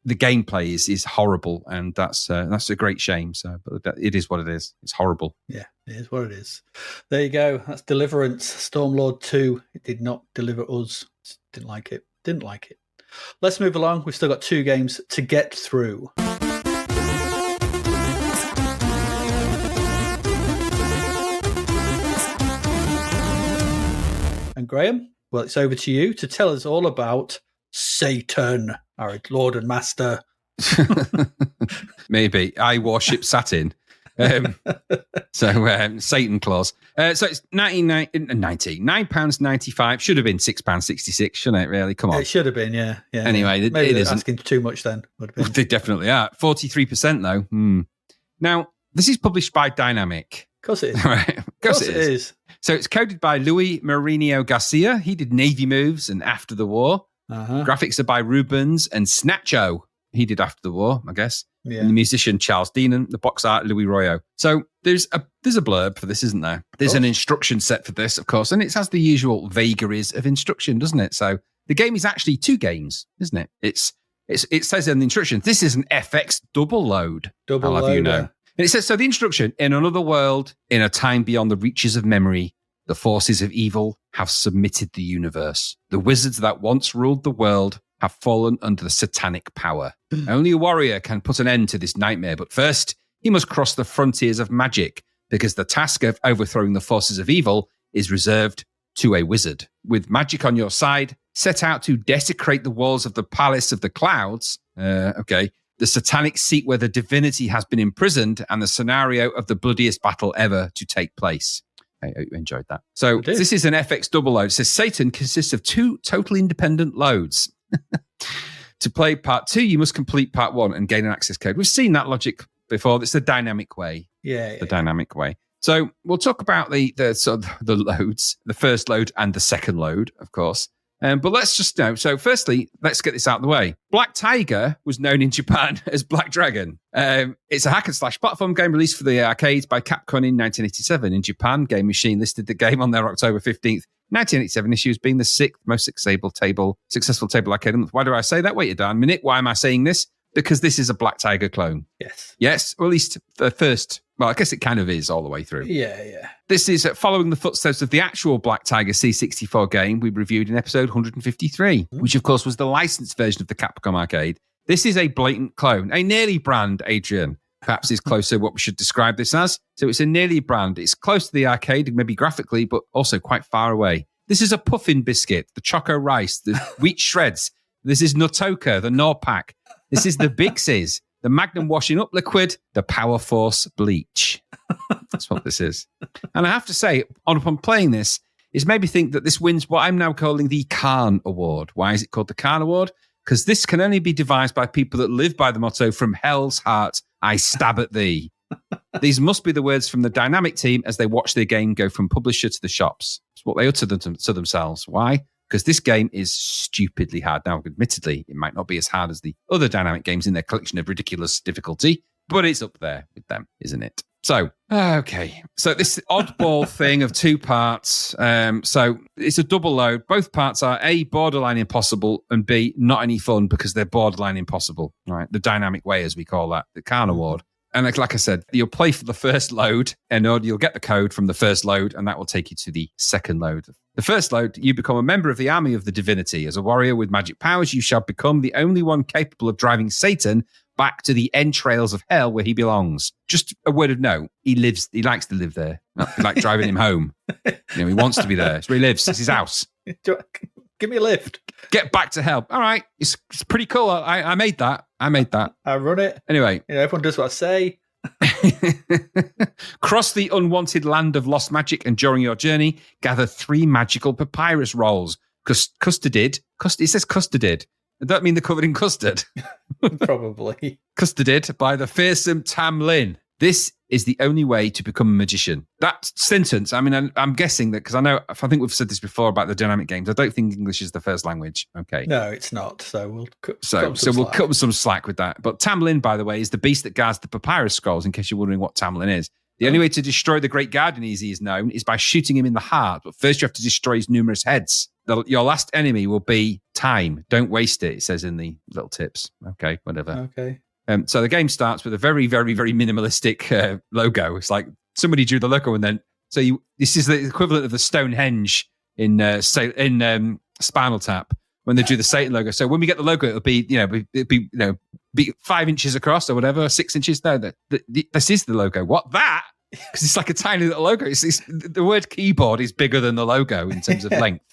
gameplay is horrible, and that's a great shame. So, but it is what it is. It's horrible. Yeah, it is what it is. There you go. That's Deliverance, Stormlord 2. It did not deliver us. Didn't like it. Let's move along. We've still got 2 games to get through. And Graham, well, it's over to you to tell us all about Satan, our Lord and Master. Maybe. I worship Satin. Satan Claus. So it's £9.95. Should have been £6.66, shouldn't it, really? Come on. It should have been, yeah. Anyway, maybe it isn't. Asking too much then. Would have been. They definitely are. 43% though. Now, this is published by Dynamic. Of course it is. Right. Of course it is. So it's coded by Luis Marinho Garcia. He did Navy Moves and After the War. Graphics are by Rubens and Snatcho. He did After the War, I guess. Yeah. And the musician Charles Deanan, the box art Louis Royo. So there's a blurb for this, isn't there? There's an instruction set for this, of course, and it has the usual vagaries of instruction, doesn't it? So the game is actually 2 games, isn't it? It says in the instructions, this is an FX double load. Double I'll have you know. And it says, so the instruction, in another world, in a time beyond the reaches of memory, the forces of evil have submitted the universe. The wizards that once ruled the world have fallen under the satanic power. Only a warrior can put an end to this nightmare, but first, he must cross the frontiers of magic, because the task of overthrowing the forces of evil is reserved to a wizard. With magic on your side, set out to desecrate the walls of the Palace of the Clouds. The satanic seat where the divinity has been imprisoned, and the scenario of the bloodiest battle ever to take place. I hope you enjoyed that. So this is an FX double load. It says Satan consists of 2 totally independent loads. To play part 2, you must complete part 1 and gain an access code. We've seen that logic before. It's the dynamic way. Dynamic way. So we'll talk about the loads, the first load and the second load, of course. But let's just know. So firstly, let's get this out of the way. Black Tiger was known in Japan as Black Dragon. It's a hack and slash platform game released for the arcades by Capcom in 1987. In Japan, Game Machine listed the game on their October 15th, 1987 issue as being the 6th most successful table arcade month. Why do I say that? Wait a darn minute. Why am I saying this? Because this is a Black Tiger clone. Yes, or at least the first. Well, I guess it kind of is all the way through. Yeah. This is following the footsteps of the actual Black Tiger C64 game we reviewed in episode 153, which of course was the licensed version of the Capcom arcade. This is a blatant clone, a nearly brand, Adrian. Perhaps is closer what we should describe this as. So it's a nearly brand. It's close to the arcade, maybe graphically, but also quite far away. This is a puffin biscuit, the choco rice, the wheat shreds. This is Notoka, the Norpac. This is the Bixies, the Magnum washing up liquid, the Power Force bleach. That's what this is. And I have to say, upon playing this, it's made me think that this wins what I'm now calling the Khan Award. Why is it called the Khan Award? Because this can only be devised by people that live by the motto, from hell's heart, I stab at thee. These must be the words from the Dynamic team as they watch their game go from publisher to the shops. It's what they utter to themselves. Why? Because this game is stupidly hard. Now, admittedly, it might not be as hard as the other Dynamic games in their collection of ridiculous difficulty, but it's up there with them, isn't it? So, okay. So this oddball thing of 2 parts. So it's a double load. Both parts are A, borderline impossible, and B, not any fun because they're borderline impossible. Right? The Dynamic way, as we call that, the Khan Award. And like I said, you'll play for the first load, and you'll get the code from the first load, and that will take you to the second load. The first load, you become a member of the army of the divinity. As a warrior with magic powers, you shall become the only one capable of driving Satan back to the entrails of hell where he belongs. Just a word of note, he likes to live there. Not like driving him home. He wants to be there. It's where he lives. It's his house. Give me a lift. Get back to hell. All right. It's pretty cool. I made that. I run it. Anyway. Everyone does what I say. Cross the unwanted land of lost magic, and during your journey, gather 3 magical papyrus rolls. Custarded. It says custarded. Does that mean they're covered in custard? Probably. Custarded by the fearsome Tam Lin. This is the only way to become a magician. That sentence, I mean, I'm guessing that because I think we've said this before about the Dynamic games. I don't think English is the first language. Okay. No, it's not. So we'll we'll cut them some slack with that. But Tam Lin, by the way, is the beast that guards the papyrus scrolls, in case you're wondering what Tam Lin is. The only way to destroy the Great Guardian, as he is known, is by shooting him in the heart. But first you have to destroy his numerous heads. Your last enemy will be time. Don't waste it says in the little tips. Okay, whatever. Okay. So the game starts with a very, very, very minimalistic logo. It's like somebody drew the logo, and then this is the equivalent of the Stonehenge in Spinal Tap when they drew the Satan logo. So when we get the logo, it'll be 5 inches across or whatever, 6 inches. No, this is the logo. What that? Because it's like a tiny little logo. It's the word keyboard is bigger than the logo in terms of length.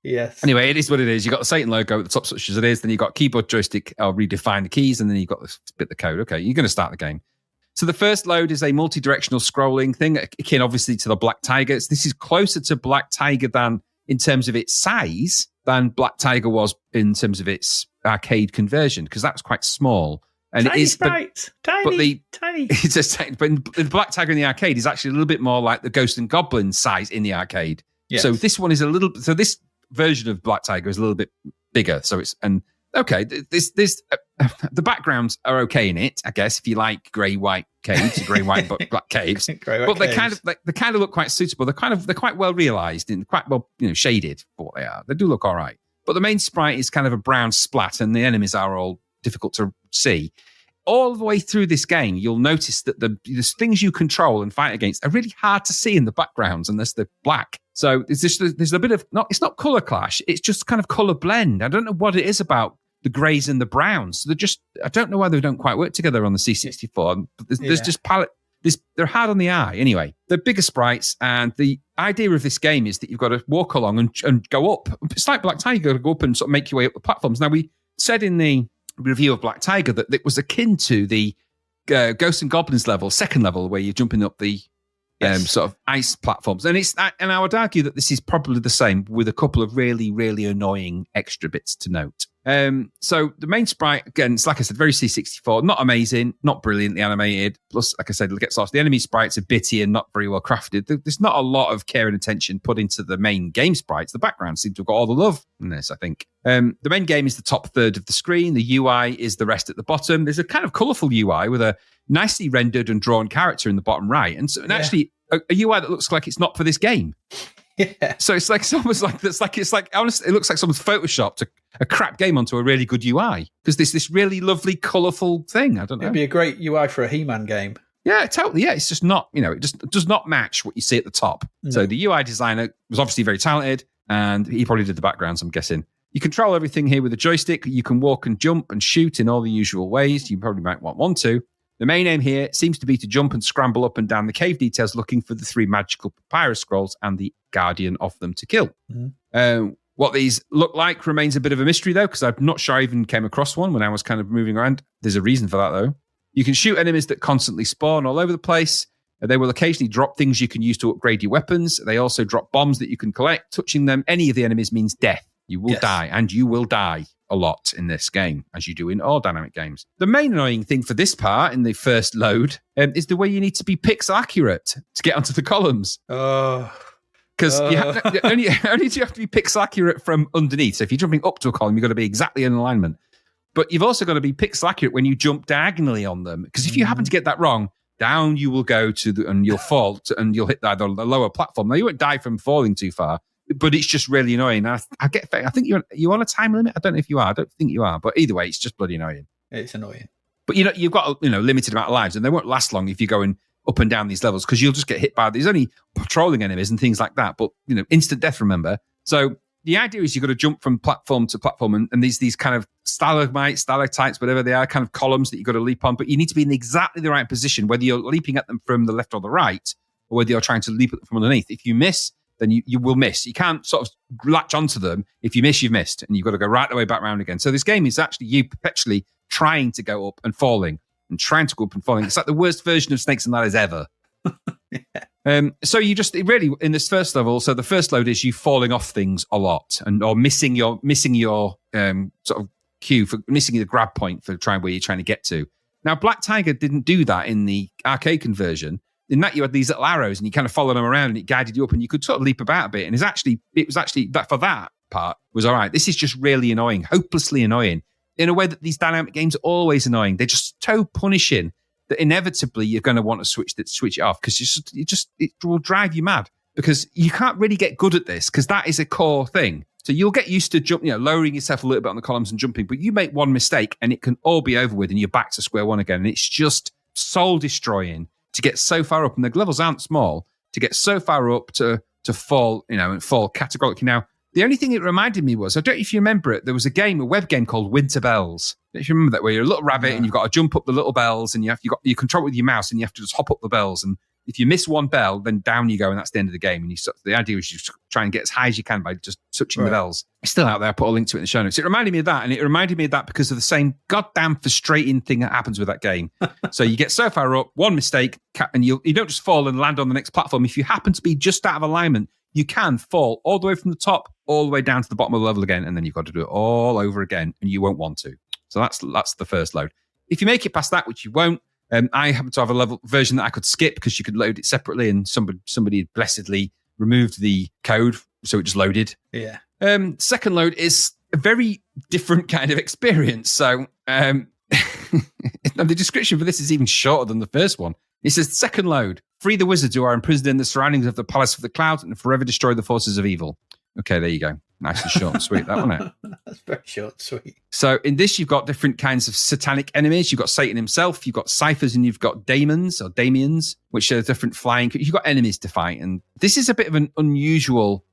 Yes. Anyway, it is what it is. You've got the Satan logo at the top, such as it is. Then you've got keyboard, joystick, I'll redefine the keys, and then you've got this bit of the code. Okay, you're going to start the game. So the first load is a multi-directional scrolling thing, akin obviously to the Black Tiger. This is closer to Black Tiger than in terms of its size than Black Tiger was in terms of its arcade conversion, because that was quite small. And tiny it is, sprites. Tiny. It's just, but the Black Tiger in the arcade is actually a little bit more like the Ghost and Goblin size in the arcade. Yes. So this one is this version of Black Tiger is a little bit bigger. So it's, and okay, the backgrounds are okay in it, I guess, if you like grey-white caves, grey-white black caves. But they kind of look quite suitable. They're quite well realised and quite well, shaded for what they are. They do look all right. But the main sprite is kind of a brown splat, and the enemies are all difficult to see. All the way through this game, you'll notice that there's things you control and fight against are really hard to see in the backgrounds unless they're black. So there's a bit of, it's not colour clash, it's just kind of colour blend. I don't know what it is about the greys and the browns. So I don't know why they don't quite work together on the C64. There's just palette. They're hard on the eye. Anyway, they're bigger sprites, and the idea of this game is that you've got to walk along and go up. It's like Black Tiger, you've got to go up and sort of make your way up the platforms. Now, we said in the review of Black Tiger that it was akin to the Ghosts and Goblins level, second level, where you're jumping up the sort of ice platforms. And I would argue that this is probably the same with a couple of really, really annoying extra bits to note. So the main sprite, again, it's like I said, very C64, not amazing, not brilliantly animated. Plus, like I said, it gets lost. The enemy sprites are bitty and not very well crafted. There's not a lot of care and attention put into the main game sprites. The background seems to have got all the love in this, I think. The main game is the top third of the screen. The UI is the rest at the bottom. There's a kind of colourful UI with a nicely rendered and drawn character in the bottom right. And actually a UI that looks like it's not for this game. Yeah. So it's like honestly, it looks like someone's photoshopped a crap game onto a really good UI because there's this really lovely, colourful thing. I don't know. It'd be a great UI for a He-Man game. Yeah, totally. Yeah, it's just not, it just does not match what you see at the top. No. So the UI designer was obviously very talented, and he probably did the backgrounds, I'm guessing. You control everything here with a joystick. You can walk and jump and shoot in all the usual ways. You probably might want one to. The main aim here seems to be to jump and scramble up and down the cave details looking for the 3 magical papyrus scrolls and the guardian of them to kill. Mm-hmm. What these look like remains a bit of a mystery, though, because I'm not sure I even came across one when I was kind of moving around. There's a reason for that, though. You can shoot enemies that constantly spawn all over the place. They will occasionally drop things you can use to upgrade your weapons. They also drop bombs that you can collect. Touching them, any of the enemies means death. You will die, and you will die a lot in this game, as you do in all dynamic games. The main annoying thing for this part in the first load is the way you need to be pixel accurate to get onto the columns. Because only do you have to be pixel accurate from underneath. So if you're jumping up to a column, you've got to be exactly in alignment. But you've also got to be pixel accurate when you jump diagonally on them. Because if you happen to get that wrong, down you will go and you'll fall and you'll hit the lower platform. Now, you won't die from falling too far, but it's just really annoying. I think you're on a time limit. I don't know if you are. I don't think you are. But either way, it's just bloody annoying. It's annoying. But you've got a limited amount of lives, and they won't last long if you're going up and down these levels because you'll just get hit by there's only patrolling enemies and things like that. But instant death, remember. So the idea is you've got to jump from platform to platform, and these kind of stalagmites, whatever they are, kind of columns that you've got to leap on. But you need to be in exactly the right position, whether you're leaping at them from the left or the right, or whether you're trying to leap at them from underneath. If you miss, then you will miss. You can't sort of latch onto them. If you miss, you've missed, and you've got to go right the way back around again. So this game is actually you perpetually trying to go up and falling, and trying to go up and falling. It's like the worst version of Snakes and Ladders ever. So you just really in this first level. So the first load is you falling off things a lot, or missing your sort of cue for missing the grab point for trying where you're trying to get to. Now, Black Tiger didn't do that in the arcade conversion. In that you had these little arrows and you kind of followed them around and it guided you up and you could sort of leap about a bit. And it was actually that for that part was all right. This is just really annoying, hopelessly annoying in a way that these dynamic games are always annoying. They're just so punishing that inevitably you're going to want to switch it off because it will drive you mad because you can't really get good at this because that is a core thing. So you'll get used to lowering yourself a little bit on the columns and jumping, but you make one mistake and it can all be over with and you're back to square one again. And it's just soul destroying to get so far up, and the levels aren't small, to get so far up to fall, and fall categorically. Now, the only thing it reminded me was, I don't know if you remember it, there was a web game called Winter Bells. If you remember that, where you're a little rabbit and you've got to jump up the little bells and you control it with your mouse and you have to just hop up the bells. And if you miss one bell, then down you go and that's the end of the game. And the idea is you try and get as high as you can by just touching the bells. It's still out there. I put a link to it in the show notes. It reminded me of that, and it reminded me of that because of the same goddamn frustrating thing that happens with that game. So you get so far up, one mistake, and you don't just fall and land on the next platform. If you happen to be just out of alignment, you can fall all the way from the top, all the way down to the bottom of the level again, and then you've got to do it all over again, and you won't want to. So that's the first load. If you make it past that, which you won't, I happen to have a level version that I could skip because you could load it separately, and somebody had blessedly removed the code, so it just loaded. Yeah. Second load is a very different kind of experience. So the description for this is even shorter than the first one. It says, second load, free the wizards who are imprisoned in the surroundings of the Palace of the Clouds and forever destroy the forces of evil. Okay, there you go. Nice and short and sweet, that one. That's very short and sweet. So in this, you've got different kinds of satanic enemies. You've got Satan himself, you've got ciphers, and you've got daemons or damians, which are different flying. You've got enemies to fight. And this is a bit of an unusual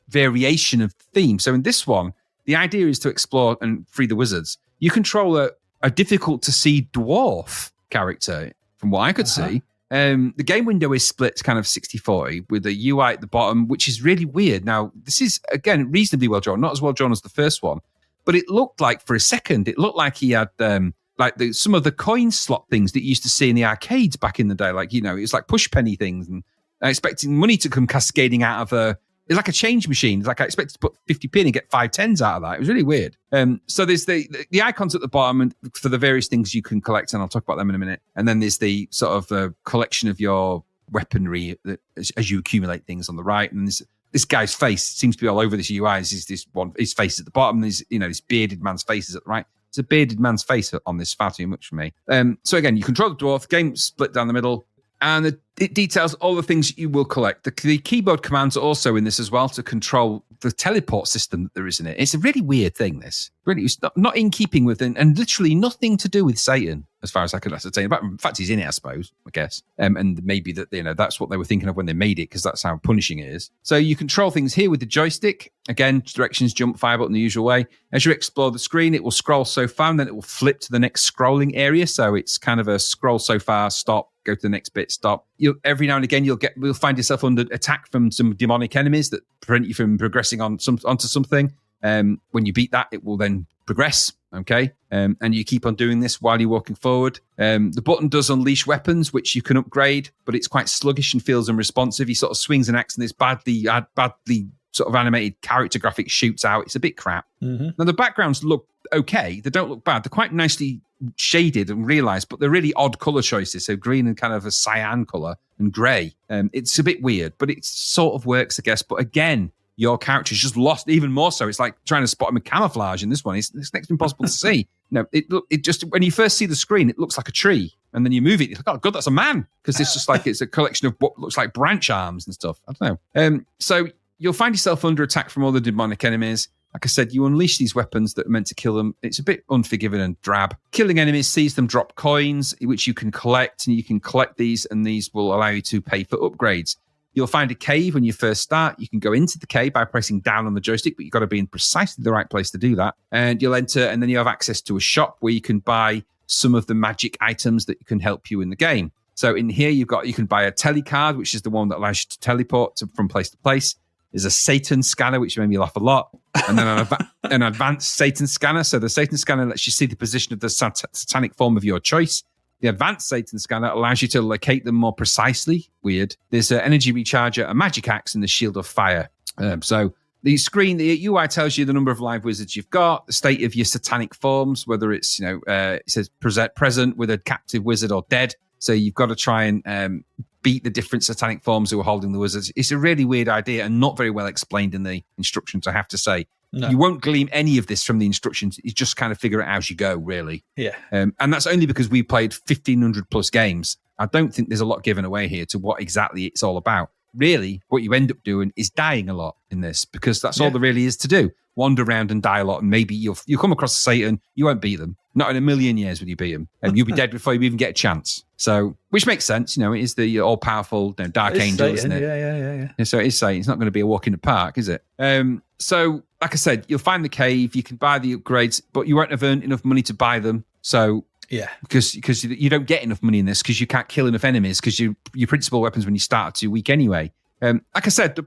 variation of the theme. So in this one, the idea is to explore and free the wizards. You control a difficult to see dwarf character, from what I could see. The game window is split kind of 60-40 with a UI at the bottom, which is really weird. Now, this is, again, reasonably well drawn, not as well drawn as the first one, but it looked like for a second, it looked like he had some of the coin slot things that you used to see in the arcades back in the day. Like, it was like push penny things, and expecting money to come cascading out of it's like a change machine. It's like I expected to put 50p and get 5 10s out of that. It was really weird. So there's the icons at the bottom and for the various things you can collect, and I'll talk about them in a minute. And then there's the sort of collection of your weaponry as you accumulate things on the right. And this guy's face seems to be all over this UI. His face is at the bottom. There's this bearded man's face is at the right. It's a bearded man's face on this, far too much for me. So again, you control the dwarf. Game split down the middle. And it details all the things you will collect. The keyboard commands are also in this as well to control the teleport system that there is in it. It's a really weird thing, this. Really, it's not in keeping with it, and literally nothing to do with Satan, as far as I could ascertain. But in fact, he's in it, I suppose, I guess. And maybe that that's what they were thinking of when they made it, because that's how punishing it is. So you control things here with the joystick. Again, directions, jump, fire button the usual way. As you explore the screen, it will scroll so far, and then it will flip to the next scrolling area. So it's kind of a scroll so far, stop, go to the next bit, stop. Every now and again, you'll find yourself under attack from some demonic enemies that prevent you from progressing onto something. When you beat that, it will then progress. Okay, and you keep on doing this while you're walking forward. The button does unleash weapons, which you can upgrade, but it's quite sluggish and feels unresponsive. He sort of swings an axe, and this badly sort of animated character graphic shoots out. It's a bit crap. Mm-hmm. Now the backgrounds look okay; they don't look bad. They're quite nicely shaded and realized, but they're really odd color choices. So green and kind of a cyan color and gray. It's a bit weird, but it sort of works, I guess. But again, your character's just lost even more so. It's like trying to spot him in camouflage in this one. It's next to impossible to see. It just, when you first see the screen, it looks like a tree. And then you move it, you're like, oh God, that's a man. Because it's just like, it's a collection of what looks like branch arms and stuff. I don't know. So you'll find yourself under attack from all the demonic enemies. Like I said, you unleash these weapons that are meant to kill them. It's a bit unforgiving and drab. Killing enemies sees them drop coins, which you can collect, and you can collect these, and these will allow you to pay for upgrades. You'll find a cave when you first start. You can go into the cave by pressing down on the joystick, but you've got to be in precisely the right place to do that. And you'll enter, and then you have access to a shop where you can buy some of the magic items that can help you in the game. So in here, you can buy a telecard, which is the one that allows you to teleport from place to place. There's a Satan scanner, which made me laugh a lot. And then an advanced Satan scanner. So the Satan scanner lets you see the position of the satanic form of your choice. The advanced Satan scanner allows you to locate them more precisely. Weird. There's an energy recharger, a magic axe, and the shield of fire. So the screen, the UI tells you the number of live wizards you've got, the state of your satanic forms, whether it's, it says present with a captive wizard or dead. So you've got to try and beat the different satanic forms who are holding the wizards. It's a really weird idea and not very well explained in the instructions, I have to say. No. You won't glean any of this from the instructions. You just kind of figure it out as you go, really. Yeah. And that's only because we played 1,500 plus games. I don't think there's a lot given away here to what exactly it's all about. Really, what you end up doing is dying a lot in this, because that's all there really is to do. Wander around and die a lot, and maybe you'll come across Satan. You won't beat them. Not in a million years will you beat him. And you'll be dead before you even get a chance. So, which makes sense. It is the all-powerful dark angel, Satan, isn't it? Yeah. So it is Satan. It's not going to be a walk in the park, is it? So, like I said, you'll find the cave. You can buy the upgrades, but you won't have earned enough money to buy them. So, yeah, because you don't get enough money in this, because you can't kill enough enemies, because your principal weapons when you start are too weak anyway. Like I said,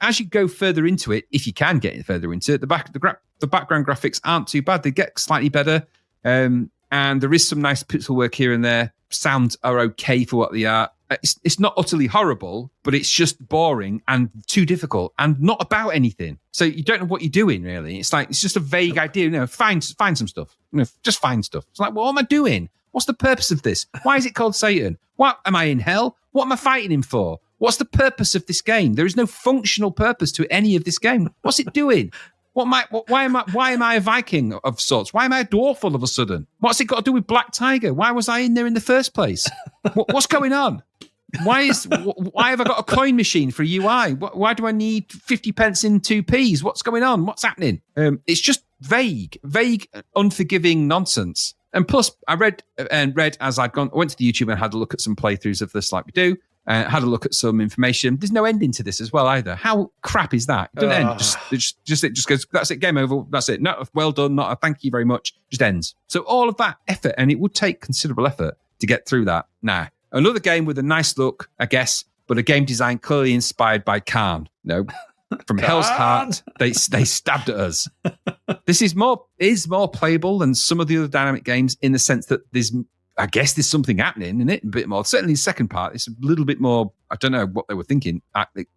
as you go further into it, if you can get further into it, the background graphics aren't too bad. They get slightly better, and there is some nice pixel work here and there. Sounds are okay for what they are. it's not utterly horrible, but it's just boring and too difficult and not about anything. So you don't know what you're doing, really. It's like, it's just a vague idea. Find some stuff. Just find stuff. It's like, what am I doing? What's the purpose of this? Why is it called Satan? What am I in hell? What am I fighting him for? What's the purpose of this game? There is no functional purpose to any of this game. What's it doing? Why am I a Viking of sorts? Why am I a dwarf all of a sudden? What's it got to do with Black Tiger? Why was I in there in the first place? What's going on? Why have I got a coin machine for UI? Why do I need 50 pence in 2p's? What's going on? What's happening? It's just vague, unforgiving nonsense. And plus, I read as I went to the YouTube and had a look at some playthroughs of this, like we do. Had a look at some information. There's no ending to this as well either. How crap is that? It doesn't end. It just goes, that's it, game over. That's it. Not a well done, not a thank you very much. Just ends. So all of that effort, and it would take considerable effort to get through that. Nah. Another game with a nice look, I guess, but a game design clearly inspired by Khan. No. From Hell's Heart, they stabbed at us. This is more playable than some of the other dynamic games in the sense that there's something happening in it a bit more. Certainly the second part, it's a little bit more, I don't know what they were thinking,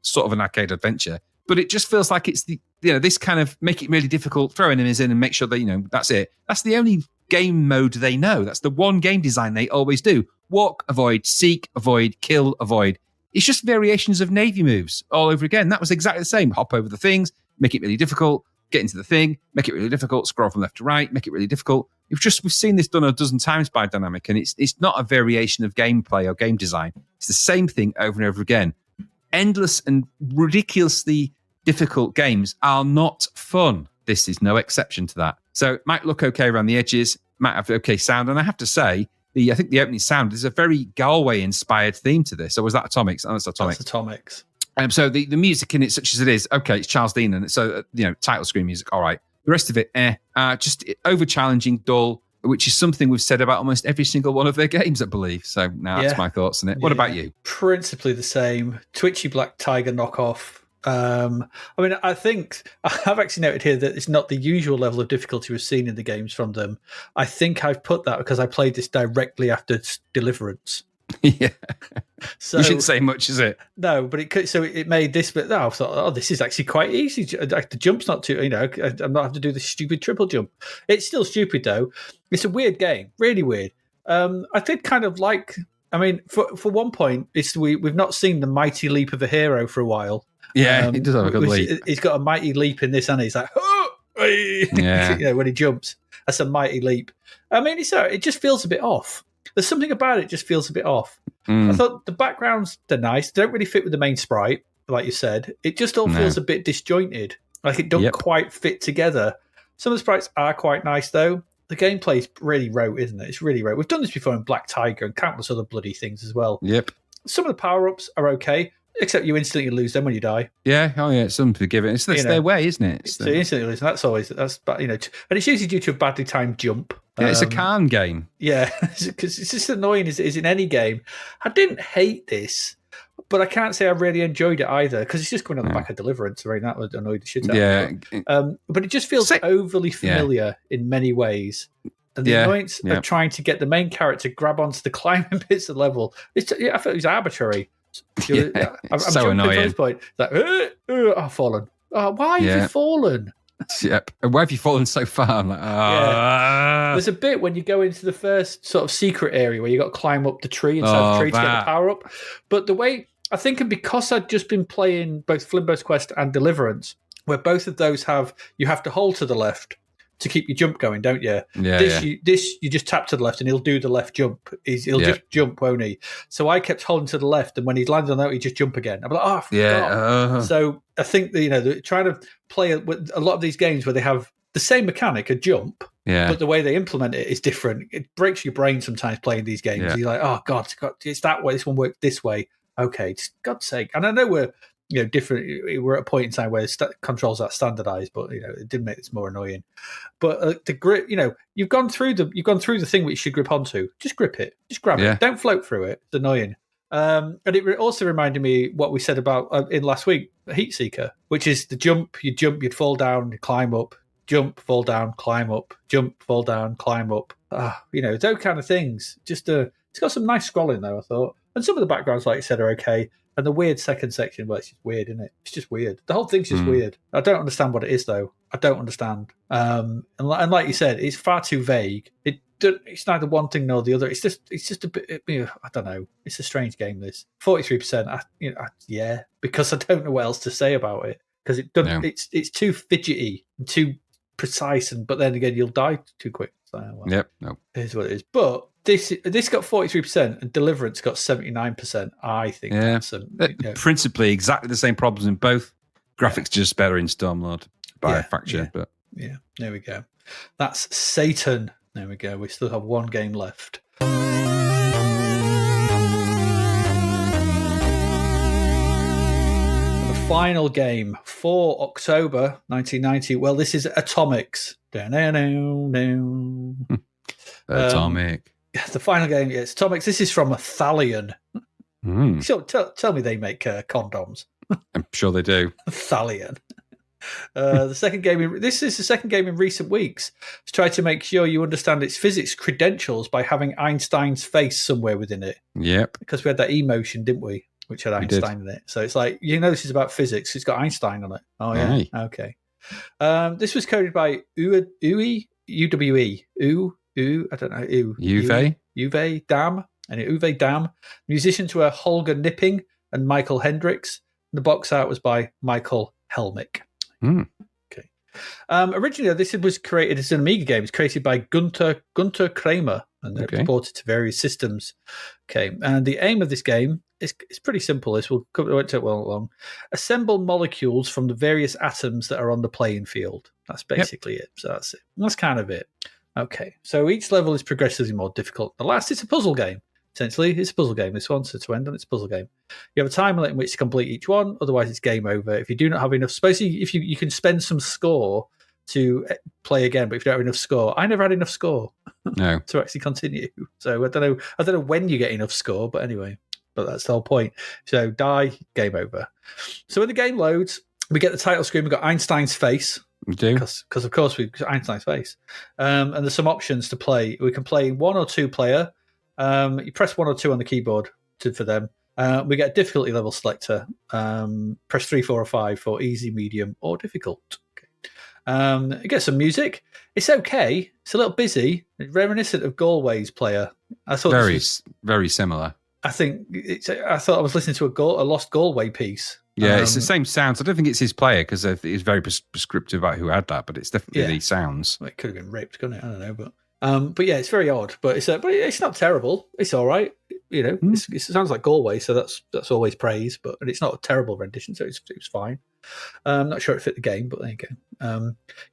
sort of an arcade adventure. But it just feels like it's this kind of make it really difficult, throw enemies in and make sure that, that's it. That's the only game mode they know. That's the one game design they always do. Walk, avoid, seek, avoid, kill, avoid. It's just variations of Navy moves all over again. That was exactly the same. Hop over the things, make it really difficult, get into the thing, make it really difficult, scroll from left to right, make it really difficult. We've seen this done a dozen times by Dynamic, and it's not a variation of gameplay or game design. It's the same thing over and over again. Endless and ridiculously difficult games are not fun. This is no exception to that. So it might look okay around the edges, might have okay sound, and I have to say, I think the opening sound is a very Galway-inspired theme to this. Or was that Atomix? Oh, that's Atomix. That's Atomix. So the music in it, such as it is, okay, it's Charles Dean, and so title screen music, all right. The rest of it, just over-challenging, dull, which is something we've said about almost every single one of their games, I believe. So now that's my thoughts on it. What about you? Principally the same. Twitchy Black Tiger knockoff. I think I've actually noted here that it's not the usual level of difficulty we've seen in the games from them. I think I've put that because I played this directly after Deliverance. Yeah. So, you shouldn't say much, is it? No, but it made this bit. I thought, this is actually quite easy. The jump's not too, I'm not having to do the stupid triple jump. It's still stupid though. It's a weird game, really weird. I did kind of like. For one point, we've not seen the mighty leap of a hero for a while. Yeah, he does have a good leap. He's got a mighty leap in this, and he's like, when he jumps, that's a mighty leap. It just feels a bit off. There's something about it just feels a bit off. I thought the backgrounds, they're nice. They don't really fit with the main sprite, like you said. It just all feels a bit disjointed. Like it don't quite fit together. Some of the sprites are quite nice, though. The gameplay's really rote, isn't it? It's really rote. We've done this before in Black Tiger and countless other bloody things as well. Yep. Some of the power-ups are okay, except you instantly lose them when you die. Yeah, it's something to give it. It's their way, isn't it? So you instantly lose, and that's and it's usually due to a badly timed jump. Yeah, it's a Khan game. Yeah, because it's just annoying as it is in any game. I didn't hate this, but I can't say I really enjoyed it either, because it's just going on the back of Deliverance, right? That would annoy the shit out of me. But it just feels overly familiar in many ways. And the annoyance of trying to get the main character to grab onto the climbing bits of the level, I felt it was arbitrary. I'm so annoying. At this point, like, I've fallen. Why have you fallen? Yep. Why have you fallen so far? I'm like, There's a bit when you go into the first sort of secret area where you got to climb up the tree inside the tree to get the power up. But the way I think, and because I'd just been playing both Flimbo's Quest and Deliverance, where both of those you have to hold to the left to keep your jump going, don't you? You just tap to the left and he'll do the left jump. He'll just jump, won't he? So I kept holding to the left, and when he'd landed on that, he'd just jump again. I'm like, I forgot. So I think that, they're trying to play with a lot of these games where they have the same mechanic, a jump, but the way they implement it is different. It breaks your brain sometimes playing these games. You're like, oh God, it's that way. This one worked this way. Okay, just God's sake. And I know we're different. We're at a point in time where controls are standardized, but it did make this more annoying. But the grip, you've gone through the thing which you should grip onto. Just grip it. Just grab it. Don't float through it. It's annoying. And it also reminded me what we said about in last week, Heat Seeker, which is the jump. You jump, you'd fall down, you climb up. Jump, fall down, climb up. Jump, fall down, climb up. Those kind of things. Just it's got some nice scrolling though, I thought. And some of the backgrounds, like you said, are okay. And the weird second section, well, it's just weird, isn't it? It's just weird. The whole thing's just weird. I don't understand what it is, though. I don't understand. And like you said, it's far too vague. It's neither one thing nor the other. It's just a bit. I don't know. It's a strange game. This 43%. Yeah, because I don't know what else to say about it. Because it doesn't. No. It's too fidgety and too precise, but then again, you'll die too quick. So, well, yep. No. Here's what it is. But this got 43% and Deliverance got 79%. I think that's principally exactly the same problems in both. Graphics just better in Stormlord by a fraction. But yeah, there we go. That's Satan. There we go. We still have one game left. The final game for October 1990. Well, this is Atomix. Atomic. The final game, it's Atomix. This is from Thalion. So tell me they make condoms. I'm sure they do. Thalion. The second game. This is the second game in recent weeks to try to make sure you understand its physics credentials by having Einstein's face somewhere within it. Yep. Because we had that emotion, didn't we? Which had Einstein in it. So it's like, this is about physics. It's got Einstein on it. Oh yeah. Aye. Okay. This was coded by UWE. I don't know. Uwe Dam. And Uwe Dam. Musicians were Holger Nipping and Michael Hendricks. The box art was by Michael Helmick. Okay. Originally, this was created as an Amiga game. It's created by Gunter Kramer and exported to various systems. Okay. And the aim of this game is pretty simple. This won't take well long. Assemble molecules from the various atoms that are on the playing field. That's basically it. So that's it. That's kind of it. Okay. So each level is progressively more difficult. The last, it's a puzzle game. Essentially, it's a puzzle game. This one, so to end on, it's a puzzle game. You have a time limit in which to complete each one. Otherwise, it's game over. If you do not have enough, supposedly, if you can spend some score to play again, but if you don't have enough score, I never had enough score to actually continue. So I don't know when you get enough score, but anyway, but that's the whole point. So die, game over. So when the game loads, we get the title screen. We've got Einstein's face. We do. Because of course we've got Einstein's face. And there's some options to play. We can play 1 or 2 player. You press 1 or 2 on the keyboard for them. We get a difficulty level selector. Press 3, 4, or 5 for easy, medium, or difficult. Okay. You get some music. It's okay. It's a little busy. It's reminiscent of Galway's player. I thought very similar. I think I thought I was listening to a Lost Galway piece. Yeah, it's the same sounds. I don't think it's his player because it's very prescriptive about who had that, but it's definitely these sounds. Well, it could have been ripped, couldn't it? I don't know, but yeah, it's very odd. But it's not terrible. It's all right. It sounds like Galway, so that's always praise. But it's not a terrible rendition, so it was fine. I'm not sure it fit the game, but there you go.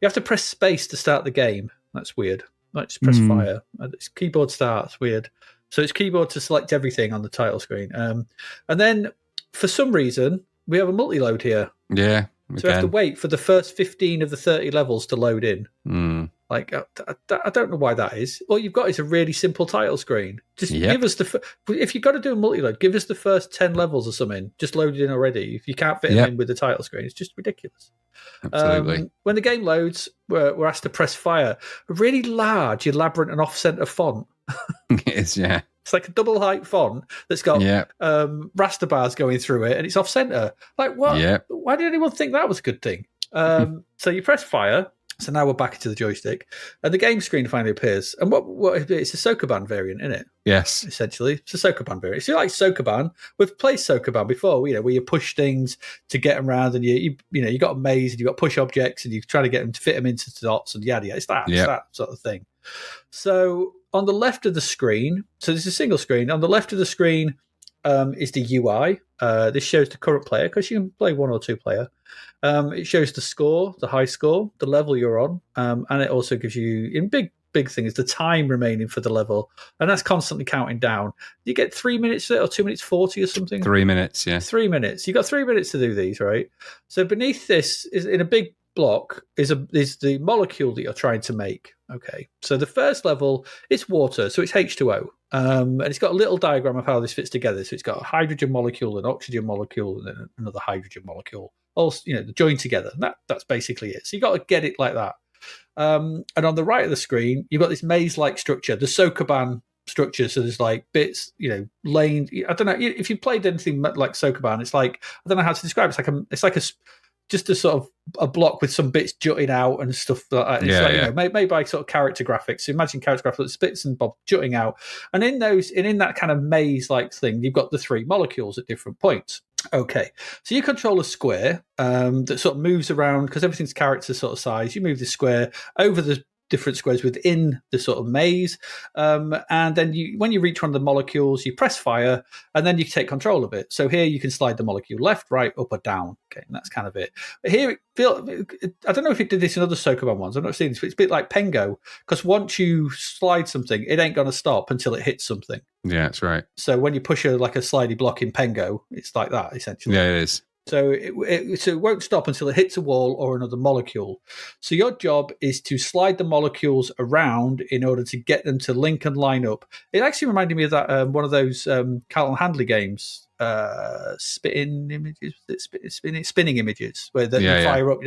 You have to press space to start the game. That's weird. Like just press fire. It's keyboard start. It's weird. So it's keyboard to select everything on the title screen. And then for some reason we have a multi-load here. Yeah. So we have to wait for the first 15 of the 30 levels to load in. Like, I don't know why that is. All you've got is a really simple title screen. Just give us if you've got to do a multi-load, give us the first 10 levels or something. Just load it in already. If you can't fit them in with the title screen, it's just ridiculous. Absolutely. When the game loads, we're asked to press fire. A really large, elaborate, and off-center font. It is, yeah. It's like a double height font that's got raster bars going through it, and it's off-center. Like, what? Yeah. Why did anyone think that was a good thing? So you press fire. So now we're back to the joystick, and the game screen finally appears. And what it's a Sokoban variant, isn't it? Yes, essentially, it's a Sokoban variant. So you like Sokoban? We've played Sokoban before, where you push things to get them around, and you got a maze, and you got push objects, and you try to get them to fit them into dots, and yada yada. It's that sort of thing. So on the left of the screen, so there's a single screen. On the left of the screen is the UI. This shows the current player because you can play 1 or 2 player. It shows the score, the high score, the level you're on, and it also gives you, in big thing, is the time remaining for the level, and that's constantly counting down. You get 3 minutes or 2 minutes 40 or something. 3 minutes, yeah. 3 minutes. You got 3 minutes to do these, right? So beneath this is in a big block is the molecule that you're trying to make. Okay, so the first level is water, so it's H2O. And it's got a little diagram of how this fits together. So it's got a hydrogen molecule, an oxygen molecule, and then another hydrogen molecule. All joined together. And that's basically it. So you got to get it like that. And on the right of the screen, you've got this maze-like structure, the Sokoban structures. So there's like bits, lane. I don't know if you played anything like Sokoban. It's like, I don't know how to describe it. It's like just a sort of a block with some bits jutting out and stuff like that. It's made by sort of character graphics. So imagine character graphics, bits and bobs jutting out. And in that kind of maze-like thing, you've got the 3 molecules at different points. Okay, so you control a square that sort of moves around because everything's character sort of size. You move the square over the different squares within the sort of maze, and then when you reach one of the molecules, you press fire, and then you take control of it. So here you can slide the molecule left, right, up, or down. Okay, and that's kind of it. But here, I don't know if it did this in other Sokoban ones. I've not seen this, but it's a bit like Pengo, because once you slide something, it ain't going to stop until it hits something. Yeah, that's right. So when you push a slidey block in Pengo, it's like that, essentially. Yeah, it is. So it won't stop until it hits a wall or another molecule. So your job is to slide the molecules around in order to get them to link and line up. It actually reminded me of that one of those Carlton Handley games, spinning images, spinning images, where you fire up,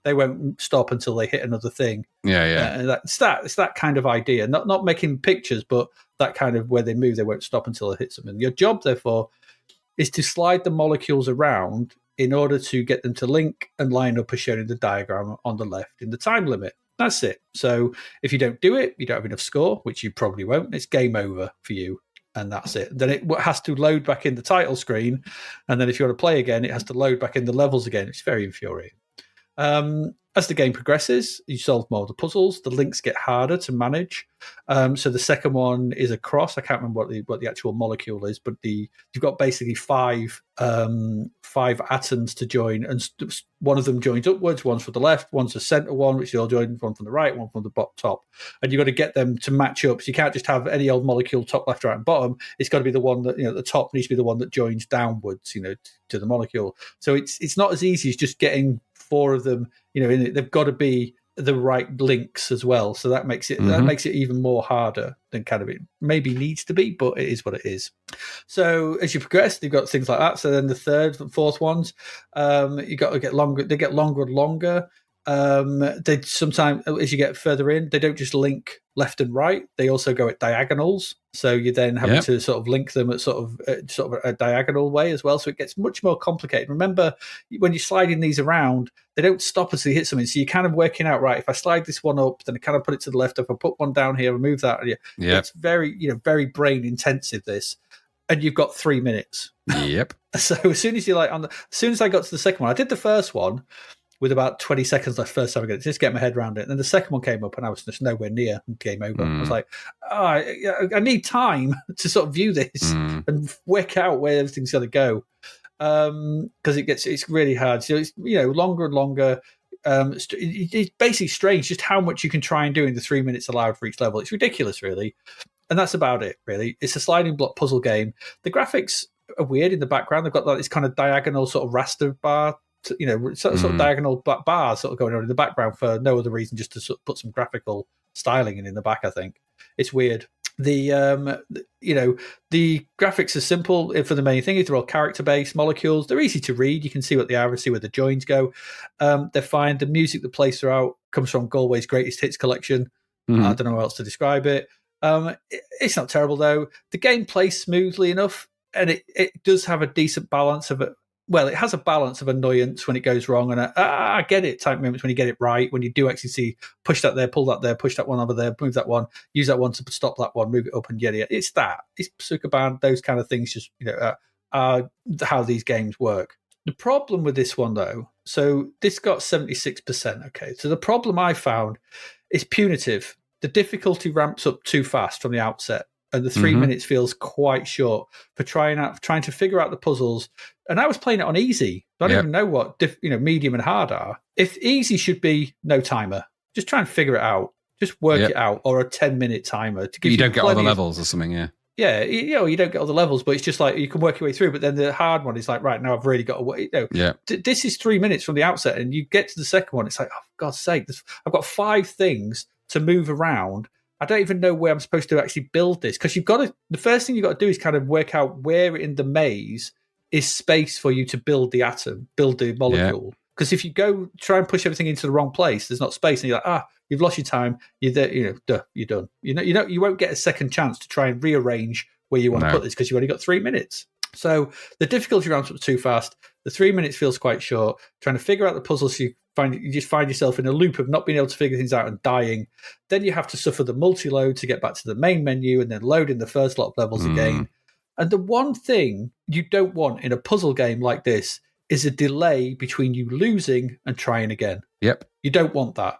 they won't stop until they hit another thing. It's that kind of idea. Not making pictures, but that kind of where they move, they won't stop until it hits something. Your job, therefore, is to slide the molecules around in order to get them to link and line up as shown in the diagram on the left in the time limit. That's it. So if you don't do it, you don't have enough score, which you probably won't. It's game over for you, and that's it. Then it has to load back in the title screen, and then if you want to play again, it has to load back in the levels again. It's very infuriating. As the game progresses, you solve more of the puzzles. The links get harder to manage. So the second one is a cross. I can't remember what the actual molecule is, but you've got basically five atoms to join, and one of them joins upwards, one's from the left, one's the center one, which you'll join, one from the right, one from the top. And you've got to get them to match up. So you can't just have any old molecule top, left, right, and bottom. It's got to be the one that, the top needs to be the one that joins downwards, to the molecule. So it's not as easy as just getting 4 of them, they've got to be the right links as well. So that makes it even more harder than kind of it maybe needs to be, but it is what it is. So as you progress, you've got things like that. So then the third and fourth ones, you got to get longer. They get longer and longer. They sometimes, as you get further in, they don't just link left and right. They also go at diagonals. So you then have to sort of link them at sort of a diagonal way as well. So it gets much more complicated. Remember, when you're sliding these around, they don't stop until you hit something. So you're kind of working out, right, if I slide this one up, then I kind of put it to the left. If I put one down here, remove that. It's very, very brain intensive, this. And you've got 3 minutes. Yep. So as soon as as soon as I got to the second one, I did the first one with about 20 seconds left first time I got it, just get my head around it. And then the second one came up and I was just nowhere near game over. I was like, I need time to sort of view this and work out where everything's going to go. Because it's really hard. So it's, longer and longer. It's basically strange just how much you can try and do in the 3 minutes allowed for each level. It's ridiculous, really. And that's about it, really. It's a sliding block puzzle game. The graphics are weird in the background. They've got this kind of diagonal sort of raster bar, sort of diagonal bars sort of going on in the background for no other reason, just to sort of put some graphical styling in the back. I think it's weird. The graphics are simple for the main thing. They're all character based molecules. They're easy to read. You can see what they are and see where the joins go. They're fine. The music that plays throughout comes from Galway's Greatest Hits collection. I don't know how else to describe it. It's not terrible though. The game plays smoothly enough, and it does have a decent balance of it. Well, it has a balance of annoyance when it goes wrong, and I get it type moments when you get it right, when you do actually see push that there, pull that there, push that one over there, move that one, use that one to stop that one, move it up and get it. It's Sukaban, those kind of things just are how these games work. The problem with this one though, so this got 76%. Okay, so the problem I found is punitive. The difficulty ramps up too fast from the outset. And the 3 minutes feels quite short for trying to figure out the puzzles. And I was playing it on easy. I don't even know what medium and hard are. If easy should be no timer, just try and figure it out. Just work it out, or a 10-minute timer to give you. Don't get all the levels or something, yeah. Yeah, you don't get all the levels, but it's just like you can work your way through. But then the hard one is like, right now I've really got to. This is 3 minutes from the outset, and you get to the second one, it's like, oh, for God's sake, I've got 5 things to move around. I don't even know where I'm supposed to actually build this, because the first thing you've got to do is kind of work out where in the maze is space for you to build the atom, build the molecule. Because if you go try and push everything into the wrong place, there's not space, and you're like, you've lost your time. You're there, you're done. You won't get a second chance to try and rearrange where you want to put this because you've only got 3 minutes. So the difficulty ramps up too fast. The 3 minutes feels quite short. Trying to figure out the puzzles, you just find yourself in a loop of not being able to figure things out and dying. Then you have to suffer the multi-load to get back to the main menu and then load in the first lot of levels again. And the one thing you don't want in a puzzle game like this is a delay between you losing and trying again. Yep. You don't want that.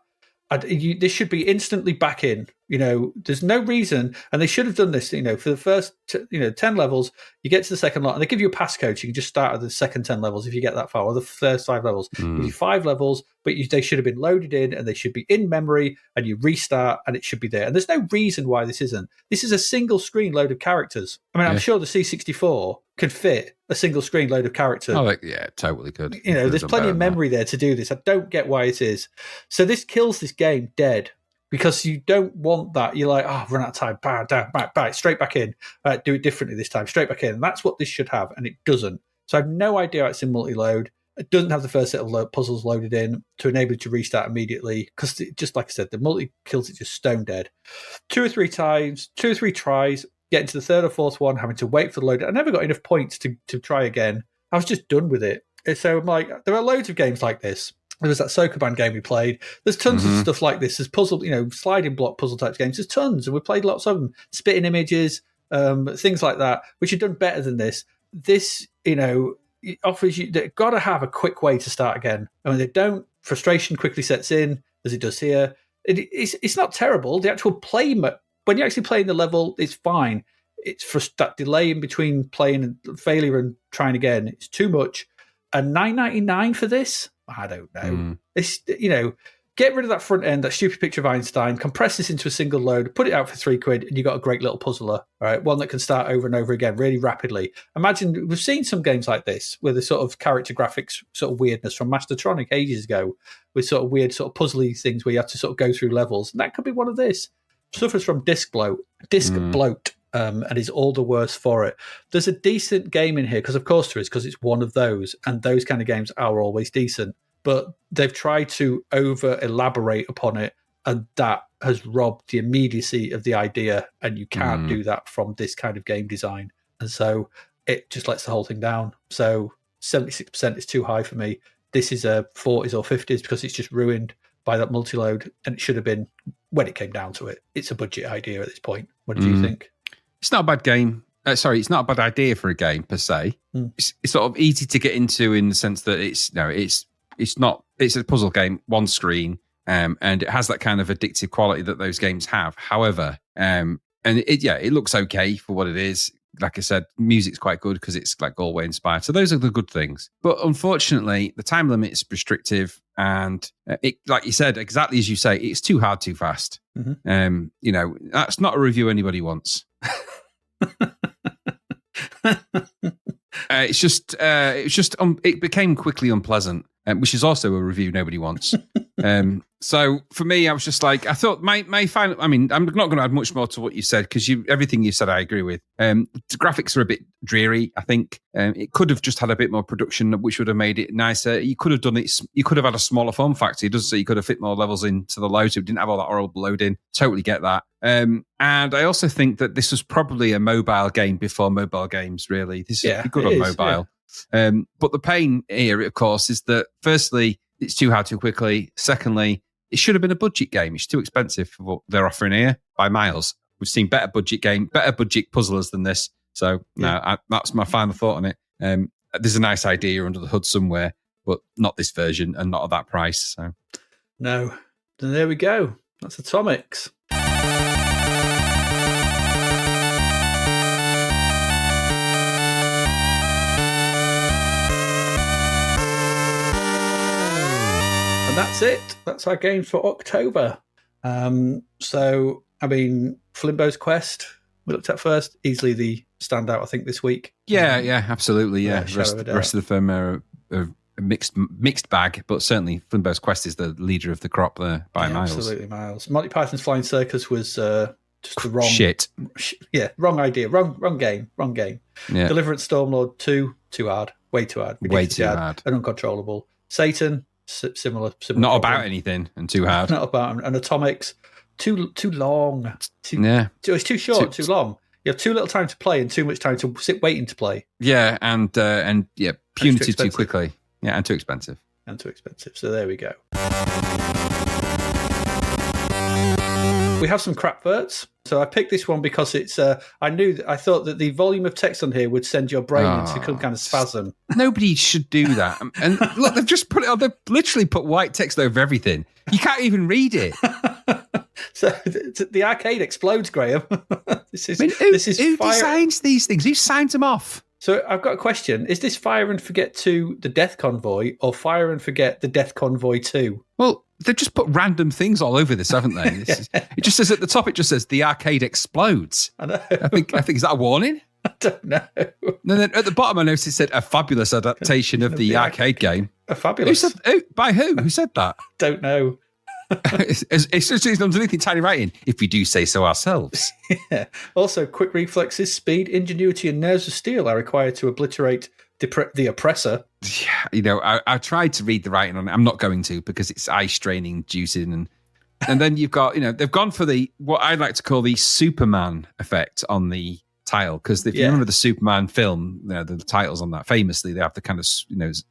This should be instantly back in. There's no reason, and they should have done this. For the first, 10 levels, you get to the second lot, and they give you a passcode. So you can just start at the second 10 levels if you get that far, or the first 5 levels. Give you 5 levels, but they should have been loaded in, and they should be in memory, and you restart, and it should be there. And there's no reason why this isn't. This is a single screen load of characters. I mean, I'm sure the C64 could fit a single screen load of characters. Oh, yeah, totally could. There's plenty of memory there to do this. I don't get why it is. So this kills this game dead. Because you don't want that. You're like, run out of time, bang, down, back, straight back in. Do it differently this time, straight back in. And that's what this should have, and it doesn't. So I have no idea how it's in multi-load. It doesn't have the first set of puzzles loaded in to enable it to restart immediately. Because just like I said, the multi kills it just stone dead. 2 or 3 times, 2 or 3 tries, getting to the third or fourth one, having to wait for the load. I never got enough points to try again. I was just done with it. So I'm like, there are loads of games like this. There was that Sokoban game we played. There's tons of stuff like this. There's puzzle, sliding block puzzle type games. There's tons, and we played lots of them. Spitting images, things like that, which are done better than this. This, it offers you. They've got to have a quick way to start again. And when they don't, frustration quickly sets in, as it does here. It's not terrible. The actual play, when you're actually playing the level, it's fine. It's for that delay in between playing and failure and trying again. It's too much. And $9.99 for this? I don't know. It's get rid of that front end, that stupid picture of Einstein, compress this into a single load, put it out for £3, and you got a great little puzzler, all right? One that can start over and over again really rapidly. Imagine, we've seen some games like this with the sort of character graphics sort of weirdness from Mastertronic ages ago, with sort of weird sort of puzzly things where you have to sort of go through levels. And that could be one of this. Suffers from disc bloat, and is all the worse for it. There's a decent game in here, because of course there is, because it's one of those, and those kind of games are always decent. But they've tried to over-elaborate upon it, and that has robbed the immediacy of the idea, and you can't do that from this kind of game design. And so it just lets the whole thing down. So 76% is too high for me. This is a 40s or 50s because it's just ruined by that multi-load, and it should have been, when it came down to it, it's a budget idea at this point. What did you think? It's not a bad game. It's not a bad idea for a game per se. It's sort of easy to get into in the sense that it's a puzzle game, one screen, and it has that kind of addictive quality that those games have. However, it looks okay for what it is. Like I said, music's quite good because it's like Galway inspired. So those are the good things. But unfortunately, the time limit is restrictive, and it, like you said, exactly as you say, it's too hard, too fast. That's not a review anybody wants. It became quickly unpleasant, which is also a review nobody wants. So for me, I was just like, I thought my final, I mean, I'm not going to add much more to what you said, because everything you said I agree with. The graphics are a bit dreary, I think. It could have just had a bit more production, which would have made it nicer. You could have done it, you could have had a smaller form factor. It doesn't say you could have fit more levels into the load, so it didn't have all that horrible loading. Totally get that. And I also think that this was probably a mobile game before mobile games, really. This is good on mobile. Yeah. But the pain here, of course, is that firstly, it's too hard too quickly. Secondly, it should have been a budget game. It's too expensive for what they're offering here by miles. We've seen better budget puzzlers than this. So that's my final thought on it. There's a nice idea under the hood somewhere, but not this version and not at that price. So no. Then there we go. That's Atomix. And that's it. That's our games for October. So, I mean, Flimbo's Quest, we looked at first. Easily the standout, I think, this week. Yeah, absolutely. Yeah, the rest of the firm are a mixed bag, but certainly Flimbo's Quest is the leader of the crop there by miles. Absolutely, miles. Monty Python's Flying Circus was just the wrong... Shit. Yeah, wrong idea. Wrong game. Yeah. Deliverance Stormlord 2, too hard. Way too hard. Way too hard. And uncontrollable. Satan, similar. Not problem. about anything and too hard. Not about, and Atomics, too long. It's too short, too long. You have too little time to play and too much time to sit waiting to play. Yeah, and punitive too quickly. Yeah, and too expensive. So there we go. We have some crap verts. So I picked this one because it's. I thought that the volume of text on here would send your brain into some kind of spasm. Nobody should do that. And look, they've just put it on. They've literally put white text over everything. You can't even read it. So the arcade explodes, Graham. Who designs these things? Who signs them off? So I've got a question. Is this Fire and Forget 2 the Death Convoy or Fire and Forget the Death Convoy 2? Well, they've just put random things all over this, haven't they? It just says at the top, it just says the arcade explodes. I know. I think is that a warning? I don't know. And then at the bottom, I noticed it said a fabulous adaptation of the arcade game. A fabulous? By who? Who said that? Don't know. It's just underneath in tiny writing, if we do say so ourselves. Yeah. Also, quick reflexes, speed, ingenuity, and nerves of steel are required to obliterate the oppressor. Yeah, I tried to read the writing on it. I'm not going to because it's eye straining, juicing, and then you've got, they've gone for what I'd like to call the Superman effect on the title, because if you remember the Superman film, the titles on that, famously they have the kind of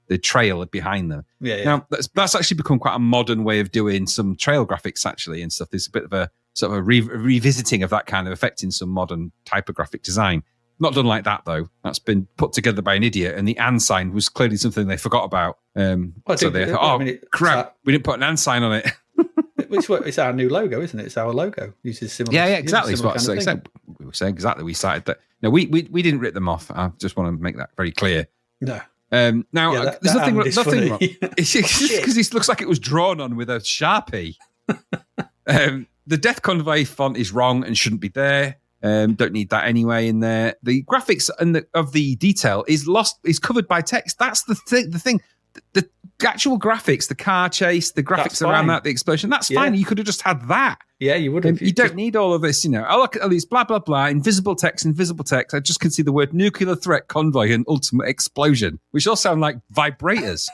the trail behind them. Now that's actually become quite a modern way of doing some trail graphics actually and stuff. There's a bit of a sort of a revisiting of that kind of effect in some modern typographic design. Not done like that though. That's been put together by an idiot, and the and sign was clearly something they forgot about. So they thought, crap, we didn't put an and sign on it. It's our new logo, isn't it? It's our logo. Uses similar. Yeah, exactly. We were saying exactly. We cited that. No, we didn't rip them off. I just want to make that very clear. No. There's nothing wrong. It's just because it looks like it was drawn on with a Sharpie. The Death Convoy font is wrong and shouldn't be there. Don't need that anyway in there. The graphics of the detail is covered by text. That's the thing. The actual graphics, the car chase, the graphics around that, the explosion, that's fine. You could have just had that. Yeah, you would have. You don't need all of this, I look at all these blah, blah, blah, invisible text. I just can see the word nuclear threat convoy and ultimate explosion, which all sound like vibrators.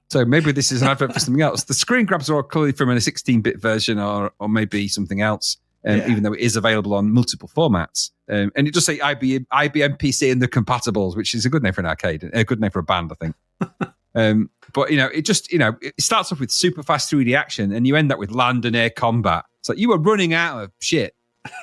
So maybe this is an advert for something else. The screen grabs are all clearly from a 16-bit version or maybe something else. Even though it is available on multiple formats. And it does say IBM PC and the compatibles, which is a good name for an arcade, a good name for a band, I think. But, it starts off with super fast 3D action and you end up with land and air combat. It's like you were running out of shit,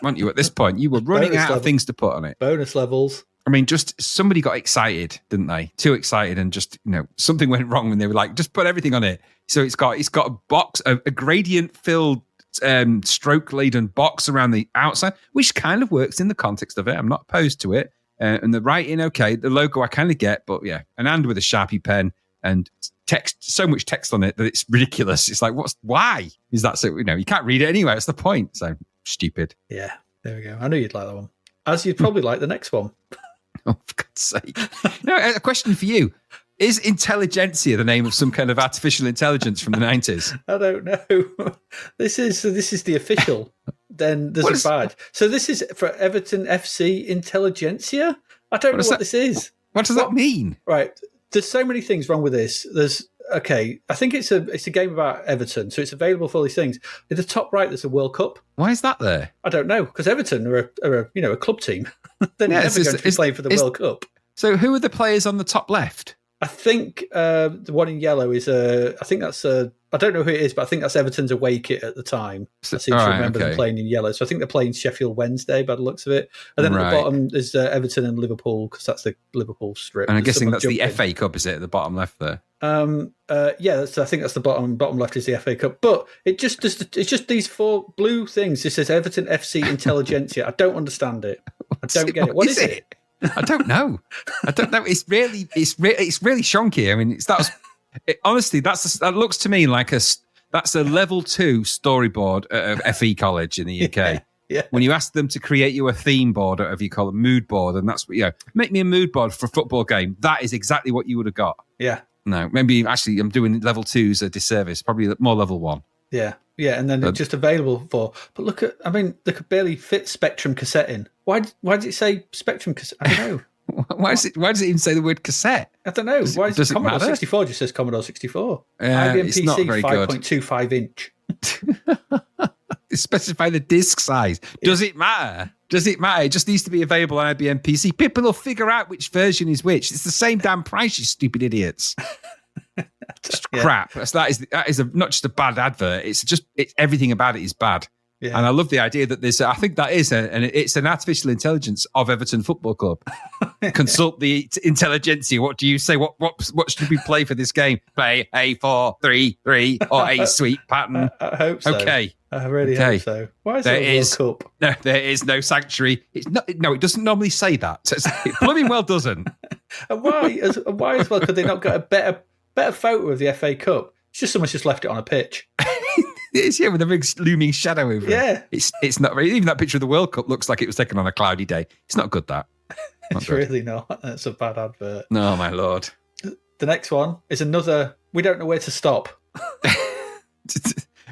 weren't you, at this point? You were running out of things to put on it. Bonus levels. I mean, just somebody got excited, didn't they? Too excited, and just, something went wrong when they were like, just put everything on it. So it's got a box, a gradient-filled stroke laden box around the outside, which kind of works in the context of it. I'm not opposed to it. And the writing, okay. The logo I kind of get, but yeah, an and with a Sharpie pen and text, so much text on it that it's ridiculous. It's like, why is that so? You can't read it anyway. That's the point. So stupid. Yeah, there we go. I knew you'd like that one. As you'd probably like the next one. Oh, for God's sake. A question for you. Is intelligentsia the name of some kind of artificial intelligence from the 90s? I don't know. This is the official. Then there's a badge. So this is for Everton FC Intelligentsia? I don't know what this is. What does that mean? Right. There's so many things wrong with this. I think it's a game about Everton, so it's available for all these things. At the top right, there's a World Cup. Why is that there? I don't know, because Everton are a club team. They're never going to be playing for the World Cup. So who are the players on the top left? I think the one in yellow is I don't know who it is, but I think that's Everton's away kit at the time. I seem to remember them playing in yellow. So I think they're playing Sheffield Wednesday by the looks of it. And then at the bottom is Everton and Liverpool, because that's the Liverpool strip. And I'm guessing that's the FA Cup, is it, at the bottom left there? I think that's the bottom left is the FA Cup. But it's just these four blue things. It says Everton FC Intelligentsia. I don't understand it. I don't get it. What is it? I don't know. It's really shonky. I mean, honestly, that looks to me like that's a level 2 storyboard at FE College in the UK. Yeah. When you ask them to create you a theme board, or whatever you call it, mood board, and that's what, make me a mood board for a football game. That is exactly what you would have got. Yeah. No, maybe actually I'm doing level 2s a disservice. Probably more level 1. Yeah. Yeah, and then it's just available for. But look at, they could barely fit Spectrum cassette in. Why did it say Spectrum cassette? I don't know. Why does it even say the word cassette? I don't know. Why does Commodore matter? 64 just says Commodore 64? IBM PC not very 5.25 inch. Specify the disk size. Does it matter? Does it matter? It just needs to be available on IBM PC. People will figure out which version is which. It's the same damn price, you stupid idiots. Crap. That is not just a bad advert. It's everything about it is bad. Yeah. And I love the idea that I think that is it's an artificial intelligence of Everton Football Club. Consult the intelligentsia. What do you say? What should we play for this game? Play a 4-3-3 or a sweep pattern. I hope so. Okay. I really hope so. Why is there a World Cup? No, there is no sanctuary. It doesn't normally say that. It blooming well doesn't. And why as well could they not get a better photo of the FA Cup? It's just someone's just left it on a pitch. It's with a big looming shadow over it. Yeah. It's not very, even that picture of the World Cup looks like it was taken on a cloudy day. It's not good, that. It's really not. That's a bad advert. No, my lord. The next one is another, we don't know where to stop.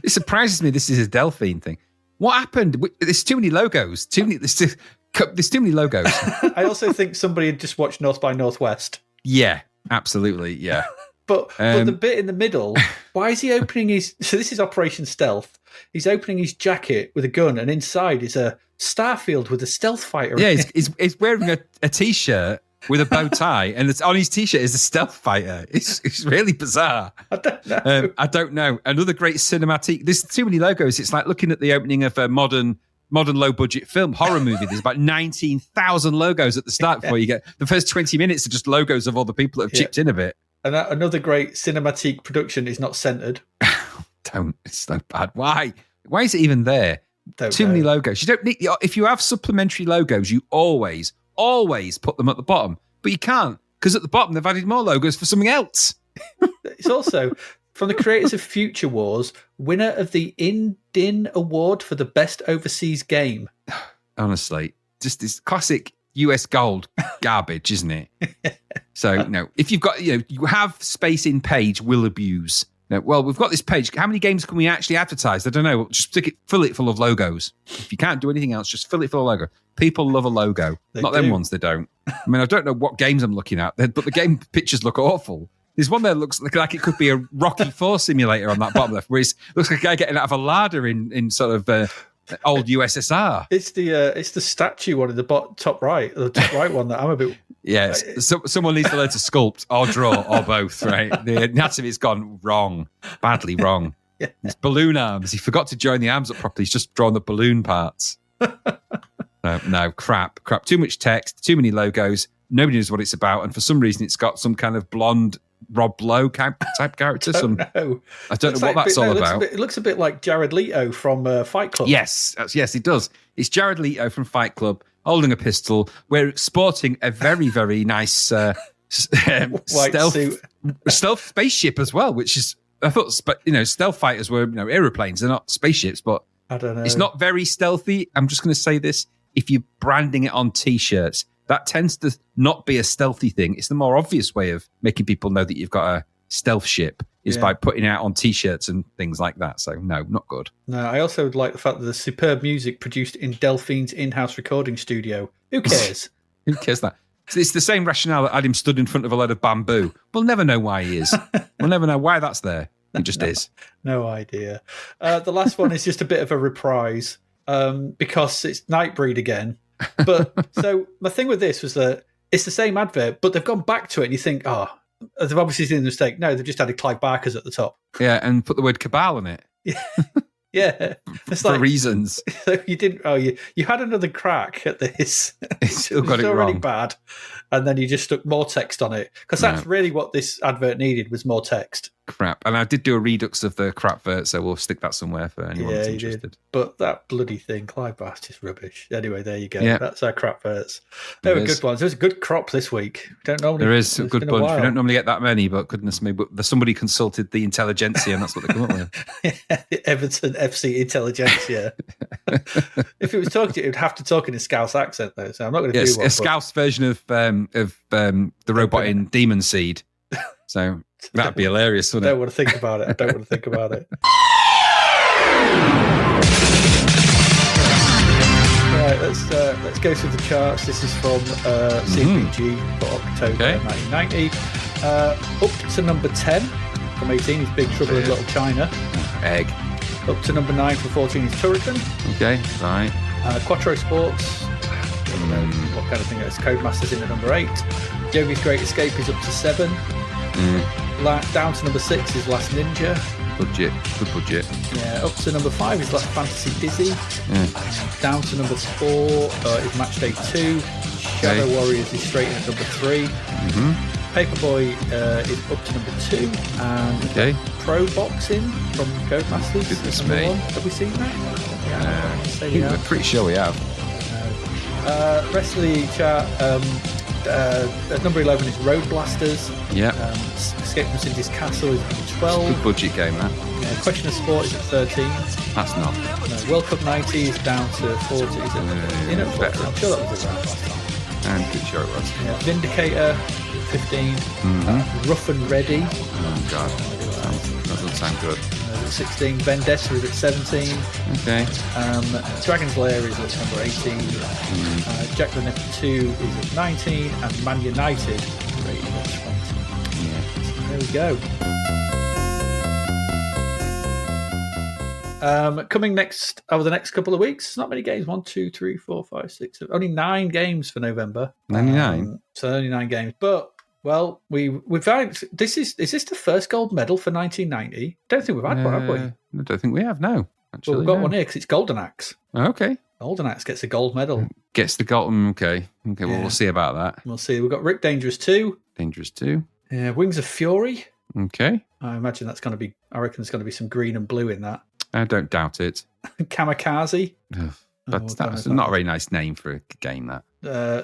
It surprises me this is a Delphine thing. What happened? There's too many logos. There's too many logos. I also think somebody had just watched North by Northwest. Yeah, absolutely, yeah. But the bit in the middle, why is he opening his... So this is Operation Stealth. He's opening his jacket with a gun, and inside is a Starfield with a stealth fighter. Yeah, he's wearing a T-shirt with a bow tie, and on his T-shirt is a stealth fighter. It's really bizarre. I don't know. Another great cinematic... There's too many logos. It's like looking at the opening of a modern low-budget film, horror movie. There's about 19,000 logos at the start before you get... The first 20 minutes are just logos of all the people that have chipped in a bit. And another great cinematic production is not centered. Don't. It's so bad. Why? Why is it even there? Too many logos. You don't need... If you have supplementary logos, you always put them at the bottom. But you can't, because at the bottom they've added more logos for something else. It's also from the creators of Future Wars, winner of the Indin Award for the best overseas game. Honestly, just this classic US gold garbage, isn't it? So, if you've got, you have space in page, will abuse. No, well, we've got this page. How many games can we actually advertise? I don't know. Just fill it full of logos. If you can't do anything else, just fill it full of logo. People love a logo. Not them ones, they don't. I mean, I don't know what games I'm looking at, but the game pictures look awful. There's one there that looks like it could be a Rocky 4 simulator on that bottom left, where it looks like a guy getting out of a ladder in sort of old USSR. It's the statue one in the top right one that I'm a bit... Yes, someone needs to learn to sculpt or draw or both, right? The anatomy's gone wrong, badly wrong. Yeah. It's balloon arms. He forgot to join the arms up properly. He's just drawn the balloon parts. No, crap. Too much text, too many logos. Nobody knows what it's about. And for some reason, it's got some kind of blonde Rob Lowe type character. I don't know what that's all about. It looks a bit like Jared Leto from Fight Club. Yes, it does. It's Jared Leto from Fight Club holding a pistol. We're sporting a very, very nice stealth spaceship as well, which is, I thought, stealth fighters were aeroplanes. They're not spaceships, but I don't know. It's not very stealthy. I'm just going to say this. If you're branding it on T-shirts, that tends to not be a stealthy thing. It's the more obvious way of making people know that you've got a stealth ship is by putting it out on T-shirts and things like that. So, no, not good. No, I also would like the fact that the superb music produced in Delphine's in-house recording studio. Who cares? Who cares that? It's the same rationale that had him stood in front of a load of bamboo. We'll never know why he is. We'll never know why that's there. It just is. No idea. The last one is just a bit of a reprise because it's Nightbreed again. But so my thing with this was that it's the same advert, but they've gone back to it and you think, they've obviously seen the mistake. No, they've just added Clive Barker's at the top. Yeah, and put the word cabal on it. Yeah. It's for reasons. So you didn't, you had another crack at this. It's still got it already wrong. Bad. And then you just stuck more text on it. Because that's really what this advert needed was more text. Crap. And I did do a redux of the crapvert, so we'll stick that somewhere for anyone that's interested. Did. But that bloody thing, Clive Barker's is rubbish. Anyway, there you go. Yeah. That's our crapverts. They were good ones. There's a good crop this week. We don't normally. There is a good bunch. We don't normally get that many, but goodness me, but somebody consulted the intelligentsia and that's what they come up with. Everton FC Intelligentsia. If it was talking to you, it would have to talk in a Scouse accent, though. So I'm not going to do one. A Scouse version of the robot in Demon Seed. So that'd be hilarious, wouldn't it? I don't want to think about it. Right, let's go through the charts. This is from CPG for October 1990. Up to number 10 from 18 is Big Trouble in Little China. Egg. Up to number 9 from 14 is Turrican. Okay, right. Quattro Sports. I don't know what kind of thing it is. Codemasters in at number 8. Yogi's Great Escape is up to 7. Down to number 6 is Last Ninja. Budget. Good budget. Yeah, up to number 5 is Last Fantasy Dizzy. Down to number 4 is Match Day 2. Shadow Warriors is straight in at number 3. Paperboy is up to number 2. And Pro Boxing from Codemasters is number 1. Have we seen that? We're pretty sure we have. Rest of the chart, at number 11 is Road Blasters. Yeah. Escape from Cindy's Castle is number 12. Good budget game, that. Question of Sport is at 13. That's not. No, World Cup 90 is down to 40. Is it? I'm sure that was around last time. I'm pretty sure it was. Yeah, Vindicator, 15. Rough and Ready. Oh, God. That doesn't sound good. 16. Vendetta is at 17. Okay. Dragon's Lair is at number 18. Jack the Nipper 2 is at 19. And Man United is rated at 20. Yeah. So there we go. Coming next over the next couple of weeks, not many games. 1, 2, 3, 4, 5, 6, 7. Only 9 games for November. 99. So only 9 games. But well, we've had is this the first gold medal for 1990? Don't think we've had one, have we? I don't think we have. No. Actually, Well, we've got one here because it's Golden Axe. Okay. Golden Axe gets a gold medal. Gets the golden. Okay. Well, we'll see about that. We'll see. We've got Rick Dangerous 2. Dangerous 2. Wings of Fury. Okay. I imagine that's going to be. I reckon there's going to be some green and blue in that. I don't doubt it. Kamikaze. That's not a very nice name for a game, that.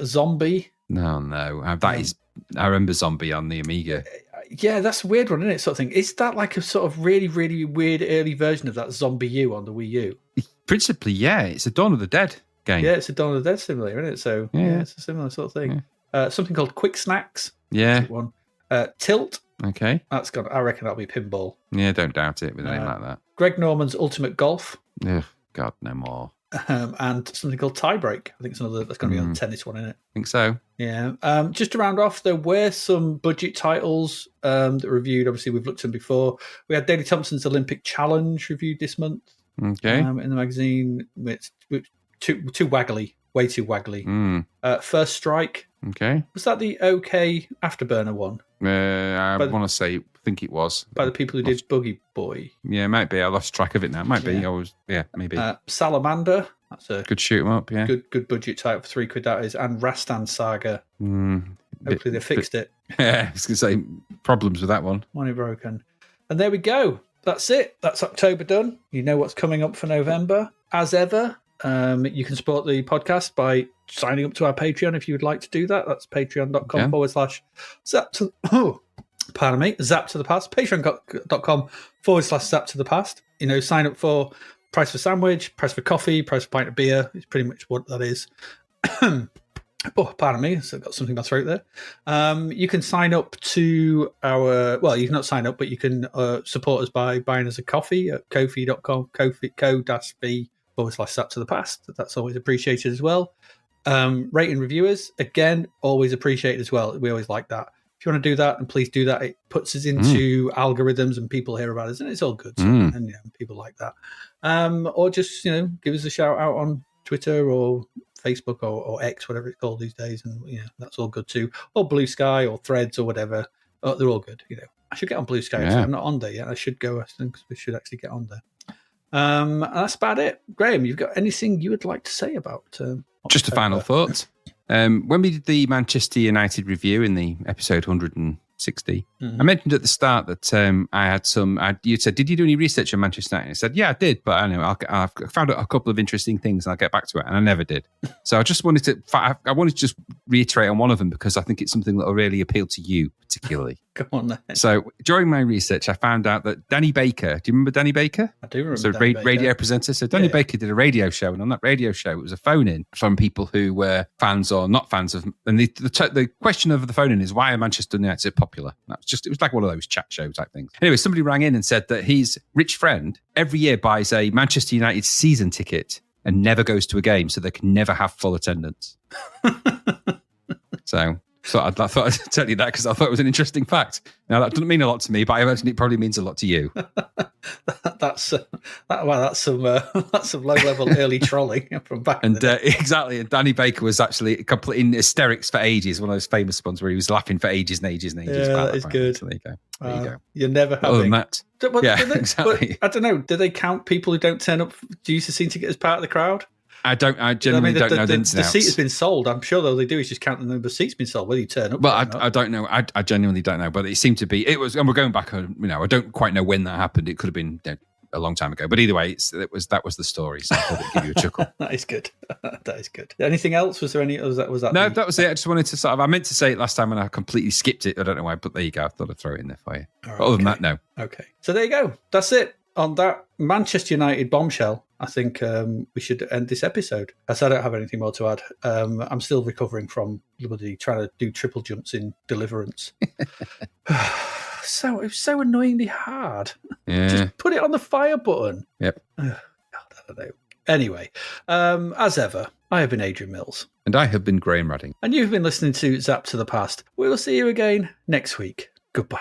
Zombie. No. That is. I remember Zombie on the Amiga. Yeah, that's a weird one, isn't it? Sort of thing. Is that like a sort of really, really weird early version of that Zombie U on the Wii U? Principally, yeah. It's a Dawn of the Dead game. Yeah, it's a Dawn of the Dead simulator, isn't it? So yeah it's a similar sort of thing. Yeah. Something called Quick Snacks. Yeah. One. Tilt. Okay. That's got. I reckon that'll be pinball. Yeah, don't doubt it with a name like that. Greg Norman's Ultimate Golf. Ugh, God, no more. And something called Tiebreak. I think it's another. That's going to be on the tennis one, isn't it? I think so. Yeah. Just to round off, there were some budget titles that were reviewed. Obviously, we've looked at them before. We had Daley Thompson's Olympic Challenge reviewed this month. Okay. In the magazine, it's too waggly, way too waggly. First Strike. Okay. Was that the OK Afterburner one? I want to think it was. By the people who did Boogie Boy. Yeah, it might be. I lost track of it now. It might be. Maybe. Salamander. That's a good shoot 'em up, yeah. Good budget type for £3 that is. And Rastan Saga. Hopefully they fixed it. Yeah, I was going to say problems with that one. Money broken. And there we go. That's it. That's October done. You know what's coming up for November. As ever, you can support the podcast by signing up to our Patreon if you would like to do that. That's patreon.com/zap to Zap to the Past. Patreon.com/Zap to the Past. Sign up for price for sandwich, price for coffee, price for pint of beer. It's pretty much what that is. Pardon me. So I've got something in my throat there. You can sign up to our... Well, you can not sign up, but you can support us by buying us a coffee at ko-fi.com, ko-fi.b/Zap to the Past. That's always appreciated as well. Rating reviewers, again, always appreciated as well. We always like that. If you want to do that, and please do that, it puts us into algorithms and people hear about us, and it's all good. And people like that. Or just, give us a shout out on Twitter or Facebook or X, whatever it's called these days, and that's all good too. Or Blue Sky or Threads or whatever. They're all good. I should get on Blue Sky. Yeah. I'm not on there yet. I should go. I think we should actually get on there. And that's about it. Graham, you've got anything you would like to say about? Just a final thought. When we did the Manchester United review in the episode 160, I mentioned at the start that I had some. You said, "Did you do any research on Manchester United?" I said, "Yeah, I did, but I know I've found out a couple of interesting things, and I'll get back to it." And I never did. So I just wanted to. I wanted to just reiterate on one of them because I think it's something that will really appeal to you particularly. Come on, then. So during my research, I found out that Danny Baker. Do you remember Danny Baker? I do remember. So radio presenter. So Danny Baker did a radio show, and on that radio show, it was a phone-in from people who were fans or not fans of. And the question of the phone-in is, why are Manchester United so popular? It was like one of those chat show type things. Anyway, somebody rang in and said that his rich friend every year buys a Manchester United season ticket and never goes to a game, so they can never have full attendance. So I thought I'd tell you that because I thought it was an interesting fact. Now, that doesn't mean a lot to me, but I imagine it probably means a lot to you. That's some low-level early trolling from back in the day. Exactly. And Danny Baker was actually completely in hysterics for ages, one of those famous ones where he was laughing for ages and ages and ages. Yeah, that is good. So there you go. There you go. You're never having... Other than that, exactly. I don't know. Do they count people who don't turn up due to seem to get as part of the crowd? I genuinely don't know the ins and outs. The seat has been sold. I'm sure all they do is just count the number of seats been sold, whether you turn up. Well, I don't know. I genuinely don't know. But it seemed to be. It was, and we're going back. I don't quite know when that happened. It could have been a long time ago. But either way, that was the story. So I thought it'd give you a chuckle. That is good. That is good. Anything else? Was there any? Was that? No, that was it. I just wanted to I meant to say it last time and I completely skipped it. I don't know why, but there you go. I thought I'd throw it in there for you. Right, other than that, no. Okay. So there you go. That's it. On that Manchester United bombshell, I think we should end this episode. As I don't have anything more to add. I'm still recovering from trying to do triple jumps in Deliverance. So it was so annoyingly hard. Yeah. Just put it on the fire button. Yep. God, I don't know. Anyway, as ever, I have been Adrian Mills. And I have been Graham Radding. And you've been listening to Zapped to the Past. We will see you again next week. Goodbye.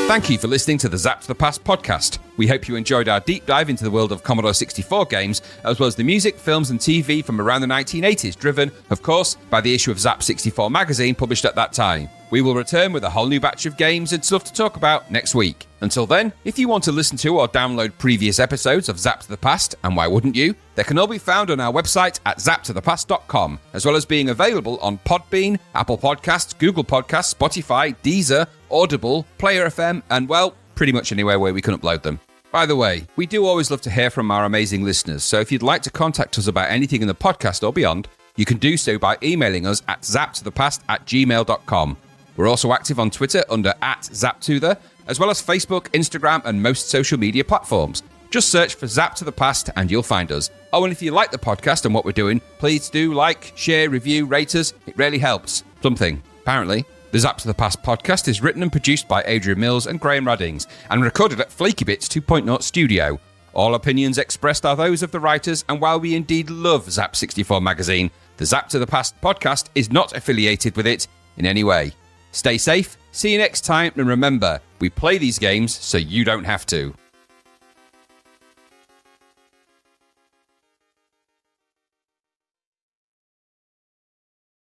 Thank you for listening to the Zapped to the Past podcast. We hope you enjoyed our deep dive into the world of Commodore 64 games, as well as the music, films and TV from around the 1980s, driven, of course, by the issue of Zapped 64 magazine published at that time. We will return with a whole new batch of games and stuff to talk about next week. Until then, if you want to listen to or download previous episodes of Zapped to the Past, and why wouldn't you, they can all be found on our website at zappedtothepast.com, as well as being available on Podbean, Apple Podcasts, Google Podcasts, Spotify, Deezer, Audible, Player FM, and, well, pretty much anywhere where we can upload them. By the way, we do always love to hear from our amazing listeners, so if you'd like to contact us about anything in the podcast or beyond, you can do so by emailing us at zappedtothepast@gmail.com. We're also active on Twitter under @ZapTother, as well as Facebook, Instagram, and most social media platforms. Just search for Zapped to the Past and you'll find us. Oh, and if you like the podcast and what we're doing, please do like, share, review, rate us. It really helps. Something. Apparently. The Zapped to the Past podcast is written and produced by Adrian Mills and Graham Raddings, and recorded at Flaky Bits 2.0 Studio. All opinions expressed are those of the writers, and while we indeed love Zap 64 magazine, the Zapped to the Past podcast is not affiliated with it in any way. Stay safe, see you next time, and remember, we play these games so you don't have to.